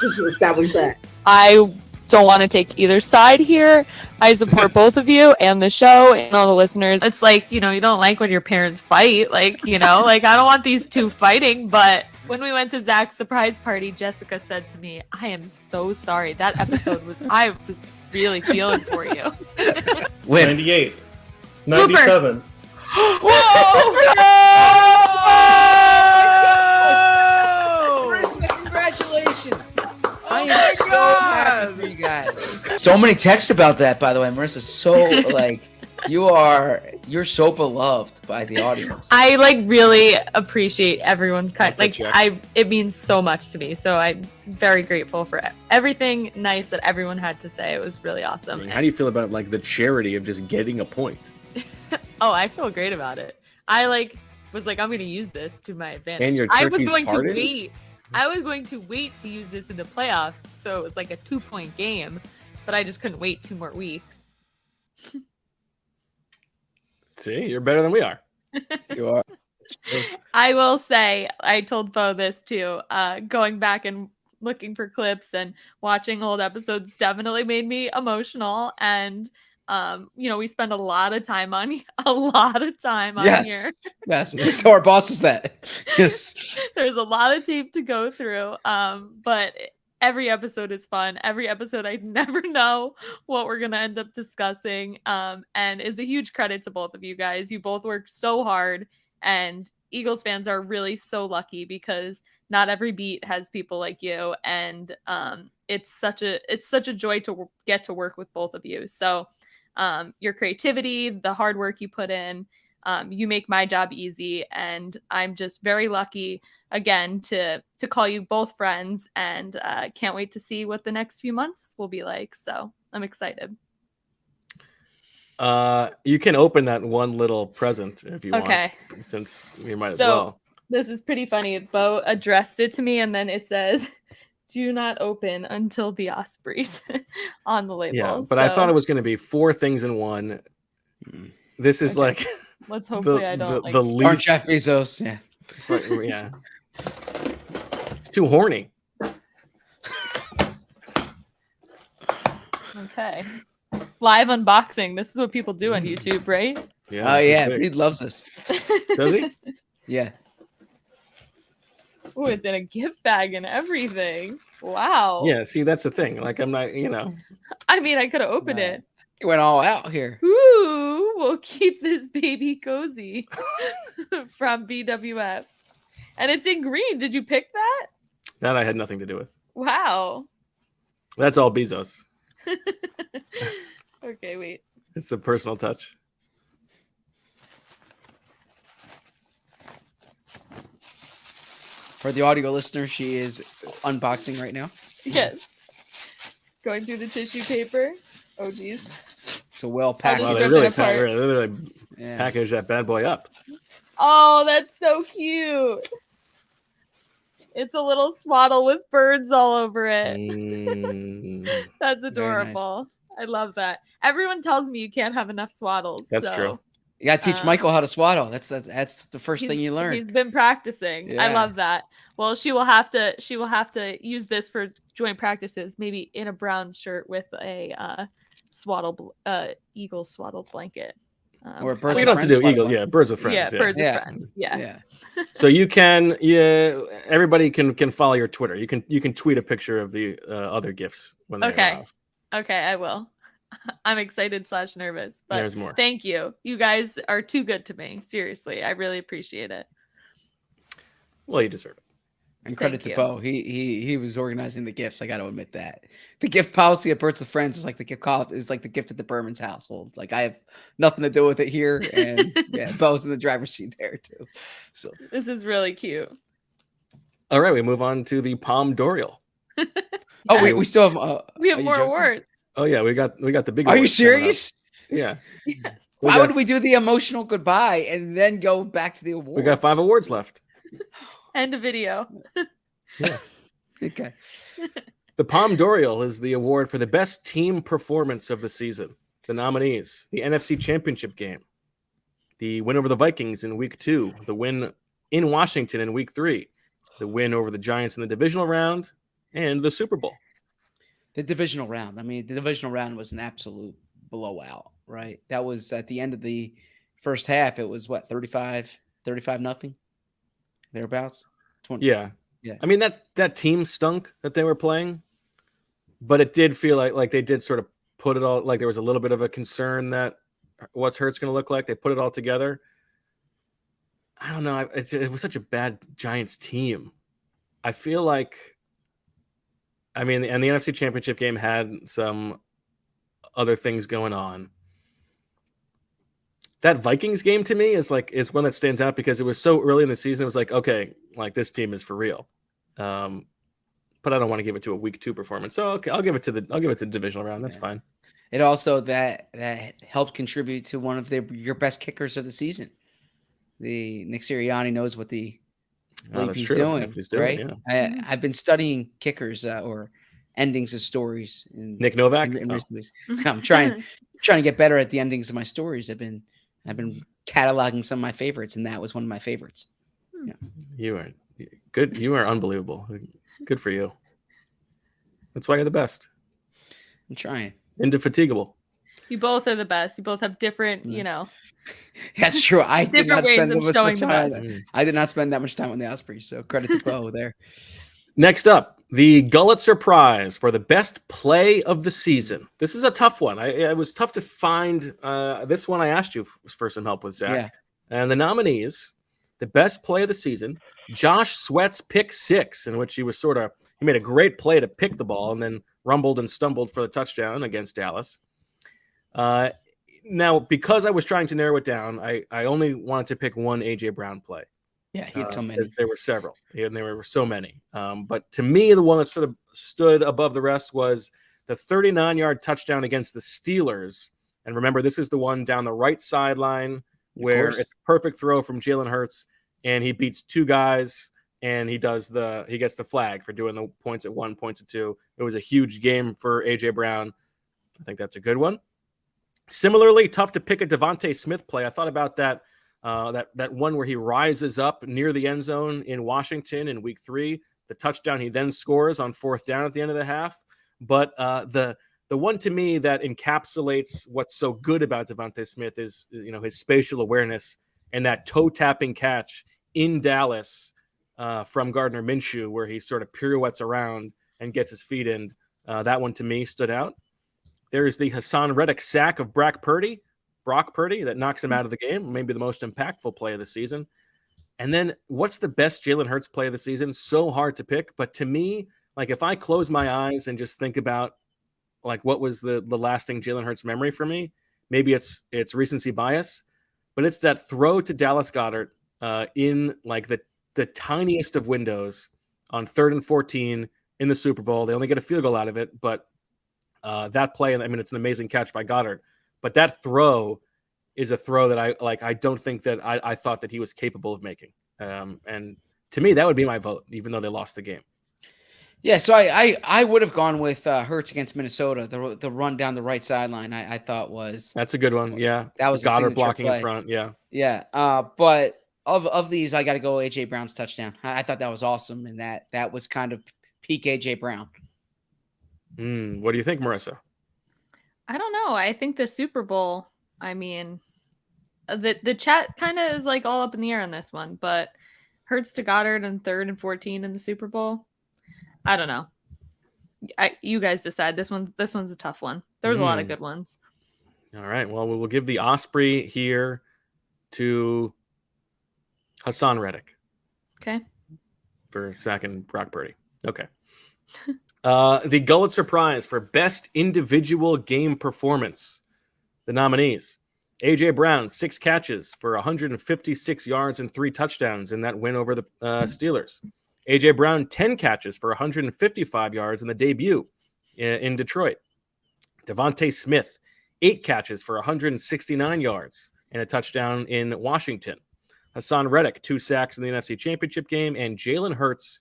Just establish that. I don't want to take either side here. I support both of you and the show and all the listeners. It's like, you don't like when your parents fight. Like, I don't want these two fighting. But when we went to Zach's surprise party, Jessica said to me, I am so sorry. That episode I was really feeling for you. 98. 97. Congratulations! I am so happy for you guys. So many texts about that, by the way, Marissa. So you're so beloved by the audience. I really appreciate everyone's kind. It means so much to me. So I'm very grateful for everything nice that everyone had to say. It was really awesome. How do you feel about the charity of just getting a point? Oh, I feel great about it. I was I'm going to use this to my advantage. And your turkey's pardoned? I was going to wait to use this in the playoffs, so it was like a 2-point game, but I just couldn't wait 2 more weeks. See, you're better than we are. You are. I will say, I told Bo this too, going back and looking for clips and watching old episodes definitely made me emotional, and we spend a lot of time on here. Yes, we tell our bosses that. Yes. There's a lot of tape to go through, but every episode is fun. Every episode, I never know what we're going to end up discussing, and is a huge credit to both of you guys. You both work so hard, and Eagles fans are really so lucky because not every beat has people like you, and it's such a joy to get to work with both of you. So your creativity, the hard work you put in, you make my job easy, and I'm just very lucky again to call you both friends, and can't wait to see what the next few months will be like. So I'm excited. You can open that one little present if you want, since we might as well. This is pretty funny. Bo addressed it to me, and then it says, "Do not open until the Ospreys" on the label. Yeah, but I thought it was going to be 4 things in one. This is like let's hopefully I don't the Aren't least. Jeff Bezos? Yeah. Yeah, it's too horny. Okay. Live unboxing. This is what people do on YouTube, right? Yeah. Oh yeah, Reed loves this. Does he? Yeah. Oh, it's in a gift bag and everything. Wow. Yeah. See, that's the thing. Like, I'm not. I mean, I could have opened it. He went all out here. Ooh, we'll keep this baby cozy from BWF. And it's in green. Did you pick that? That I had nothing to do with. Wow. That's all Bezos. Okay, wait. It's the personal touch. For the audio listener, she is unboxing right now. Yes. Going through the tissue paper. Oh, geez. So well packed. Wow, they really package that bad boy up. Oh, that's so cute. It's a little swaddle with birds all over it. That's adorable. I love that. Everyone tells me you can't have enough swaddles. That's true. You gotta teach Michael how to swaddle. That's the first thing you learn. He's been practicing. I love that. Well, she will have to use this for joint practices, maybe in a brown shirt with a swaddle eagle swaddle blanket. Or birds. We don't have to do eagles. Yeah, birds with friends. Yeah, birds with friends. Yeah. So you can, everybody can follow your Twitter. You can tweet a picture of the other gifts when they arrive. Okay, I will. I'm excited / nervous, but There's more. Thank you. You guys are too good to me. Seriously, I really appreciate it. Well, you deserve it. And credit to Bo. He was organizing the gifts. I got to admit that the gift policy at Birds of Friends is like the gift at the Berman's household. It's like I have nothing to do with it here, and Bo's in the driver's seat there too. So this is really cute. All right, we move on to the Palm Dorial. Oh, we still have we have more awards. Oh yeah, we got the big. Are you serious? Yeah. Why would we do the emotional goodbye and then go back to the awards? We got 5 awards left. And a video. Yeah. Okay. The Palm Dorial is the award for the best team performance of the season. The nominees: the NFC Championship game, the win over the Vikings in Week 2, the win in Washington in Week 3, the win over the Giants in the divisional round, and the Super Bowl. The divisional round. I mean, the divisional round was an absolute blowout, right? That was at the end of the first half. It was what, 35 nothing, thereabouts. 20. Yeah. I mean, that team stunk that they were playing, but it did feel like they did sort of put it all, like there was a little bit of a concern that what's Hurts going to look like. They put it all together. I don't know. It was such a bad Giants team. I feel like, I mean, and the NFC Championship game had some other things going on. That Vikings game to me is one that stands out because it was so early in the season. It was like, okay, like this team is for real. But I don't want to give it to a Week 2 performance. So okay, I'll give it to the divisional round. That's fine. It also that helped contribute to one of your best kickers of the season. The Nick Sirianni knows what he's doing, right? Yeah. I've been studying kickers or endings of stories. Nick Novak. I'm trying to get better at the endings of my stories. I've been cataloging some of my favorites, and that was one of my favorites. Yeah. You are good. You are unbelievable. Good for you. That's why you're the best. I'm trying. Indefatigable. You both are the best. You both have different, That's true. I did not spend that much time. I did not spend that much time on the Ospreys, so credit to Bo there. Next up, the Gullet Surprise for the best play of the season. This is a tough one. It was tough to find. This one I asked you for some help with, Zach. Yeah. And the nominees: the best play of the season, Josh Sweat's pick 6, in which he made a great play to pick the ball and then rumbled and stumbled for the touchdown against Dallas. Now, because I was trying to narrow it down, I only wanted to pick one A.J. Brown play. Yeah, he had so many. There were several, and there were so many. But to me, the one that sort of stood above the rest was the 39-yard touchdown against the Steelers. And remember, this is the one down the right sideline where it's a perfect throw from Jalen Hurts, and he beats 2 guys, and he gets the flag for doing the points at 1, points at 2. It was a huge game for A.J. Brown. I think that's a good one. Similarly, tough to pick a Devontae Smith play. I thought about that one where he rises up near the end zone in Washington in week 3, the touchdown he then scores on 4th down at the end of the half. But the one to me that encapsulates what's so good about Devontae Smith is, his spatial awareness and that toe tapping catch in Dallas from Gardner Minshew, where he sort of pirouettes around and gets his feet in. That one to me stood out. There's the Hassan Reddick sack of Brock Purdy that knocks him out of the game, maybe the most impactful play of the season. And then what's the best Jalen Hurts play of the season? So hard to pick. But to me, like if I close my eyes and just think about like what was the lasting Jalen Hurts memory for me, maybe it's recency bias, but it's that throw to Dallas Goedert in like the tiniest of windows on 3rd and 14 in the Super Bowl. They only get a field goal out of it, but that play, I mean, it's an amazing catch by Goddard, but that throw is a throw that I don't think that I thought that he was capable of making. And to me, that would be my vote, even though they lost the game. Yeah, so I would have gone with Hurts against Minnesota. The run down the right sideline, I thought that's a good one. Yeah, that was Goddard blocking play in front. Yeah. But of these, I got to go AJ Brown's touchdown. I thought that was awesome, and that was kind of peak AJ Brown. What do you think, Marissa? I don't know. I think the Super Bowl, I mean, the chat kind of is like all up in the air on this one, but Hurts to Goddard in 3rd and 14 in the Super Bowl. I don't know. You guys decide. This one's a tough one. There's a lot of good ones. All right. Well, we will give the Osprey here to Hassan Reddick. Okay. For sacking Brock Purdy. Okay. The Gullet Surprise for Best Individual Game Performance. The nominees: A.J. Brown, 6 catches for 156 yards and 3 touchdowns in that win over the Steelers. A.J. Brown, 10 catches for 155 yards in the debut in Detroit. Devontae Smith, 8 catches for 169 yards and a touchdown in Washington. Hassan Reddick, 2 sacks in the NFC Championship game. And Jalen Hurts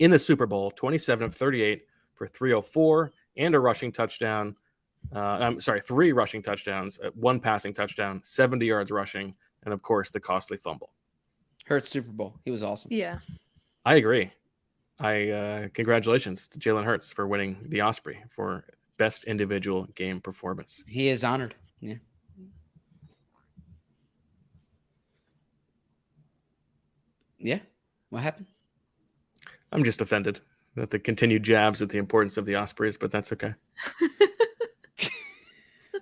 in the Super Bowl, 27 of 38 for 304 and a rushing touchdown. 3 rushing touchdowns, 1 passing touchdown, 70 yards rushing, and of course the costly fumble. Hurts Super Bowl. He was awesome. Yeah. I agree. Congratulations to Jalen Hurts for winning the Osprey for Best Individual Game Performance. He is honored. Yeah. Yeah. What happened? I'm just offended at the continued jabs at the importance of the Ospreys, but that's okay.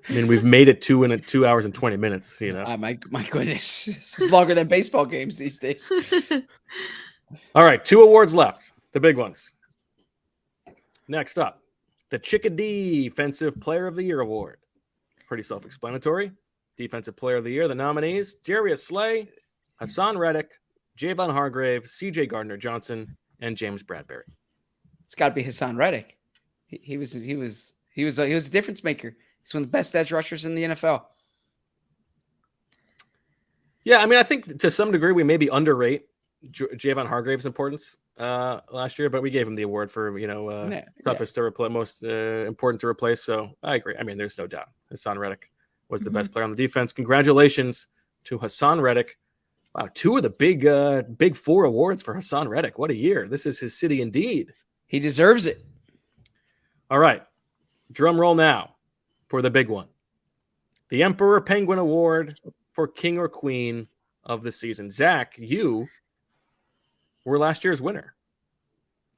I mean, we've made it 2 hours and 20 minutes, My goodness. This is longer than baseball games these days. All right, 2 awards left, the big ones. Next up, the Chickadee Defensive Player of the Year Award. Pretty self-explanatory. Defensive Player of the Year, the nominees: Darius Slay, Hassan Reddick, Javon Hargrave, C.J. Gardner-Johnson, and James Bradbury. It's got to be Hassan Reddick. He was a difference maker. He's one of the best edge rushers in the NFL. Yeah, I mean, I think to some degree we maybe underrate Javon Hargrave's importance last year, but we gave him the award for toughest to replace, most important to replace. So I agree. I mean, there's no doubt Hassan Reddick was the best player on the defense. Congratulations to Hassan Reddick. Wow, 2 of the big 4 awards for Hassan Reddick. What a year! This is his city indeed. He deserves it. All right, drum roll now for the big one: the Emperor Penguin Award for King or Queen of the season. Zach, you were last year's winner.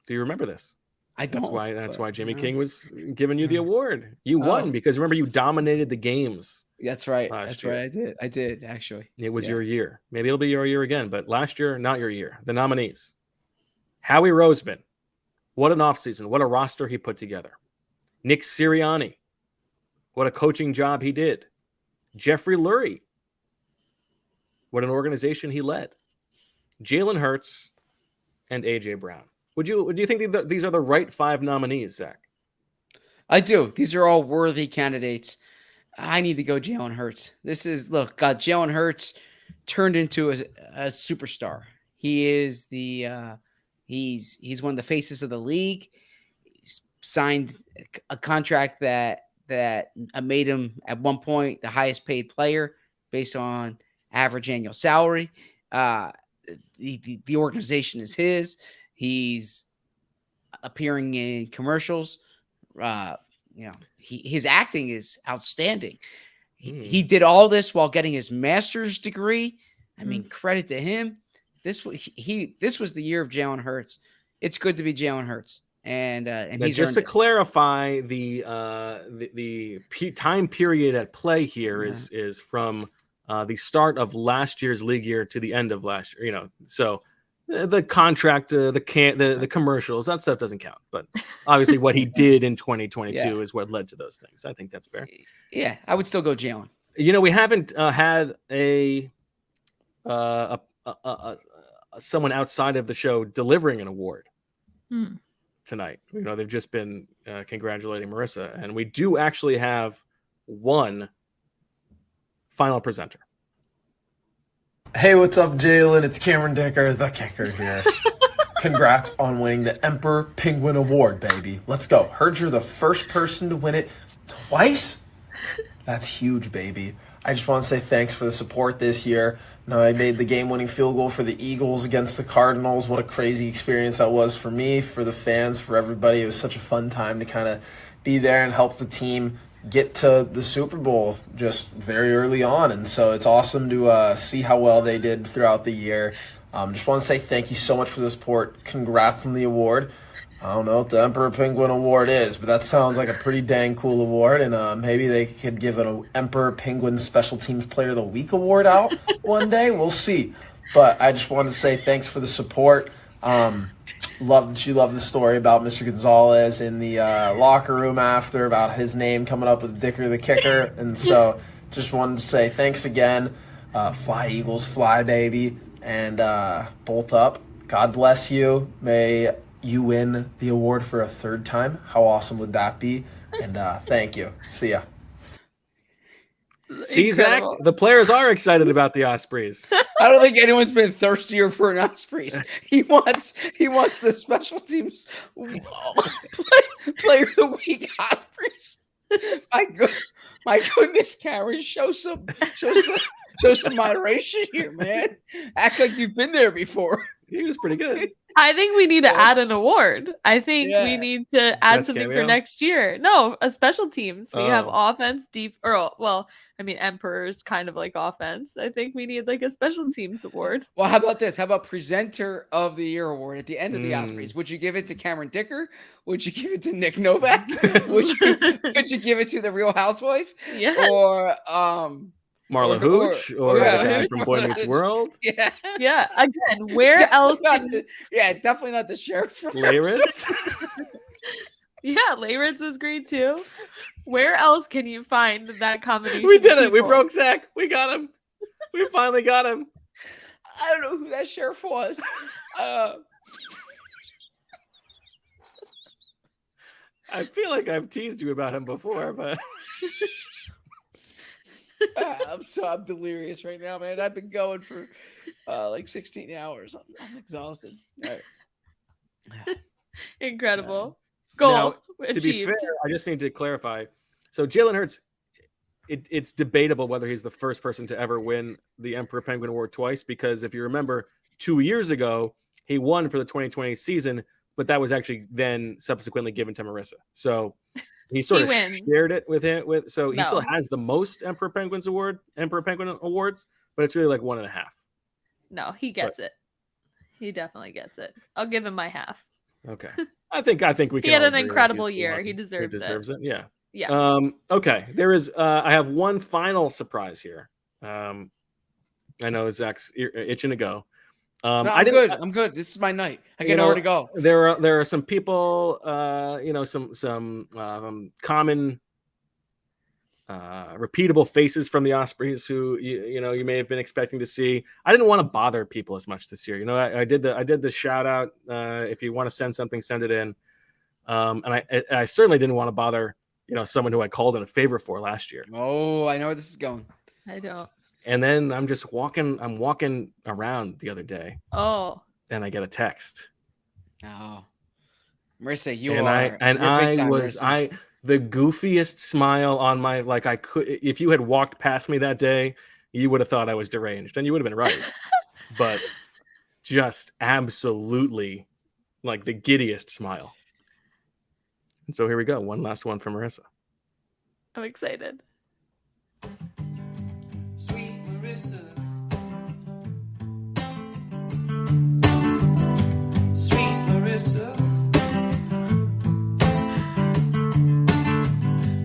Do you remember this? I don't. That's why Jimmy yeah. King was giving you the award. You won because remember you dominated the games. That's right. Last year. Right. I did actually. It was your year. Maybe it'll be your year again, but last year, not your year. The nominees: Howie Roseman. What an offseason. What a roster he put together. Nick Sirianni. What a coaching job he did. Jeffrey Lurie. What an organization he led. Jalen Hurts and A.J. Brown. Do you think these are the right 5 nominees, Zach? I do. These are all worthy candidates. I need to go Jalen Hurts. Jalen Hurts turned into a superstar. He is he's one of the faces of the league. He's signed a contract that made him at one point the highest paid player based on average annual salary. The organization is his. He's appearing in commercials. His acting is outstanding. He did all this while getting his master's degree. I mean, credit to him. This was the year of Jalen Hurts. It's good to be Jalen Hurts, and he's just to clarify the time period at play here is from the start of last year's league year to the end of last year. So the contract, the commercials, that stuff doesn't count. But obviously, what he did in 2022 is what led to those things. I think that's fair. Yeah, I would still go Jalen. We haven't had someone outside of the show delivering an award tonight. They've just been congratulating Marissa, and we do actually have one final presenter. Hey, what's up, Jalen? It's Cameron Dicker, the kicker here. Congrats on winning the Emperor Penguin Award, baby. Let's go. Heard you're the first person to win it twice? That's huge, baby. I just want to say thanks for the support this year. I made the game-winning field goal for the Eagles against the Cardinals. What a crazy experience that was for me, for the fans, for everybody. It was such a fun time to kind of be there and help the team get to the Super Bowl just very early on. And so it's awesome to see how well they did throughout the year. Just want to say thank you so much for the support. Congrats on the award. I don't know what the Emperor Penguin Award is, but that sounds like a pretty dang cool award. And maybe they could give an Emperor Penguin Special Teams Player of the Week award out one day. We'll see. But I just wanted to say thanks for the support. Love that you love the story about Mr. Gonzalez in the locker room after, about his name coming up with Dicker the kicker. And so just wanted to say thanks again. Fly Eagles, fly, baby. And bolt up. God bless you. May you win the award for a 3rd time. How awesome would that be? And thank you. See ya. See, Zach, the players are excited about the Ospreys. I don't think anyone's been thirstier for an Ospreys. He wants the special teams player of the week Ospreys. My goodness, Karen, show some moderation here, man. Act like you've been there before. He was pretty good. I think we need to add an award. I think we need to add something cameo? for next year. No, a special teams. We have offense, Emperor's kind of like offense. I think we need like a special teams award. Well, how about this? How about presenter of the year award at the end of the Ospreys? Would you give it to Cameron Dicker? Would you give it to Nick Novak? would you give it to the Real Housewife? Yeah. Or Marla Hooch or the guy from Boy Meets World. Yeah. Yeah. Again, where else? Definitely not the sheriff from Layritz. Yeah, Layritz was great too. Where else can you find that combination? We did it. We broke Zach. We got him. We finally got him. I don't know who that sheriff was. I feel like I've teased you about him before, but I'm delirious right now, man. I've been going for like 16 hours. I'm exhausted. All right. Incredible. Goal now, achieved. To be fair, I just need to clarify. So Jalen Hurts, it's debatable whether he's the first person to ever win the Emperor Penguin Award twice, because if you remember, 2 years ago, he won for the 2020 season, but that was actually then subsequently given to Marissa. So he sort of shared it with him. So he still has the most Emperor Penguin Awards, but it's really like 1.5. No, he gets it. He definitely gets it. I'll give him my half. Okay. I think we can. He had all an agree that incredible he's the year. one He who deserves it. Yeah. Yeah. Okay. There is. I have one final surprise here. I know Zach's itching to go. No, I I'm didn't. good. I'm good. This is my night. I You get know, nowhere to go. There are some people, some common, repeatable faces from the Ospreys who you may have been expecting to see. I didn't want to bother people as much this year. You know, I did the shout out. If you want to send something, send it in. And I certainly didn't want to bother someone who I called in a favor for last year. Oh, I know where this is going. I don't. And then I'm walking around the other day. Oh. And I get a text. Oh. Marissa, you're the goofiest smile on my, like, I could, if you had walked past me that day, you would have thought I was deranged, and you would have been right. But just absolutely like the giddiest smile. And so here we go. One last one from Marissa. I'm excited. Sweet Marissa. Sweet Marissa.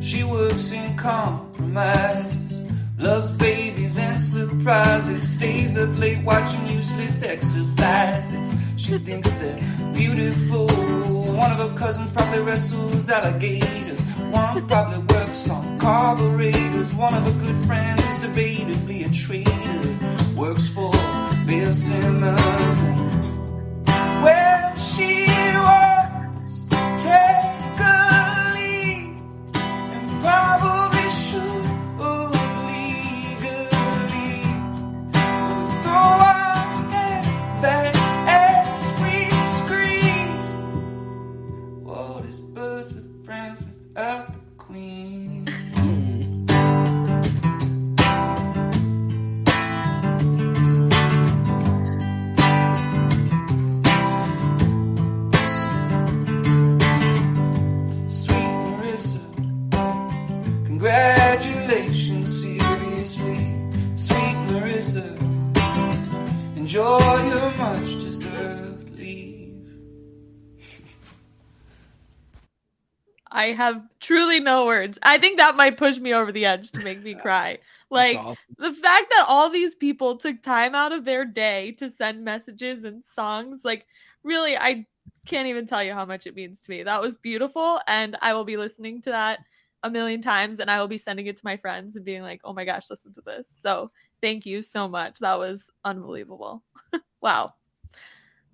She works in compromises, loves babies and surprises, stays up late watching useless exercises. She thinks they're beautiful. One of her cousins probably wrestles alligators. One probably works on carburetors. One of her good friends is debatably a traitor. Works for Bill Simmons. Well, she wants to take a lead and probably should legally throw our hands back as we scream. What is birds with friends without the queen? Sweet Marissa, congratulations, seriously. Sweet Marissa, enjoy your much deserved leave. I have truly no words. I think that might push me over the edge to make me cry. Like, awesome. the fact that all these people took time out of their day to send messages and songs, like, really, I can't even tell you how much it means to me. That was beautiful, and I will be listening to that a million times, and I will be sending it to my friends and being like, oh my gosh, listen to this. So thank you so much. That was unbelievable. Wow.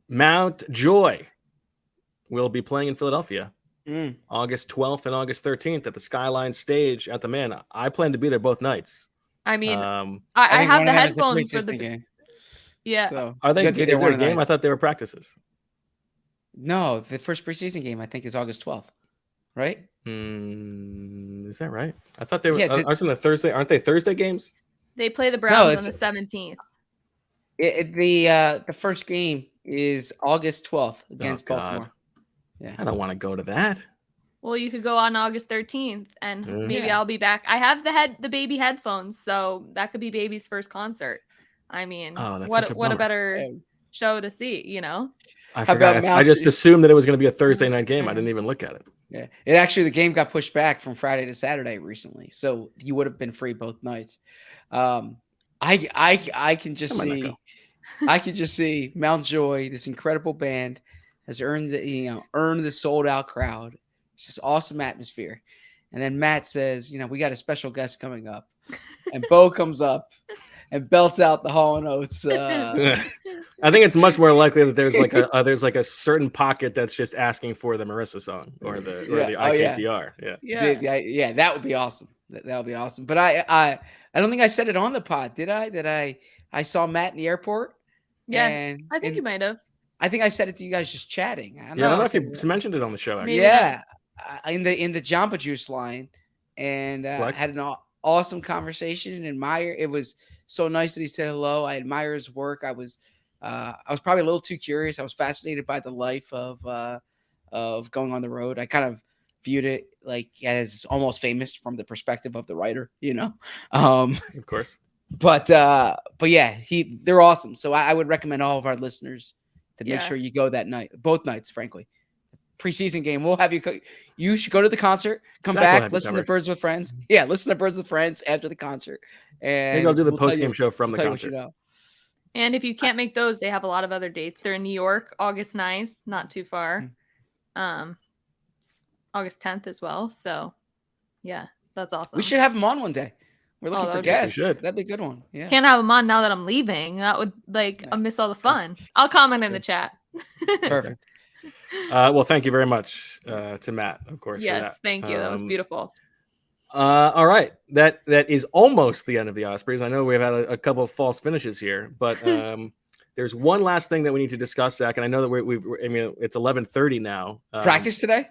Mount Joy will be playing in Philadelphia August 12th and August 13th at the Skyline stage at the Man. I plan to be there both nights. I mean, I I think have one the of them is a headphones for preseason the game. Yeah. So Are they? you have to be Is there there one a of the game? I nights. thought they were practices. No, the first preseason game I think is August 12th, right? Is that right? I thought they were. Yeah, Aren't they Thursday? Aren't they Thursday games? They play the Browns on it's- the 17th. The first game is August 12th against God. Baltimore. Yeah. I don't want to go to that. Well, you could go on August 13th, and maybe Yeah. I'll be back. I have the baby headphones, so that could be baby's first concert. I mean, Oh, that's what such a what a bummer. better show to see, you know? I How about forgot. I Mount- just assumed that it was going to be a Thursday night game. I didn't even look at it. Yeah. It actually, the game got pushed back from Friday to Saturday recently, so you would have been free both nights. I can just I might not see, go. I can just see Mount Joy, this incredible band, has earned the sold out crowd. It's just awesome atmosphere. And then Matt says, we got a special guest coming up, and Bo comes up and belts out the Hall & Oates. I think it's much more likely that there's like a certain pocket that's just asking for the Marissa song or the IKTR. Yeah, that would be awesome. That would be awesome. But I don't think I said it on the pod, did I? That I saw Matt in the airport. Yeah, and I think you might have. I think I said it to you guys just chatting. I I don't know if you mentioned it on the show. Actually. Yeah, in the Jamba Juice line, and had an awesome conversation. And Meyer, it was so nice that he said hello. I admire his work. I was probably a little too curious. I was fascinated by the life of going on the road. I kind of viewed it like as almost famous from the perspective of the writer, Of course. But yeah, they're awesome. So I would recommend all of our listeners to make Yeah. sure you go that night, both nights, frankly. preseason game. We'll have you. You should go to the concert, come Zach will have back, you listen to covered. Birds with Friends. Yeah, listen to Birds with Friends after the concert. And Maybe I'll do the we'll tell post-game you- show from we'll the tell you what concert. you know. And if you can't make those, they have a lot of other dates. They're in New York, August 9th, not too far. August 10th as well. So, yeah, that's awesome. We should have them on one day. We're looking that for would be- guests. we should. That'd be a good one. Yeah. Can't have them on now that I'm leaving. That would I'll miss all the fun. I'll comment in the chat. Perfect. Well, thank you very much to Matt, of course. for Yes, that. thank you. That was beautiful. All right, that is almost the end of the Ospreys. I know we've had a couple of false finishes here, but there's one last thing that we need to discuss, Zach. And I know that I mean, it's 11:30 now. Practice today?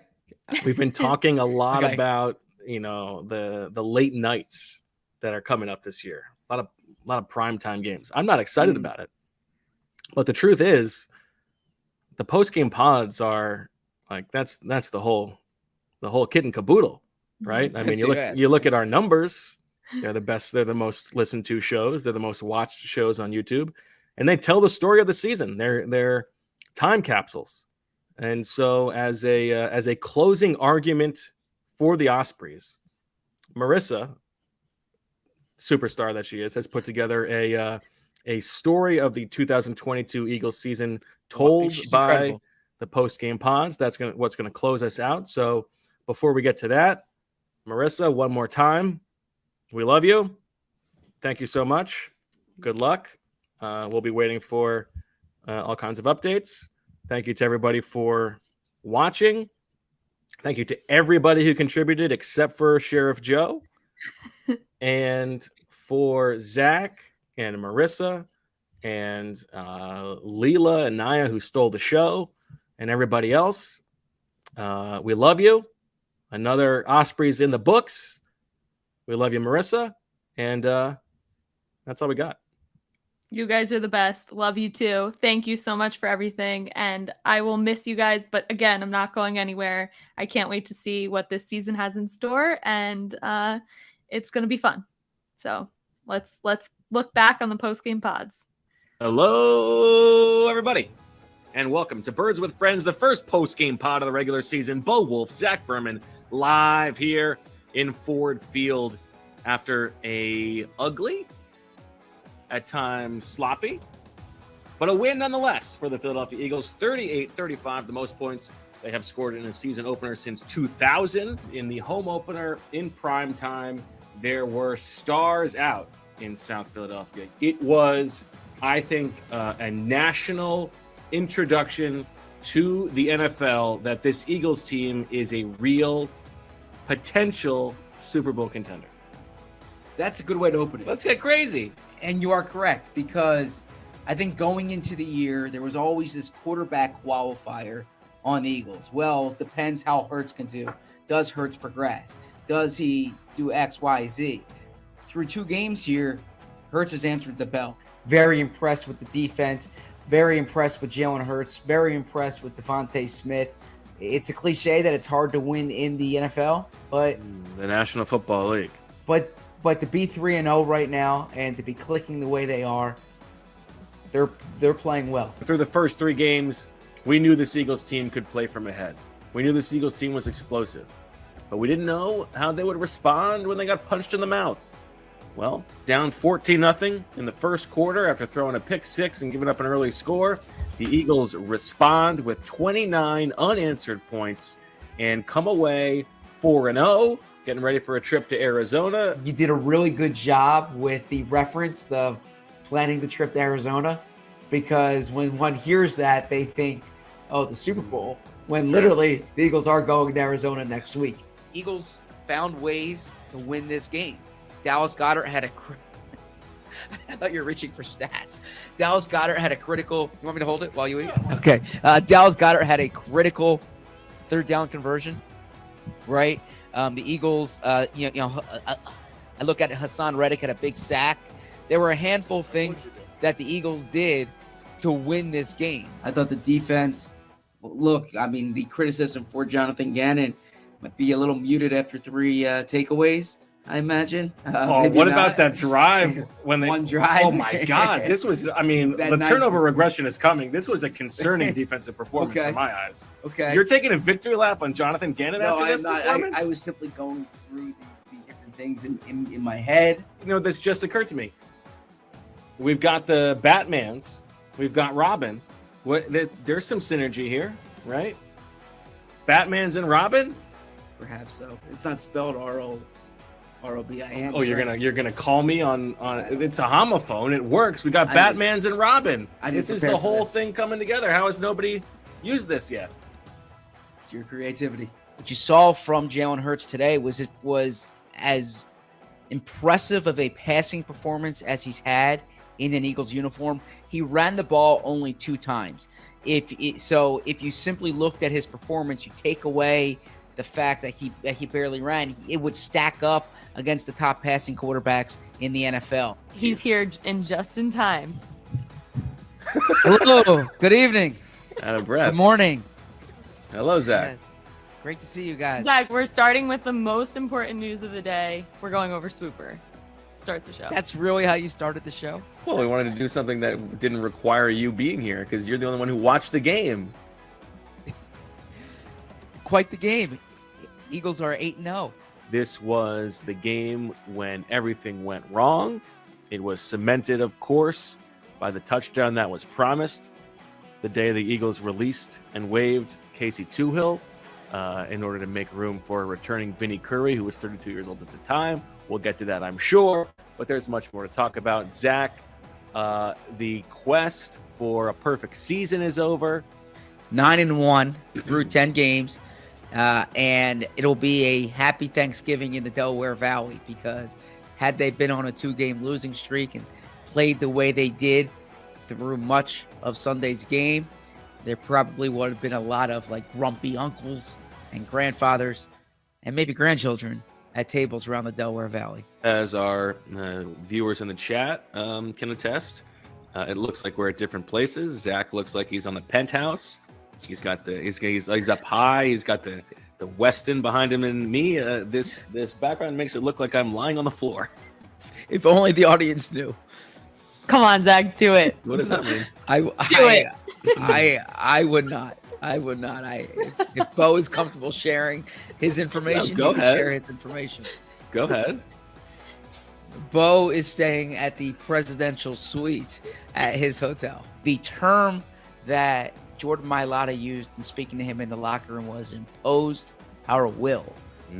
We've been talking a lot Okay. about the late nights that are coming up this year. A lot of primetime games. I'm not excited about it, but the truth is, the post-game pods are like that's the whole kit and caboodle, right? I mean, you look at our numbers; they're the best. They're the most listened to shows. They're the most watched shows on YouTube, and they tell the story of the season. They're time capsules. And so, as a closing argument for the Ospreys, Marissa, superstar that she is, has put together a story of the 2022 Eagles season told She's by incredible. the post-game pods. That's what's gonna close us out. So before we get to that, Marissa, one more time, we love you. Thank you so much. Good luck. We'll be waiting for all kinds of updates. Thank you to everybody for watching. Thank you to everybody who contributed except for Sheriff Joe. And for Zach and Marissa and Leela and Naya, who stole the show, and everybody else, we love you. Another Ospreys in the books. We love you, Marissa. And that's all we got. You guys are the best. Love you too. Thank you so much for everything. And I will miss you guys. But again, I'm not going anywhere. I can't wait to see what this season has in store. And it's going to be fun. So let's look back on the post-game pods. Hello, everybody, and welcome to Birds with Friends, the first post-game pod of the regular season. Bo Wolf, Zach Berman, live here in Ford Field after a ugly, at times sloppy, but a win nonetheless for the Philadelphia Eagles. 38-35, the most points they have scored in a season opener since 2000. In the home opener in prime time, there were stars out in South Philadelphia. It was, I think, a national introduction to the NFL that this Eagles team is a real potential Super Bowl contender. That's a good way to open it. Let's get crazy. And you are correct, because I think going into the year, there was always this quarterback qualifier on the Eagles. Well, depends how Hurts can do. Does Hurts progress? Does he do X, Y, Z? Through 2 games here, Hurts has answered the bell. Very impressed with the defense. Very impressed with Jalen Hurts. Very impressed with Devontae Smith. It's a cliche that it's hard to win in the NFL, but The National Football League. But to be 3-0 right now and to be clicking the way they are, they're playing well. Through the first 3 games, we knew this Eagles team could play from ahead. We knew this Eagles team was explosive. But we didn't know how they would respond when they got punched in the mouth. Well, down 14-0 in the first quarter after throwing a pick 6 and giving up an early score, the Eagles respond with 29 unanswered points and come away 4-0. Getting ready for a trip to Arizona. You did a really good job with the reference of planning the trip to Arizona, because when one hears that, they think, oh, the Super Bowl, when literally the Eagles are going to Arizona next week. Eagles found ways to win this game. Dallas Goedert had I thought you were reaching for stats. Dallas Goedert had a critical. You want me to hold it while you eat? Okay. Dallas Goedert had a critical 3rd down conversion, right? The Eagles, I look at it, Hassan Reddick had a big sack. There were a handful of things that the Eagles did to win this game. I thought the defense, the criticism for Jonathan Gannon might be a little muted after 3 takeaways, I imagine. Oh, Maybe what not. about that drive when they? One drive. Oh my God, this was. I mean, That the night- turnover regression is coming. This was a concerning defensive performance Okay. in my eyes. Okay. You're taking a victory lap on Jonathan Gannon No, after this I'm not. performance. I was simply going through the different things in my head. You know, this just occurred to me. We've got the Batmans. We've got Robin. There's some synergy here, right? Batman's and Robin. Perhaps so. It's not spelled R-O-B-I-N. Oh, you're gonna call me on it's a homophone. It works. We got Batmans and Robin. This is the whole thing coming together. How has nobody used this yet? It's your creativity. What you saw from Jalen Hurts today was as impressive of a passing performance as he's had in an Eagles uniform. He ran the ball only 2 times. If you simply looked at his performance, you take away the fact that he barely ran, it would stack up against the top passing quarterbacks in the NFL. He's here just in time. Hello. Good evening. Out of breath. Good morning. Hello, Zach. Yes. Great to see you guys. Zach, we're starting with the most important news of the day. We're going over Swooper. Start the show. That's really how you started the show? Well, we wanted to do something that didn't require you being here because you're the only one who watched the game. Quite the game. Eagles are 8-0. This was the game when everything went wrong. It was cemented, of course, by the touchdown that was promised the day the Eagles released and waived Casey Toohill in order to make room for returning Vinny Curry, who was 32 years old at the time. We'll get to that, I'm sure, but there's much more to talk about. Zach, the quest for a perfect season is over. 9-1 through 10 games, and it'll be a happy Thanksgiving in the Delaware Valley, because had they been on a 2-game losing streak and played the way they did through much of Sunday's game, there probably would have been a lot of grumpy uncles and grandfathers and maybe grandchildren at tables around the Delaware Valley. As our viewers in the chat can attest, it looks like we're at different places. Zach looks like he's on the penthouse. He's got he's up high. He's got the Westin behind him, and me. This background makes it look like I'm lying on the floor. If only the audience knew. Come on, Zach, do it. What does that mean? I would not. I would not. If Bo is comfortable sharing his information, Go he can ahead. share his information. Go ahead. Bo is staying at the presidential suite at his hotel. The term that Jordan Mailata used in speaking to him in the locker room was imposed our will.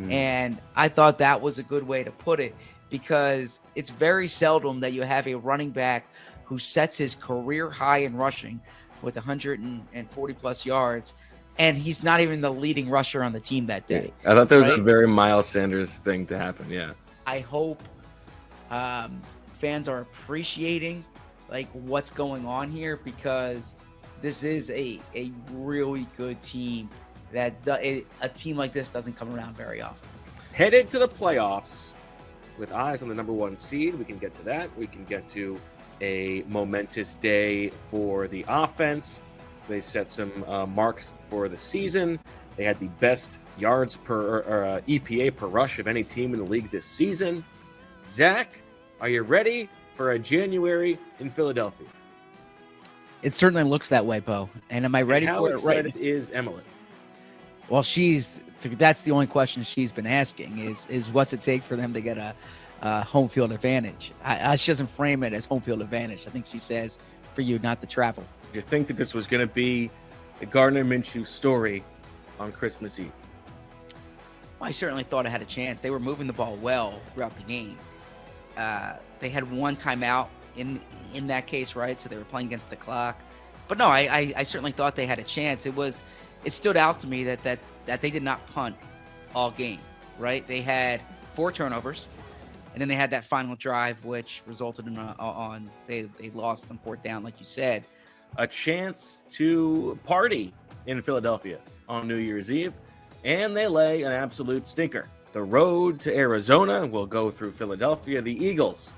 And I thought that was a good way to put it, because it's very seldom that you have a running back who sets his career high in rushing with 140 plus yards, and he's not even the leading rusher on the team that day. I thought that was a right? very Miles Sanders thing to happen. Yeah. I hope fans are appreciating what's going on here, because this is a really good team that a team like this doesn't come around very often. Headed to the playoffs with eyes on the number 1 seed. We can get to that. We can get to a momentous day for the offense. They set some marks for the season. They had the best yards per EPA per rush of any team in the league this season. Zach, are you ready for a January in Philadelphia? It certainly looks that way, Bo. And am I ready How for it right? excited is Emily? Well, that's the only question she's been asking is what's it take for them to get a home field advantage. She doesn't frame it as home field advantage. I think she says for you not to travel. Do you think that this was going to be the Gardner Minshew story on Christmas Eve? Well, I certainly thought it had a chance. They were moving the ball well throughout the game. They had one timeout in that case, right? So they were playing against the clock. But no, I certainly thought they had a chance. It stood out to me that they did not punt all game, right? They had 4 turnovers, and then they had that final drive, which resulted in they lost some 4th down, like you said. A chance to party in Philadelphia on New Year's Eve, and they lay an absolute stinker. The road to Arizona will go through Philadelphia. The Eagles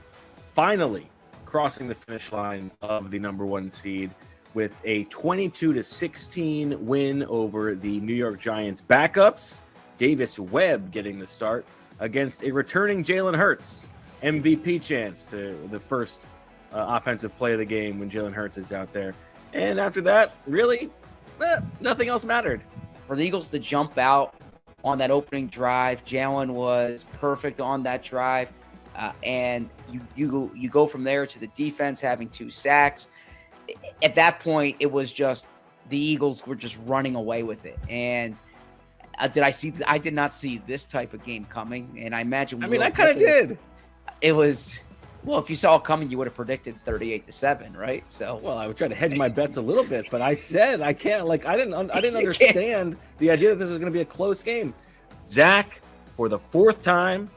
finally crossing the finish line of the number 1 seed with a 22-16 win over the New York Giants backups. Davis Webb getting the start against a returning Jalen Hurts. MVP chance to the first offensive play of the game when Jalen Hurts is out there. And after that, really, nothing else mattered. For the Eagles to jump out on that opening drive, Jalen was perfect on that drive. And you go from there to the defense having 2 sacks. At that point, it was just the Eagles were just running away with it. And I did not see this type of game coming. And I imagine. I kind of did. It was. Well, if you saw it coming, you would have predicted 38-7, right? So, well, I would try to hedge my bets a little bit, but I said I can't. Like, I didn't understand the idea that this was going to be a close game. Zach, for the 4th time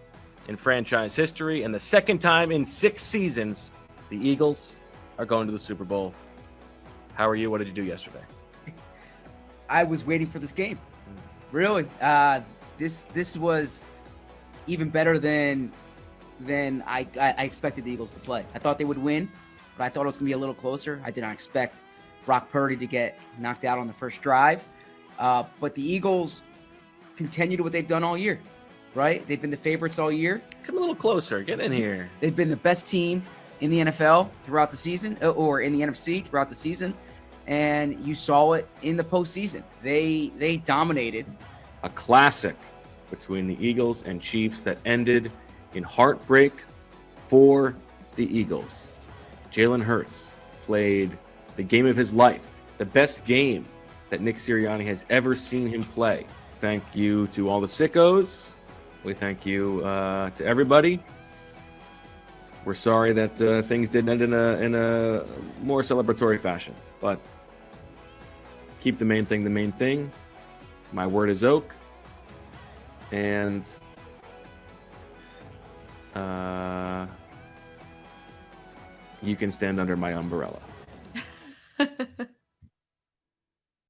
in franchise history and the 2nd time in 6 seasons, the Eagles are going to the Super Bowl. How are you? What did you do yesterday? I was waiting for this game. Really, this was even better than I expected the Eagles to play. I thought they would win, but I thought it was going to be a little closer. I did not expect Brock Purdy to get knocked out on the first drive. But the Eagles continue to what they've done all year, right? They've been the favorites all year. Come a little closer. Get in here. They've been the best team in the NFL throughout the season, or in the NFC throughout the season. And you saw it in the postseason. They dominated. A classic between the Eagles and Chiefs that ended in heartbreak for the Eagles. Jalen Hurts played the game of his life, the best game that Nick Sirianni has ever seen him play. Thank you to all the sickos. We thank you to everybody. We're sorry that things didn't end in a more celebratory fashion, but keep the main thing the main thing. My word is oak, and you can stand under my umbrella.